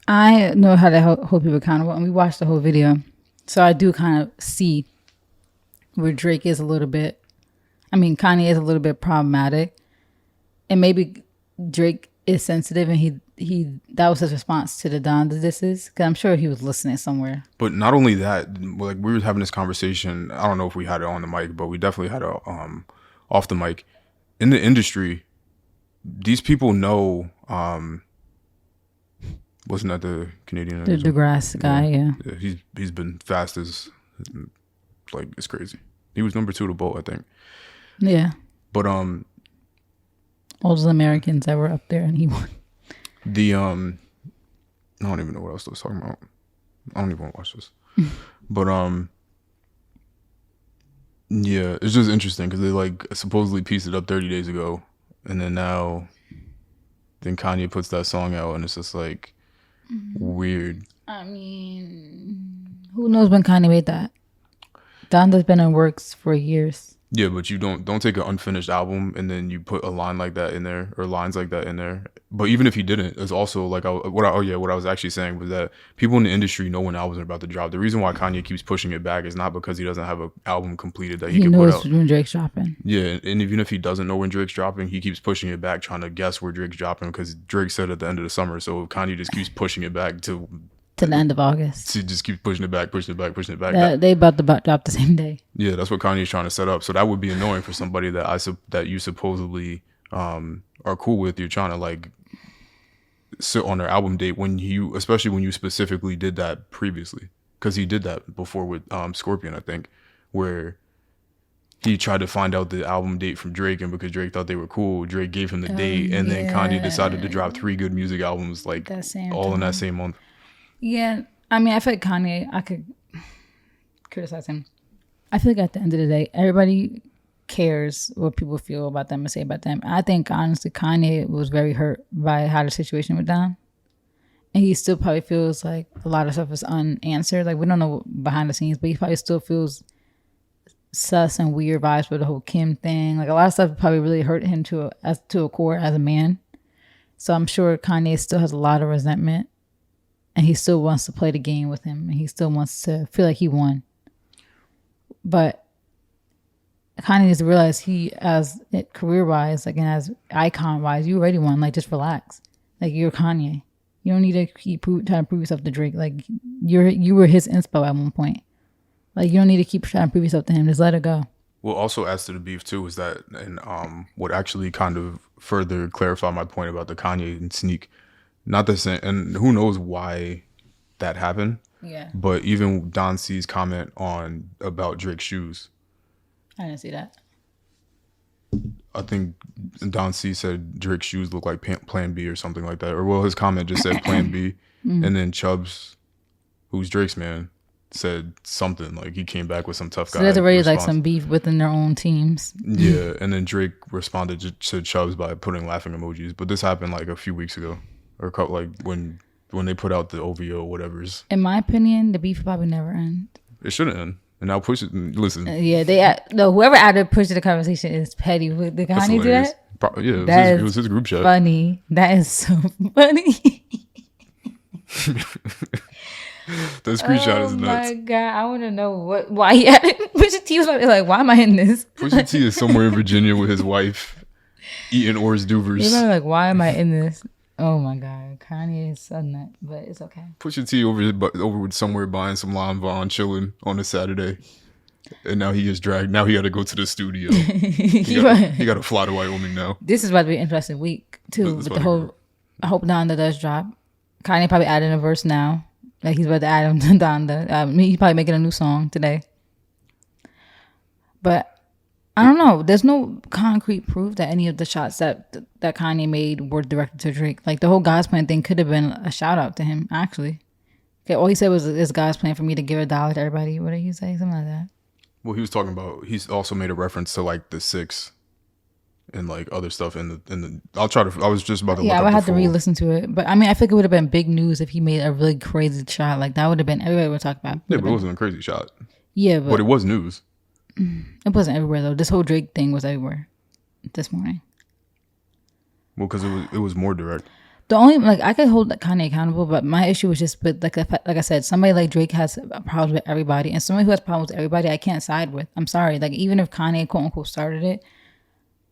I know how to hold people accountable, and we watched the whole video, so I do kind of see where Drake is a little bit. I mean, Kanye is a little bit problematic, and maybe Drake is sensitive, and he that was his response to the Donda disses, because I'm sure he was listening somewhere. But not only that, like, we were having this conversation. I don't know if we had it on the mic, but we definitely had it off the mic. In the industry, these people know. Wasn't that the Canadian? The DeGrasse guy, yeah. He's been fast as, like, it's crazy. He was number 2 to Bolt, I think. Yeah. But all those Americans that were up there, and he won. I don't even know what else I was talking about. I don't even want to watch this. But yeah, it's just interesting because they like supposedly pieced it up 30 days ago, and then Kanye puts that song out, and it's just like weird. I mean, who knows when Kanye made that? Donda's been in works for years. Yeah, but you don't take an unfinished album and then you put a line like that in there, or lines like that in there. But even if he didn't, it's also like what I was actually saying was that people in the industry know when albums are about to drop. The reason why Kanye keeps pushing it back is not because he doesn't have an album completed that he can put out. He knows when Drake's dropping. Yeah, and even if he doesn't know when Drake's dropping, he keeps pushing it back, trying to guess where Drake's dropping, because Drake said at the end of the summer. So Kanye just keeps pushing it back to the end of August. To just keep pushing it back. They about to drop the same day. Yeah, that's what Kanye's trying to set up. So that would be annoying for somebody that you supposedly are cool with. You're trying to like sit on their album date especially when you specifically did that previously, because he did that before with Scorpion, I think, where he tried to find out the album date from Drake, and because Drake thought they were cool, Drake gave him the date, and then Kanye decided to drop 3 good music albums like all in that same month. Yeah, I mean, I feel like Kanye, I could criticize him. I feel like at the end of the day, everybody cares what people feel about them and say about them. I think honestly, Kanye was very hurt by how the situation went down, and he still probably feels like a lot of stuff is unanswered. Like we don't know behind the scenes, but he probably still feels sus and weird vibes with the whole Kim thing. Like a lot of stuff probably really hurt him to a core as a man. So I'm sure Kanye still has a lot of resentment, and he still wants to play the game with him, and he still wants to feel like he won. But Kanye needs to realize he, as career wise, like and as icon wise, you already won. Like just relax. Like you're Kanye. You don't need to keep trying to prove yourself to Drake. Like you were his inspo at one point. Like you don't need to keep trying to prove yourself to him. Just let it go. Well, also adds to the beef too is that, and what actually kind of further clarify my point about the Kanye and Sneak. Not the same, and who knows why that happened. Yeah. But even Don C's comment about Drake's shoes. I didn't see that. I think Don C said Drake's shoes look like Plan B or something like that. Or well, his comment just said Plan B, and then Chubbs, who's Drake's man, said something like he came back with some tough guy. So there's already like some beef within their own teams. Yeah, and then Drake responded to Chubbs by putting laughing emojis. But this happened like a few weeks ago, or like when they put out the OVO whatever's. In my opinion, the beef will probably never end. It shouldn't end. And now Push it. Listen. Yeah, whoever added Push to the conversation is petty. Did Kanye do that? Yeah, it was his group chat. Funny. That is so funny. The screenshot is nuts. Oh my god, I want to know why he added Pusha T. Was like, why am I in this? Pusha T is somewhere in Virginia with his wife eating Oars Duvers. You're like, why am I in this? Oh my god, Kanye is so nut, but it's okay. Pusha T over with somewhere buying some Lon Vaughn, chilling on a Saturday, and now he is dragged. Now he had to go to the studio. He got to fly to Wyoming now. This is about to be an interesting week too. With the whole, I hope Donda does drop. Kanye probably added a verse now. Like he's about to add him to Donda. He's probably making a new song today. But I don't know. There's no concrete proof that any of the shots that Kanye made were directed to Drake. Like the whole God's plan thing could have been a shout out to him, actually. Okay, all he said was, "It's God's plan for me to give $1 to everybody." What did you say? Something like that. Well, he was talking about. He's also made a reference to like the 6 and like other stuff in the. I'll try to. I was just about to. Yeah, look I would up have to re-listen to it. But I mean, I think it would have been big news if he made a really crazy shot. Like that would have been everybody would talk about. Yeah, but it wasn't a crazy shot. Yeah, but it was news. It wasn't everywhere though. This whole Drake thing was everywhere this morning. Well, because it was more direct. The only I could hold Kanye accountable, but my issue was just with like I said, somebody like Drake has problems with everybody, and somebody who has problems with everybody, I can't side with. I'm sorry, like even if Kanye quote unquote started it,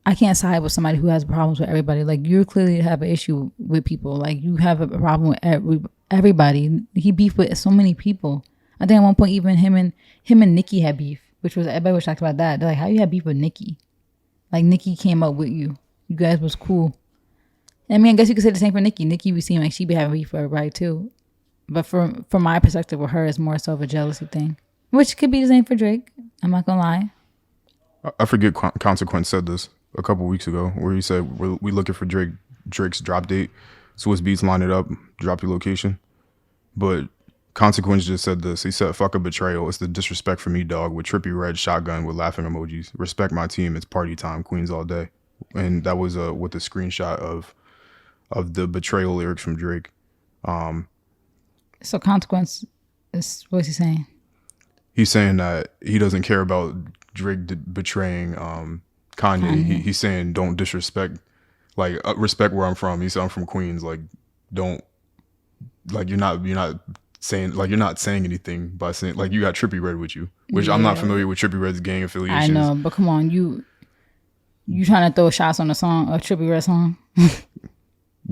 I can't side with somebody who has problems with everybody. Like you clearly have an issue with people. Like you have a problem with everybody. He beefed with so many people. I think at one point even him and Nicki had beef. Which was everybody was talking about that. They're like, how you had beef with Nicki? Like Nicki came up with you. You guys was cool. I mean, I guess you could say the same for Nicki. Nicki be seem like she be having beef with everybody too. But from my perspective with her, it's more so of a jealousy thing. Which could be the same for Drake. I'm not gonna lie. I forget Consequence said this a couple weeks ago, where he said we looking for Drake's drop date. Swiss Beats line it up, drop your location. But Consequence just said this. He said, "Fuck a betrayal. It's the disrespect for me, dog, with trippy red shotgun with laughing emojis. Respect my team. It's party time. Queens all day." And that was with the screenshot of the betrayal lyrics from Drake. So Consequence is, what's he saying? He's saying that he doesn't care about Drake betraying Kanye. He's saying don't disrespect, like respect where I'm from. He said I'm from Queens. Like don't, like you're not saying, like you're not saying anything by saying, like you got Trippie Redd with you, which I'm not familiar with Trippie Redd's gang affiliations. I know, but come on, you trying to throw shots on a song, a Trippie Redd song?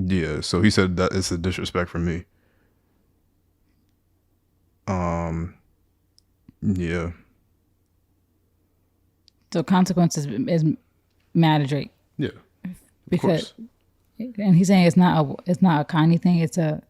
Yeah, so he said that it's a disrespect for me. Yeah. So Consequences is mad at Drake. Yeah. Because, and he's saying it's not a Kanye thing. It's a,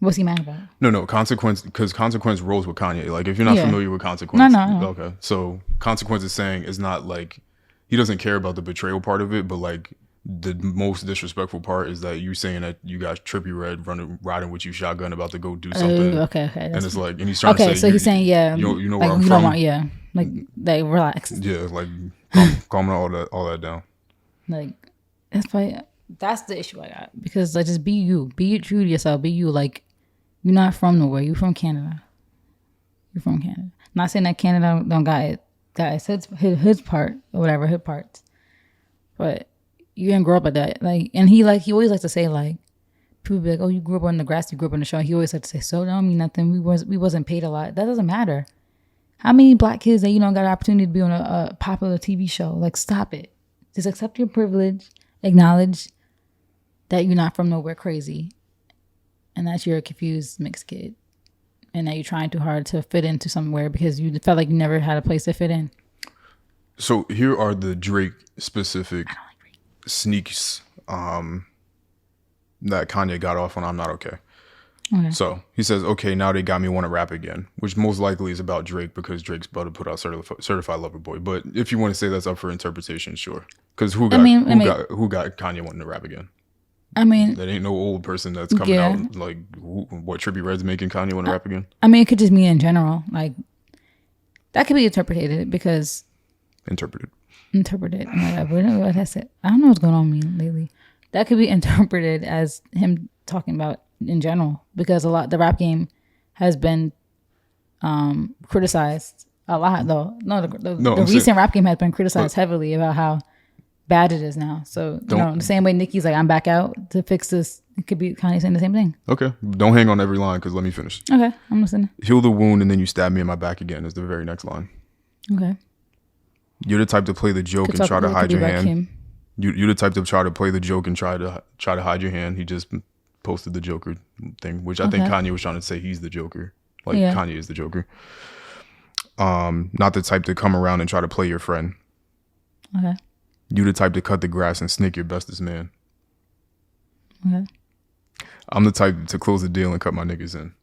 what's he mad about? No, Consequence, because Consequence rolls with Kanye. Like if you're not familiar with Consequence, no. Okay. So Consequence is saying it's not like he doesn't care about the betrayal part of it, but like the most disrespectful part is that you saying that you got Trippie Redd riding with you shotgun about to go do something. Okay. And it's like, and he's trying to say, so he's saying, yeah, you know like where I'm you from. don't want, like relax. Yeah, like calm all that down. Like that's the issue I got, because like just be you, true to yourself, be you. Like you're not from nowhere. You're from Canada. You're from Canada. Not saying that Canada don't got its his part or whatever, hood parts, but you didn't grow up like that. Like, and he always likes to say, like, people be like, oh, you grew up on the grass, you grew up on the show. He always likes to say, so that don't mean nothing. We wasn't paid a lot. That doesn't matter. How many black kids that got an opportunity to be on a popular TV show? Like, stop it. Just accept your privilege. Acknowledge that you're not from nowhere crazy, and that you're a confused mixed kid, and that you're trying too hard to fit into somewhere because you felt like you never had a place to fit in. So here are the Drake specific sneaks that Kanye got off on I'm Not Okay. So he says, okay, now they got me want to rap again, which most likely is about Drake because Drake's about to put out Certified Lover Boy. But if you want to say that's up for interpretation, sure. Because who got Kanye wanting to rap again? I mean, that ain't no old person that's coming out like what Trippie Redd's making Kanye want to rap again. I mean, it could just mean in general, like that could be interpreted because interpreted. What I said, I don't know what's going on with me lately. That could be interpreted as him talking about in general, because the rap game has been criticized a lot, though. The recent rap game has been criticized heavily about how bad it is now. So the same way Nicki's like, I'm back out to fix this, it could be Kanye saying the same thing. Okay, don't hang on every line because let me finish. Okay, I'm listening. Heal the wound and then you stab me in my back again is the very next line. Okay. You're the type to play the joke and try to hide your hand. You're the type to try to play the joke and try to hide your hand. He just posted the Joker thing, which I think Kanye was trying to say he's the Joker. Like Kanye is the Joker. Not the type to come around and try to play your friend. Okay. You the type to cut the grass and snake your bestest man. Okay. I'm the type to close the deal and cut my niggas in.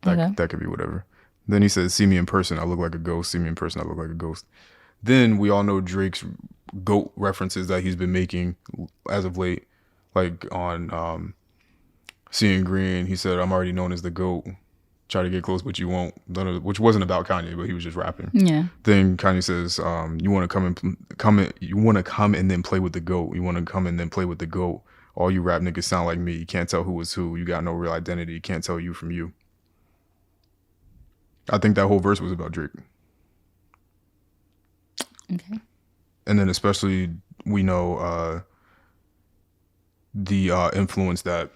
That could be whatever. Then he says, see me in person, I look like a ghost. See me in person, I look like a ghost. Then we all know Drake's GOAT references that he's been making as of late. Like on Seeing Green, he said, I'm already known as the GOAT. Try to get close, but you won't. Which wasn't about Kanye, but he was just rapping. Yeah. Then Kanye says, you want to come and then play with the GOAT. You want to come and then play with the GOAT. All you rap niggas sound like me. You can't tell who is who. You got no real identity. You can't tell you from you. I think that whole verse was about Drake. Okay. And then especially we know the influence that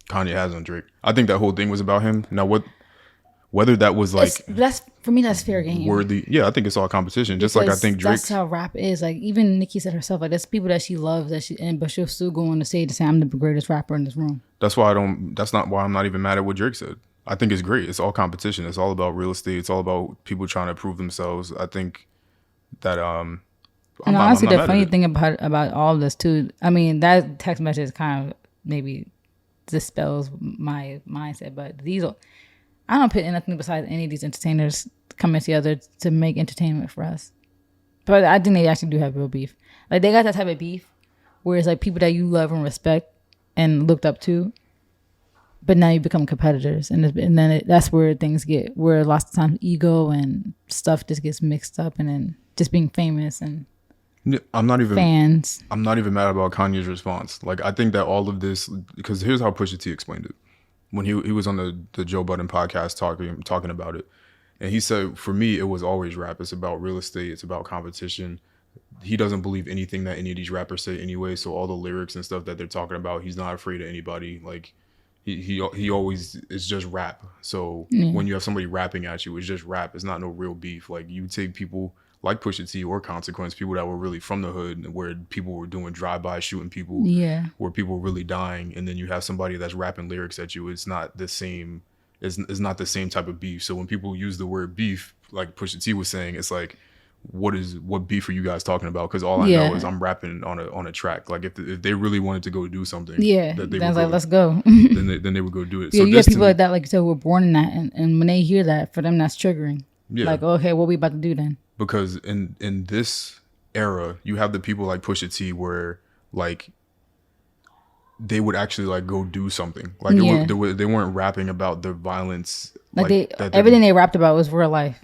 Kanye has on Drake. I think that whole thing was about him. Now whether that was like that's for me, that's fair game. Worthy. Yeah, I think it's all competition. Just like I think Drake. That's how rap is. Like even Nicki said herself, like there's people that she loves but she'll still go on the stage to say I'm the greatest rapper in this room. That's not why I'm not even mad at what Drake said. I think it's great. It's all competition. It's all about real estate. It's all about people trying to prove themselves. I think that and honestly, the funny thing about all of this too, I mean, that text message kind of maybe dispels my mindset, but I don't put anything besides any of these entertainers coming together to make entertainment for us. But I think they actually do have real beef. Like they got that type of beef where it's like people that you love and respect and looked up to, but now you become competitors, and then that's where things get, where lots of times ego and stuff just gets mixed up, and then just being famous and fans. I'm not even mad about Kanye's response. Like I think that all of this, because here's how Pusha T explained it when he was on the Joe Budden podcast talking about it, and he said, for me, it was always rap. It's about real estate. It's about competition. He doesn't believe anything that any of these rappers say anyway. So all the lyrics and stuff that they're talking about, he's not afraid of anybody. Like. He always, it's just rap. So when you have somebody rapping at you, it's just rap. It's not no real beef. Like you take people like Pusha T or Consequence, people that were really from the hood, where people were doing drive-by shooting people, where people were really dying, and then you have somebody that's rapping lyrics at you. It's not the same. It's not the same type of beef. So when people use the word beef, like Pusha T was saying, it's like, what beef are you guys talking about? Because all I know is I'm rapping on a track. Like if they really wanted to go do something, that's like, let's go. then they would go do it. Yeah, so you have people like that, like you said, were born in that, and when they hear that, for them that's triggering. Yeah. Like, okay, what we about to do then? Because in this era, you have the people like Pusha T where like they would actually like go do something. Like they weren't rapping about the violence. Like everything they rapped about was real life.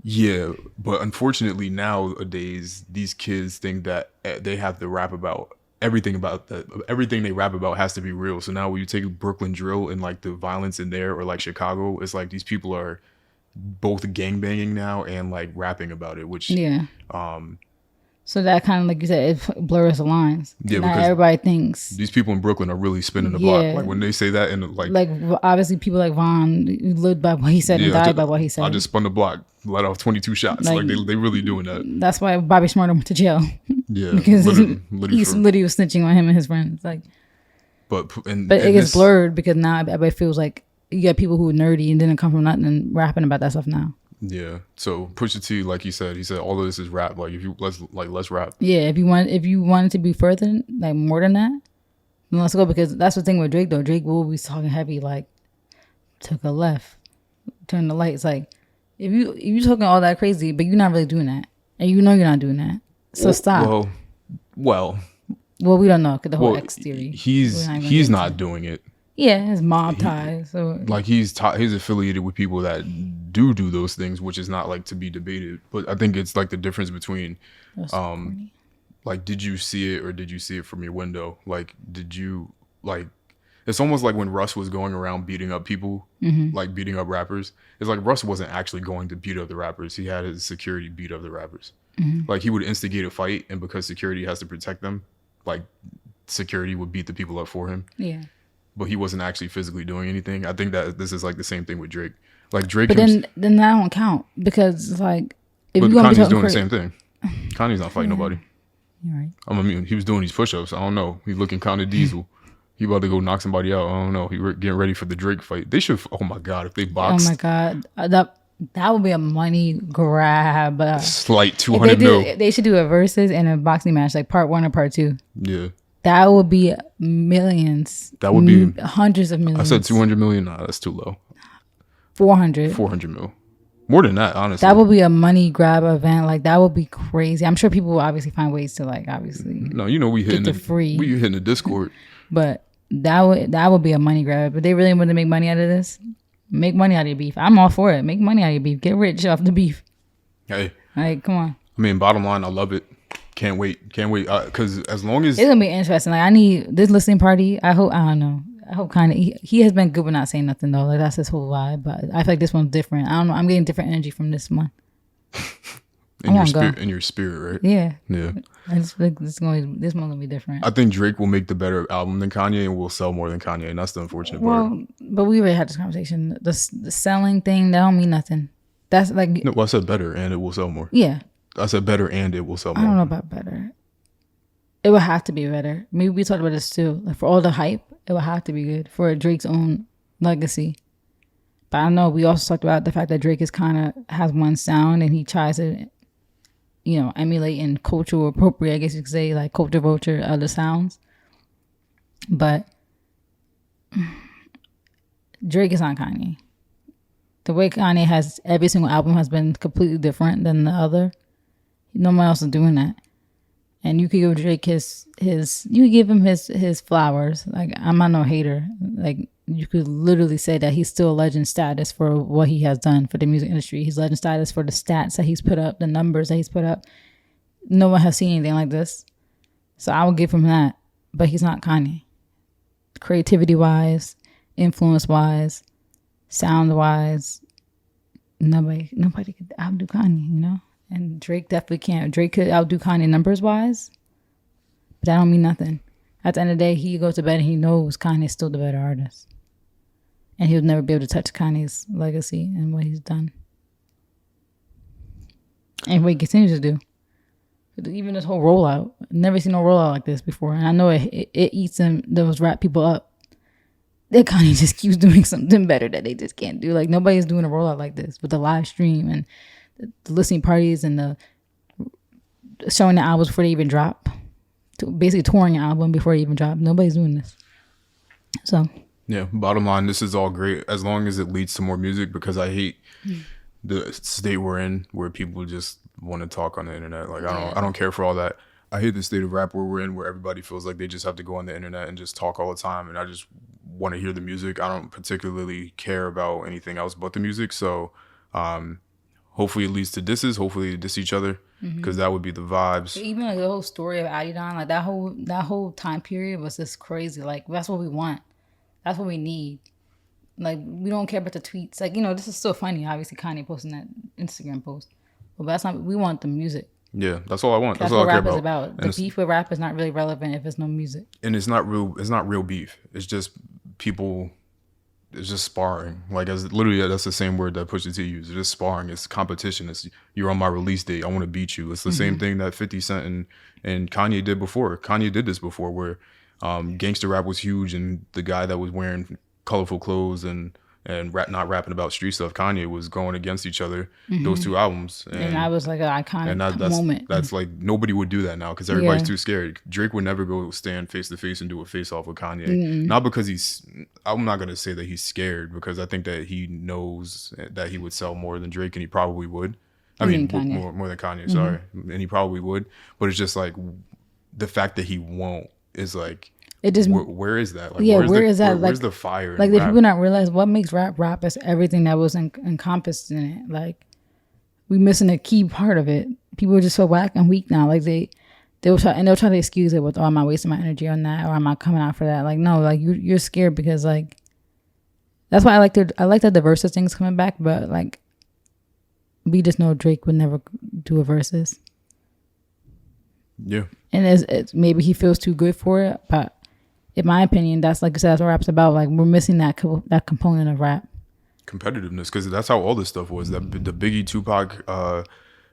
Yeah, but unfortunately nowadays these kids think that they have to rap about everything they rap about has to be real. So now when you take Brooklyn drill and like the violence in there, or like Chicago, it's like these people are both gangbanging now and like rapping about it, which so that kind of, like you said, it blurs the lines. Yeah, not everybody thinks these people in Brooklyn are really spinning the block. Like when they say that, and like obviously people like Von lived by what he said and died by what he said. I just spun the block, let off 22 shots. Like they really doing that. That's why Bobby Shmurda went to jail. Yeah, because he literally was snitching on him and his friends. Like, but it gets blurred because now everybody feels like you got people who are nerdy and didn't come from nothing and rapping about that stuff now. Yeah. So Pusha T, like he said all of this is rap. Like if you let's rap. Yeah. If you want it to be further, like more than that, then let's go, because that's the thing with Drake though. Drake will be talking heavy, like took a left, turn the lights. Like if you talking all that crazy, but you're not really doing that, and you know you're not doing that. So stop. Well, we don't know, because the whole X theory. He's not doing it. Yeah, his mob ties. So like he's affiliated with people that do those things, which is not like to be debated. But I think it's like the difference between, like, did you see it or did you see it from your window? Like, did you like? It's almost like when Russ was going around beating up people, like beating up rappers. It's like Russ wasn't actually going to beat up the rappers. He had his security beat up the rappers. Like he would instigate a fight, and because security has to protect them, like security would beat the people up for him. Yeah. But he wasn't actually physically doing anything. I think that this is like the same thing with Drake. Like Drake, but then that won't count, because like if but Kanye's doing the same thing. Kanye's not fighting nobody. You're right. I mean, he was doing these push-ups. I don't know. He's looking kind of diesel. He about to go knock somebody out. I don't know. He getting ready for the Drake fight. They should. Oh my god, if they boxed. Oh my god, that would be a money grab. Slight 200 mil. They should do a versus and a boxing match, like part 1 or part 2. Yeah. That would be millions. That would be hundreds of millions. I said 200 million. Nah, that's too low. 400 mil. More than that, honestly. That would be a money grab event. Like that would be crazy. I'm sure people will obviously find ways to like obviously. No, we hitting the free. We hitting the Discord. But that would be a money grab. But they really want to make money out of this. Make money out of your beef. I'm all for it. Make money out of your beef. Get rich off the beef. Hey. Like, come on. I mean, bottom line, I love it. Can't wait. Because as long as it's gonna be interesting. Like I need this listening party. I don't know. I hope kind of he has been good with not saying nothing though. Like that's his whole vibe. But I feel like this one's different. I don't know. I'm getting different energy from this one. in your spirit, right? Yeah. Yeah. I just feel like this one's gonna be different. I think Drake will make the better album than Kanye and will sell more than Kanye, and that's the unfortunate part. But we already had this conversation. The selling thing, that don't mean nothing. That's like no. Well, I said better and it will sell more. Yeah. I said better and it will sell more. I don't know about better. It would have to be better. Maybe we talked about this too. Like for all the hype, it would have to be good for Drake's own legacy. But I know we also talked about the fact that Drake is kind of has one sound and he tries to, emulate and cultural appropriate, I guess you could say, like culture vulture other sounds. But Drake is not Kanye. The way Kanye has every single album has been completely different than the other. No one else is doing that. And you could give Drake his flowers. Like I'm not no hater. Like you could literally say that he's still legend status for what he has done for the music industry. He's legend status for the stats that he's put up, the numbers that he's put up. No one has seen anything like this. So I will give him that. But he's not Kanye. Creativity wise, influence wise, sound wise, nobody could outdo Kanye, And Drake definitely can't. Drake could outdo Kanye numbers wise, but that don't mean nothing. At the end of the day, he goes to bed and he knows Kanye's still the better artist. And he'll never be able to touch Kanye's legacy and what he's done. And what he continues to do. Even this whole rollout. I've never seen no rollout like this before. And I know it eats those rap people up. That Kanye just keeps doing something better that they just can't do. Like nobody's doing a rollout like this with the live stream and the listening parties and the showing the albums before they even drop. Basically touring an album before they even drop. Nobody's doing this. So yeah, bottom line, this is all great as long as it leads to more music, because I hate the state we're in where people just want to talk on the internet. Like I don't care for all that. I hate the state of rap where we're in, where everybody feels like they just have to go on the internet and just talk all the time. And I just want to hear the music. I don't particularly care about anything else but the music. So hopefully it leads to disses. Hopefully they diss each other, because that would be the vibes. Even like the whole story of Adidon, like that whole time period was just crazy. Like that's what we want. That's what we need. Like we don't care about the tweets. Like, you know, this is still funny. Obviously, Kanye posting that Instagram post, but that's not. We want the music. Yeah, that's all I want. That's all what I care rap is about. about. The beef with rap is not really relevant if there's no music. And it's not real. It's not real beef. It's just people. It's just sparring. Like, as literally, that's the same word that Pusha T used. It's just sparring. It's competition. It's, you're on my release date. I want to beat you. It's the same thing that 50 Cent and Kanye did before. Kanye did this before, where gangster rap was huge, and the guy that was wearing colorful clothes and not rapping about street stuff, Kanye, was going against each other. Those two albums, and that was like an iconic moment. That's like, nobody would do that now because everybody's too scared. Drake would never go stand face to face and do a face off with Kanye. Not because I'm not gonna say that he's scared, because I think that he knows that he would sell more than Drake, and he probably would. I mean, more than Kanye. Sorry, and he probably would. But it's just like the fact that he won't is like. It just where is that? Like, where's that? Where's the fire? Like, if people not realize what makes rap is everything that was encompassed in it. Like, we missing a key part of it. People are just so whack and weak now. Like they'll try to excuse it with, oh, am I wasting my energy on that, or am I coming out for that? Like, no, like you're scared because like that's why I like that the versus thing's coming back. But like, we just know Drake would never do a versus. Yeah, and it's maybe he feels too good for it, but. In my opinion, that's like I said, that's what rap's about. Like, we're missing that component of rap. Competitiveness, because that's how all this stuff was. That the Biggie Tupac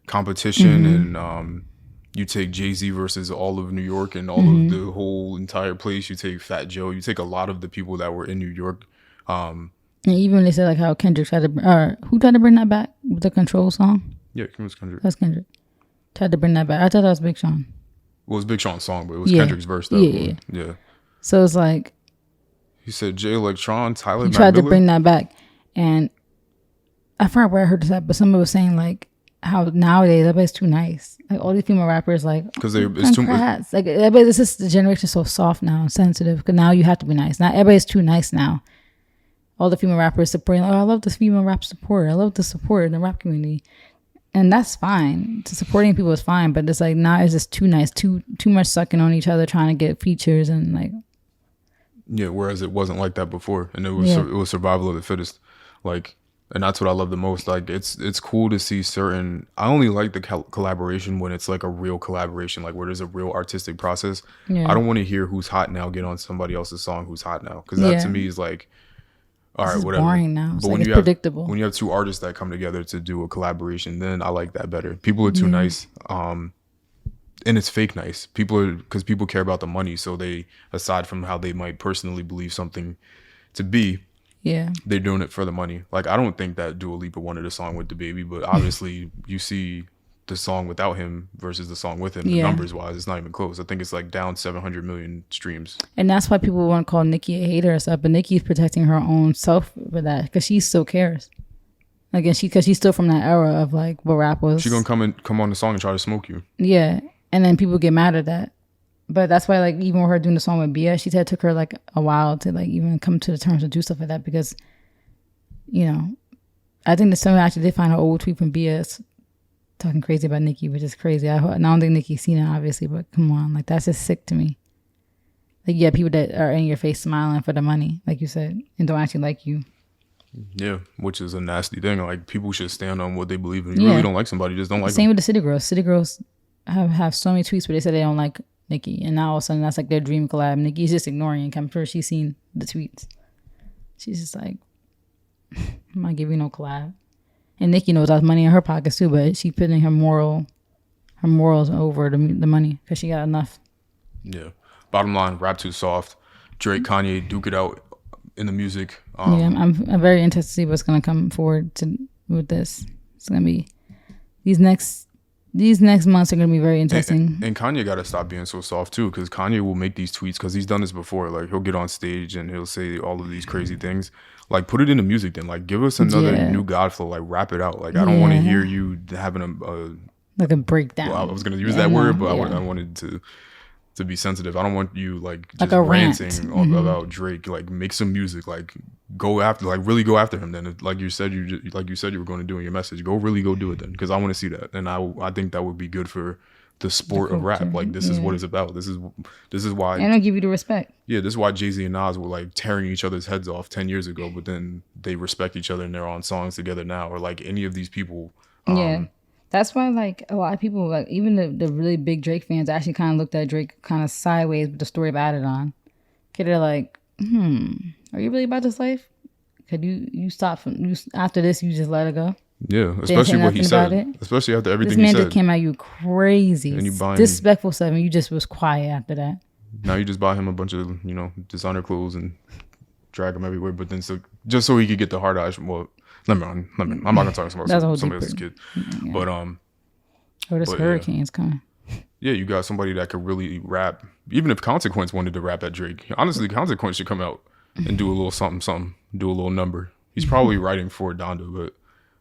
competition, and you take Jay-Z versus all of New York and all of the whole entire place. You take Fat Joe. You take a lot of the people that were in New York. And even they said like how Kendrick tried to, who tried to bring that back with the Control song? Yeah, it was Kendrick. That's Kendrick. Tried to bring that back. I thought that was Big Sean. Well, it was Big Sean's song, but it was Kendrick's verse though. Yeah. So it's like he said Jay Electron, Tyler. He tried to bring that back, and I forgot where I heard this at, but somebody was saying like how nowadays everybody's too nice. Like all these female rappers, like because it's too much. Like everybody, this is the generation so soft now, and sensitive. Because now you have to be nice. Now everybody's too nice now. All the female rappers supporting. Oh, I love this female rap support. I love the support in the rap community. And that's fine. Supporting people is fine, but it's like now it's just too nice, too much sucking on each other, trying to get features and like. Yeah, whereas it wasn't like that before, and it was survival of the fittest, like, and that's what I love the most. Like, it's cool to see certain. I only like the collaboration when it's like a real collaboration, like where there's a real artistic process. I don't want to hear who's hot now get on somebody else's song who's hot now, because that to me is like, all right, whatever. Boring now. It's but like when it's you predictable. When you have two artists that come together to do a collaboration, then I like that better. People are too nice. And it's fake nice. Because people care about the money. So they, aside from how they might personally believe something to be, they're doing it for the money. Like, I don't think that Dua Lipa wanted a song with DaBaby, but obviously you see the song without him versus the song with him. The numbers wise, it's not even close. I think it's like down 700 million streams. And that's why people want to call Nicki a hater or stuff. But Nicki's protecting her own self for that, because she still cares. Again, because she's still from that era of like what rap was. She's gonna come on the song and try to smoke you. Yeah. And then people get mad at that. But that's why, like, even with her doing the song with Bia, she said it took her, like, a while to, like, even come to the terms to do stuff like that because, you know, I think the song actually did find an old tweet from Bia talking crazy about Nicki, which is crazy. I don't think Nicki's seen it, obviously, but come on. Like, that's just sick to me. Like, yeah, people that are in your face smiling for the money, like you said, and don't actually like you. Yeah, which is a nasty thing. Like, people should stand on what they believe in. You really don't like somebody, just don't like them. Same with the City Girls. City Girls have so many tweets where they say they don't like Nicki, and now all of a sudden that's like their dream collab. Nicki's just ignoring it. I'm sure she's seen the tweets. She's just like, I'm not giving you no collab. And Nicki knows that's money in her pockets too, but she's putting her morals over the money because she got enough. Yeah. Bottom line, rap too soft. Drake, Kanye, duke it out in the music. I'm very interested to see what's gonna come forward with this. It's gonna be these next months are going to be very interesting. And Kanye got to stop being so soft too, because Kanye will make these tweets because he's done this before. Like, he'll get on stage and he'll say all of these crazy things. Like, put it into music then. Like, give us another new God flow. Like, rap it out. Like, I don't want to hear you having Like a breakdown. Well, I was gonna use that word, but I wanted to be sensitive. I don't want you like just like ranting about Drake. Like make some music. Like really go after him. Then like you said you were going to do in your message. Go do it then, because I want to see that, and I think that would be good for the sport of rap. Like this is what it's about. This is why. And I'll give you the respect. Yeah, this is why Jay-Z and Nas were like tearing each other's heads off 10 years ago, but then they respect each other and they're on songs together now. Or like any of these people. That's why, like, a lot of people, like, even the really big Drake fans actually kind of looked at Drake kind of sideways with the story of Added On. Okay, they're like, are you really about this life? Could you stop after this, you just let it go? Yeah, especially what he said. Especially after everything he said. This man just came at you crazy. And you disrespectful stuff, and you just was quiet after that. Now you just buy him a bunch of, designer clothes and drag him everywhere, but then just so he could get the hard eyes from, well, I'm not gonna talk about somebody else's kid, but this hurricane's coming. Yeah, you got somebody that could really rap. Even if Consequence wanted to rap at Drake, honestly, Consequence should come out and do a little something, do a little number. He's probably writing for Donda,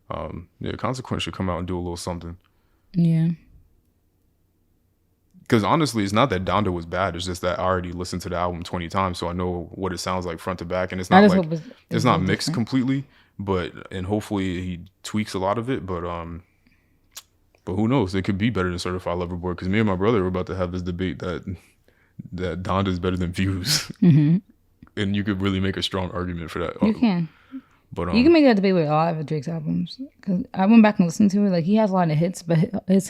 but Consequence should come out and do a little something. Yeah. Because honestly, it's not that Donda was bad. It's just that I already listened to the album 20 times, so I know what it sounds like front to back, and it's not like it's not mixed completely. And hopefully he tweaks a lot of it, but who knows? It could be better than Certified Lover Boy, because me and my brother were about to have this debate that Donda is better than Views, and you could really make a strong argument for that. You can, but you can make that debate with a lot of Drake's albums. Because I went back and listened to it, like he has a lot of hits, but his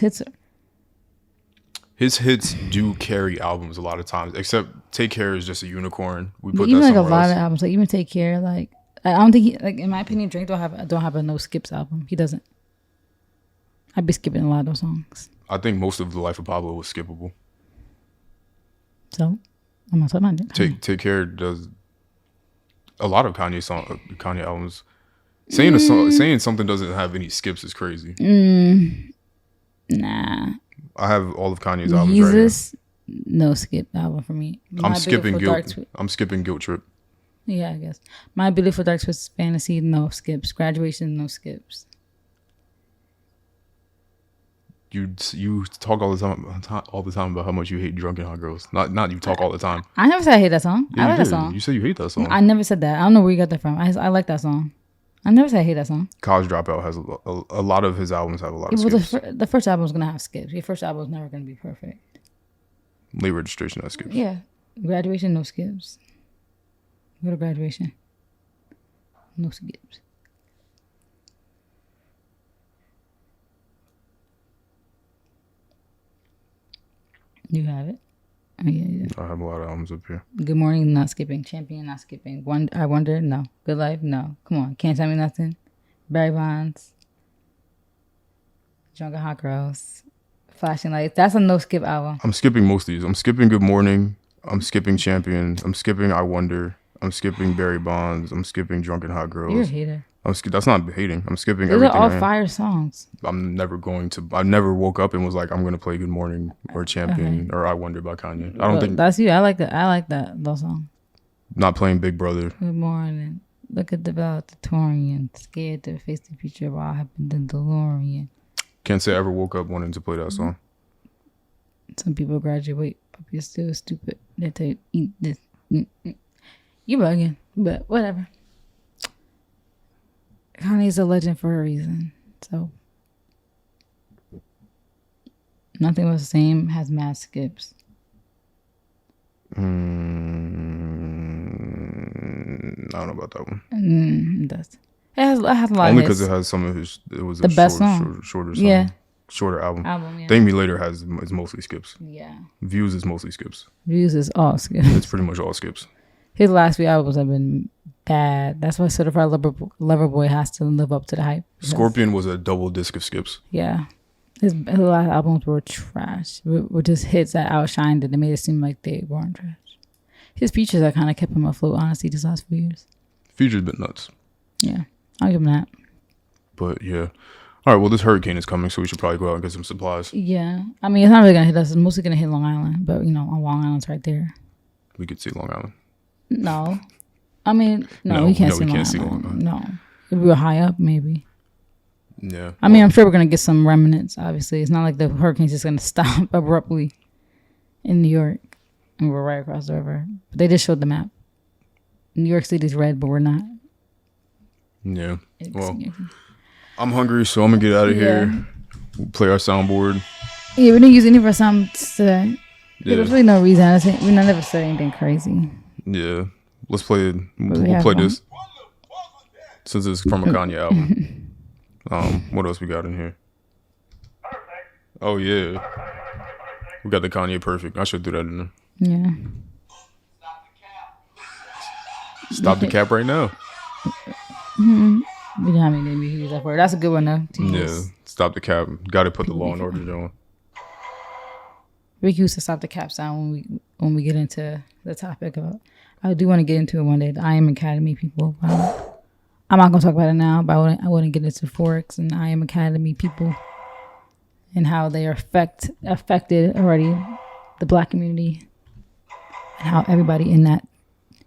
hits do carry albums a lot of times. Except Take Care is just a unicorn. We put even that like a lot else. of albums, like even Take Care, like. I don't think he, like, in my opinion, Drake don't have a no skips album. He doesn't. I'd be skipping a lot of those songs. I think most of The Life of Pablo was skippable. So I'm not talking about it. Take Care does a lot of Kanye albums. Saying something doesn't have any skips is crazy. Nah. I have all of Kanye's albums right here. No skip album for me. I'm skipping Guilt Trip. Yeah, I guess. My Beautiful Dark Twisted Fantasy, no skips. Graduation, no skips. You talk all the time about how much you hate Drunken Hot Girls. Not you talk all the time. I never said I hate that song. Yeah, I like that song. You said you hate that song. I never said that. I don't know where you got that from. I like that song. I never said I hate that song. College Dropout has a lot of his albums have a lot of skips. The first album is gonna have skips. Your first album is never gonna be perfect. Late Registration has skips. Yeah, Graduation, no skips. Go to Graduation. No skips. You have it? Oh, yeah. I have a lot of albums up here. Good Morning, not skipping. Champion, not skipping. I Wonder, no. Good Life, no. Come on, Can't Tell Me Nothing. Barry Bonds. Drunken Hot Girls. Flashing Lights. That's a no skip album. I'm skipping most of these. I'm skipping Good Morning. I'm skipping Champion. I'm skipping I Wonder. I'm skipping Barry Bonds. I'm skipping Drunken Hot Girls. You're a hater. That's not hating. I'm skipping Those everything. Those are all fire songs. I never woke up and was like, I'm going to play Good Morning or Champion or I Wonder by Kanye. I don't think that's you. I like that those songs. Not playing Big Brother. Good morning. Look at the valedictorian. Scared to face the future while happened in DeLorean. Can't say I ever woke up wanting to play that song. Some people graduate, but you're still stupid. They tell you eat this. You bugging, but whatever. Kanye's a legend for a reason. So Nothing Was the Same has mad skips. I don't know about that one. It does. It has a lot only of because it has some of his. It was the best song. Shorter song. Yeah. Shorter album. Yeah. Thank Me Later is mostly skips. Yeah. Views is mostly skips. Views is all skips. It's pretty much all skips. His last few albums have been bad. That's why Certified Lover Boy has to live up to the hype. Scorpion was a double disc of skips. Yeah. His last albums were trash. Were just hits that outshined it. They made it seem like they weren't trash. His features that kind of kept him afloat, honestly, these last few years. Features been nuts. Yeah. I'll give him that. But yeah. All right, well, this hurricane is coming, so we should probably go out and get some supplies. Yeah. I mean, it's not really going to hit us. It's mostly going to hit Long Island. But, on Long Island's right there. We could see Long Island. No. I mean, we can't see Long Island. No. If we were high up, maybe. Yeah. I mean, I'm sure we're gonna get some remnants. Obviously, it's not like the hurricane's just gonna stop abruptly in New York, and we're right across the river. But they just showed the map. New York City's red, but we're not. Yeah. Well, I'm hungry, so I'm gonna get out of here. We'll play our soundboard. Yeah, we didn't use any of our sounds today. Yeah. There's really no reason. We never said anything crazy. Yeah. Let's play it. We'll play this since it's from a Kanye album. What else we got in here? Oh yeah, we got the Kanye Perfect. I should do that in there. Yeah. Stop the cap right now. Mm-hmm. We don't have any name use that for. That's a good one though. Yeah. Stop the cap. Got to put the Law and Order on. Rick used to stop the cap sound when we get into the topic of. I do want to get into it one day. The I Am Academy people. I'm not gonna talk about it now, but I want to get into Forex and I Am Academy people and how they are affected already the Black community and how everybody in that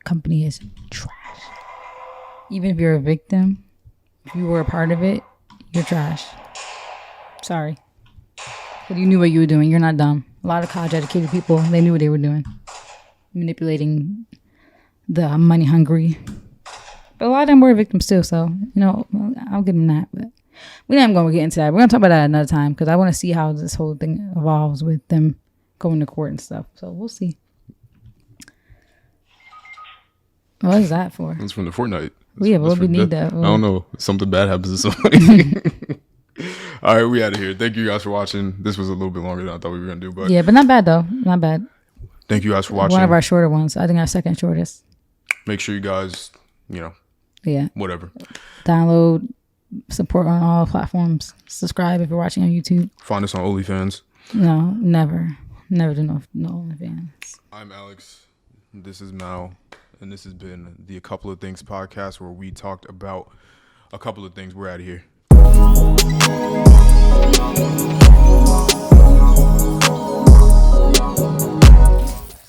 company is trash. Even if you're a victim, if you were a part of it, you're trash. Sorry, but you knew what you were doing. You're not dumb. A lot of college educated people, they knew what they were doing, manipulating the money hungry. But a lot of them were victims too, so, I'll give them that. But we're not even going to get into that. We're going to talk about that another time because I want to see how this whole thing evolves with them going to court and stuff. So we'll see. What is that for? It's from the Fortnite. Yeah, but we need that. I don't know. Something bad happens to somebody. All right, we out of here. Thank you guys for watching. This was a little bit longer than I thought we were going to do. But yeah, but not bad though. Not bad. Thank you guys for watching. One of our shorter ones. I think our second shortest. Make sure you guys, whatever. Download, support on all platforms. Subscribe if you're watching on YouTube. Find us on OnlyFans. No, never. Never do no OnlyFans. I'm Alex. This is Mal. And this has been the A Couple of Things podcast where we talked about a couple of things. We're out of here.